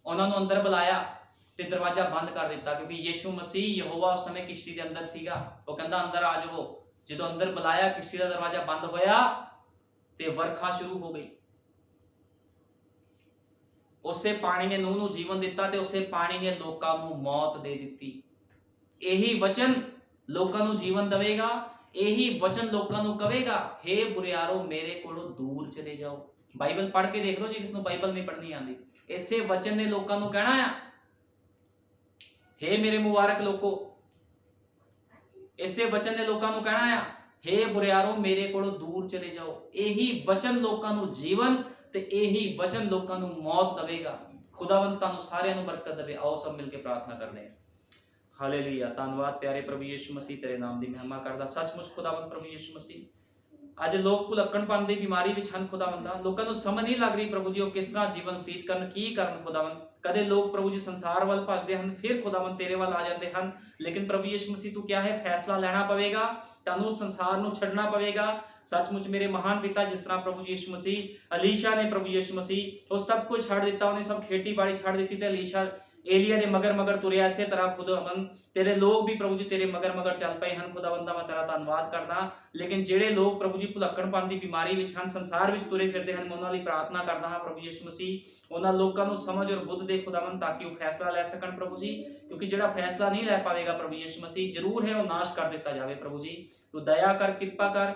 ਉਹਨਾਂ ਨੂੰ ਅੰਦਰ ਬੁਲਾਇਆ ਤੇ ਦਰਵਾਜ਼ਾ ਬੰਦ ਕਰ ਦਿੱਤਾ, ਕਿਉਂਕਿ ਯੀਸ਼ੂ ਮਸੀਹ ਯਹੋਵਾ ਉਸ ਸਮੇਂ ਕਿਸ਼ਤੀ ਦੇ ਅੰਦਰ ਸੀਗਾ। ਉਹ ਕਹਿੰਦਾ ਅੰਦਰ ਆ ਜਾਓ। ਜਦੋਂ ਅੰਦਰ ਬੁਲਾਇਆ, ਕਿਸ਼ਤੀ ਦਾ ਦਰਵਾਜ਼ਾ ਬੰਦ ਹੋਇਆ ਤੇ ਵਰਖਾ ਸ਼ੁਰੂ ਹੋ ਗਈ। ਉਸੇ ਪਾਣੀ ਨੇ ਨੂਹ ਨੂੰ ਜੀਵਨ ਦਿੱਤਾ ਤੇ ਉਸੇ ਪਾਣੀ ਨੇ ਲੋਕਾਂ ਨੂੰ ਮੌਤ ਦੇ ਦਿੱਤੀ। ਇਹੀ ਵਚਨ ਲੋਕਾਂ ਨੂੰ ਜੀਵਨ ਦੇਵੇਗਾ। ਇਹੀ ਵਚਨ ਲੋਕਾਂ ਨੂੰ ਕਹੇਗਾ, ਹੇ ਬੁਰਿਆਰੋ ਮੇਰੇ ਕੋਲੋਂ ਦੂਰ ਚਲੇ ਜਾਓ। ਬਾਈਬਲ ਪੜ੍ਹ ਕੇ ਦੇਖ ਲਓ ਜੀ, ਕਿਸ ਨੂੰ ਬਾਈਬਲ ਨਹੀਂ ਪੜ੍ਹਨੀ ਆਉਂਦੀ। ਇਸੇ ਵਚਨ ਨੇ ਲੋਕਾਂ ਨੂੰ ਕਹਿਣਾ ਆ, ਹੇ ਮੇਰੇ ਮੁਬਾਰਕ ਲੋਕੋ। ਇਸੇ ਵਚਨ ਨੇ ਲੋਕਾਂ ਨੂੰ ਕਹਿਣਾ ਆ, ਹੇ ਬੁਰਿਆਰੋ ਮੇਰੇ ਕੋਲੋਂ ਦੂਰ ਚਲੇ ਜਾਓ। ਇਹੀ ਵਚਨ ਲੋਕਾਂ ਨੂੰ ਜੀਵਨ ਤੇ ਇਹੀ ਵਚਨ ਲੋਕਾਂ ਨੂੰ ਮੌਤ ਦੇਵੇਗਾ। ਖੁਦਾਵੰਦ ਤੁਹਾਨੂੰ ਸਾਰਿਆਂ ਨੂੰ ਬਰਕਤ ਦੇਵੇ। ਆਓ ਸਭ ਮਿਲ ਕੇ ਪ੍ਰਾਰਥਨਾ ਕਰਦੇ ਹਾਂ। ਹਾਲੇਲੂਇਆ। ਧੰਨਵਾਦ ਪਿਆਰੇ ਪ੍ਰਭੂ ਯਿਸੂ ਮਸੀਹ, ਤੇਰੇ ਨਾਮ ਦੀ ਮਹਿਮਾ ਕਰਦਾ। ਸੱਚਮੁੱਚ ਖੁਦਾਵੰਦ ਪ੍ਰਭੂ ਯਿਸੂ ਮਸੀਹ, ਅੱਜ ਲੋਕ ਭੁਲੱਕਣਪਣ ਦੀ ਬਿਮਾਰੀ ਵਿੱਚ ਹਨ ਖੁਦਾਵੰਦਾ। ਲੋਕਾਂ ਨੂੰ ਸਮਝ ਨਹੀਂ ਲੱਗ ਰਹੀ ਪ੍ਰਭੂ ਜੀ ਉਹ ਕਿਸ ਤਰ੍ਹਾਂ ਜੀਵਨ ਬਤੀਤ ਕਰਨ, ਕੀ ਕਰਨ ਖੁਦਾਵੰਦ। ਕਦੇ ਲੋਕ ਪ੍ਰਭੂ ਜੀ ਸੰਸਾਰ ਵੱਲ ਭੱਜਦੇ ਹਨ, ਫਿਰ ਖੁਦਾਵੰਦ ਤੇਰੇ ਵੱਲ ਆ ਜਾਂਦੇ ਹਨ। ਲੇਕਿਨ ਪ੍ਰਭੂ ਯਿਸੂ ਮਸੀਹ ਤੂੰ ਕਿਹਾ ਹੈ ਫੈਸਲਾ ਲੈਣਾ ਪਵੇਗਾ, ਤੁਹਾਨੂੰ ਸੰਸਾਰ ਨੂੰ ਛੱਡਣਾ ਪਵੇਗਾ। ਸੱਚਮੁੱਚ ਮੇਰੇ ਮਹਾਨ ਪਿਤਾ, ਜਿਸ ਤਰ੍ਹਾਂ ਪ੍ਰਭੂ ਜੀ ਯਿਸੂ ਮਸੀਹ ਅਲੀਸ਼ਾ ਨੇ ਪ੍ਰਭੂ ਯਿਸੂ ਮਸੀਹ ਉਹ ਸਭ ਕੁਝ ਛੱਡ ਦਿੱਤਾ, ਉਹਨੇ ਸਭ ਖੇਤੀਬਾੜੀ ਛੱਡ ਦਿੱਤੀ ਤੇ ਅਲੀਸ਼ਾ ਏਲੀਆ ਦੇ ਮਗਰ ਮਗਰ ਤੁਰਿਆ। ਇਸੇ ਤਰ੍ਹਾਂ ਖੁਦਾਵੰਦ ਤੇਰੇ ਲੋਕ ਵੀ ਪ੍ਰਭੂ ਜੀ ਤੇਰੇ ਮਗਰ ਮਗਰ ਚੱਲ ਪਏ ਹਨ ਖੁਦਾਵੰਦਾ। ਮੈਂ ਤੇਰਾ ਧੰਨਵਾਦ ਕਰਦਾ। ਲੇਕਿਨ ਜਿਹੜੇ ਲੋਕ ਪ੍ਰਭੂ ਜੀ ਭੁਲੱਕਣਪਣ ਦੀ ਬਿਮਾਰੀ ਵਿੱਚ ਹਨ, ਸੰਸਾਰ ਵਿੱਚ ਤੁਰੇ ਫਿਰਦੇ ਹਨ, ਮੈਂ ਉਹਨਾਂ ਲਈ ਪ੍ਰਾਰਥਨਾ ਕਰਦਾ ਹਾਂ ਪ੍ਰਭੂ ਯਿਸੂ ਮਸੀਹ ਉਹਨਾਂ ਲੋਕਾਂ ਨੂੰ ਸਮਝ ਔਰ ਬੁੱਧ ਦੇ ਖੁਦਾਵੰਦ, ਤਾਂ ਕਿ ਉਹ ਫੈਸਲਾ ਲੈ ਸਕਣ ਪ੍ਰਭੂ ਜੀ। ਕਿਉਂਕਿ ਜਿਹੜਾ ਫੈਸਲਾ ਨਹੀਂ ਲੈ ਪਾਵੇਗਾ ਪ੍ਰਭੂ ਯਿਸੂ ਮਸੀਹ, ਜ਼ਰੂਰ ਹੈ ਉਹ ਨਾਸ਼ ਕਰ ਦਿੱਤਾ ਜਾਵੇ ਪ੍ਰਭੂ ਜੀ। ਤੂੰ ਦਇਆ ਕਰ, ਕਿਰਪਾ ਕਰ।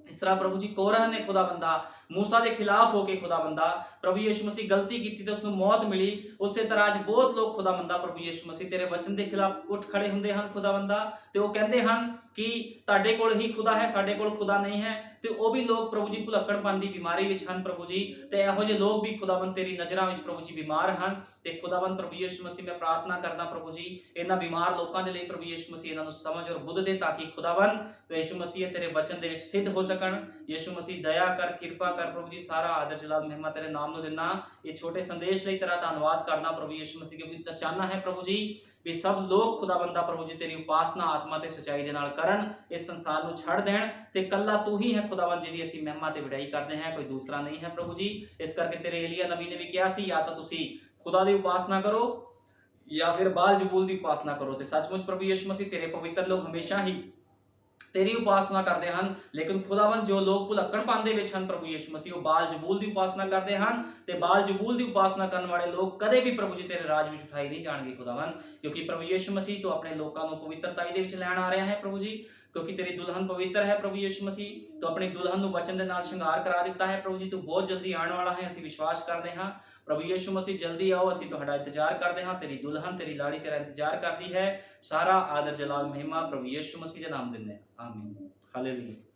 ਇਸ ਤਰ੍ਹਾਂ ਪ੍ਰਭੂ ਜੀ ਕੋਰਹ ਨੇ ਖੁਦਾਵੰਦਾ मूसा के खिलाफ होके खुदाबंदा प्रभु यीशु मसीह गलती की तो उसको मौत मिली। उस तरह अज बहुत लोग खुदाबंदा प्रभु यीशु मसीह तेरे वचन के खिलाफ उठ खड़े होंगे हैं खुदाबंदा, तो वो कहते हैं कि तुहाडे कोल ही खुदा है, साडे कोल खुदा नहीं है। तो वह भी लोग प्रभु जी भुलक्कड़पन की बीमारी विच हन प्रभु जी, तो इहो जिहे लोग भी खुदाबंद तेरी नज़रां विच प्रभु जी बीमार हैं। तो खुदाबंद प्रभु यीशु मसीह मैं प्रार्थना करदा प्रभु जी इन्हां बीमार लोगों के लिए प्रभु यीशु मसीह इन्हां नूं समझ और बुद्ध दे, ताकि खुदाबंद यीशु मसीह तेरे वचन दे विच सिद्ध हो सकन। यीशु मसीह दया कर, कृपा कर प्रभु जी। सारा आदर जलाल महिमा तेरे नाम नूं दिना। ये छोटे संदेश लई तेरा धन्नवाद करना प्रभु यीशु मसीह, क्योंकि चाहना है प्रभु जी भी सब लोग खुदाबंदा प्रभु जी तेरी उपासना आत्मा ते सच्चाई दे नाल करन, इस संसार नूं छड़ देण, ते कल्ला तू ही है खुदाबंद जिहदी असीं महिमा ते वडाई करदे हैं, कोई दूसरा नहीं है प्रभु जी। इस करके तेरे एलिया नबी ने भी कहा सी, या तो तुसीं खुदा दी उपासना करो या फिर बाल जबूल दी उपासना करो। ते सचमुच प्रभु यीशु मसीह तेरे पवित्र लोग हमेशा ही तेरी उपासना करते हैं। लेकिन खुदावंद जो लोग भुलक्कड़पन दे विच हन प्रभु यीशु मसीह वो बाल जबूल की उपासना करते हैं, ते बाल जबूल की उपासना करने वाले लोग कदे भी प्रभु जी तेरे राज में उठाई नहीं जाणगे खुदावंद, क्योंकि प्रभु यीशु मसीह तो अपने लोगों को पवित्रताई दे विच लैण आ रहा है प्रभु जी, क्योंकि तेरी दुल्हन पवित्र है प्रभु यीशु मसीह। तो अपनी दुल्हन नूं वचन दे नाल श्रृंगार करा दिता है प्रभु जी, तू बहुत जल्दी आने वाला है, असीं विश्वास करते हैं प्रभु यीशु मसीह जल्दी आओ, असीं तुहाडा इंतजार करते हैं। तेरी दुल्हन तेरी लाड़ी तेरा इंतजार करती है। सारा आदर जलाल महिमा प्रभु यीशु मसीह के नाम दिंदे आमीन। हालेलुया।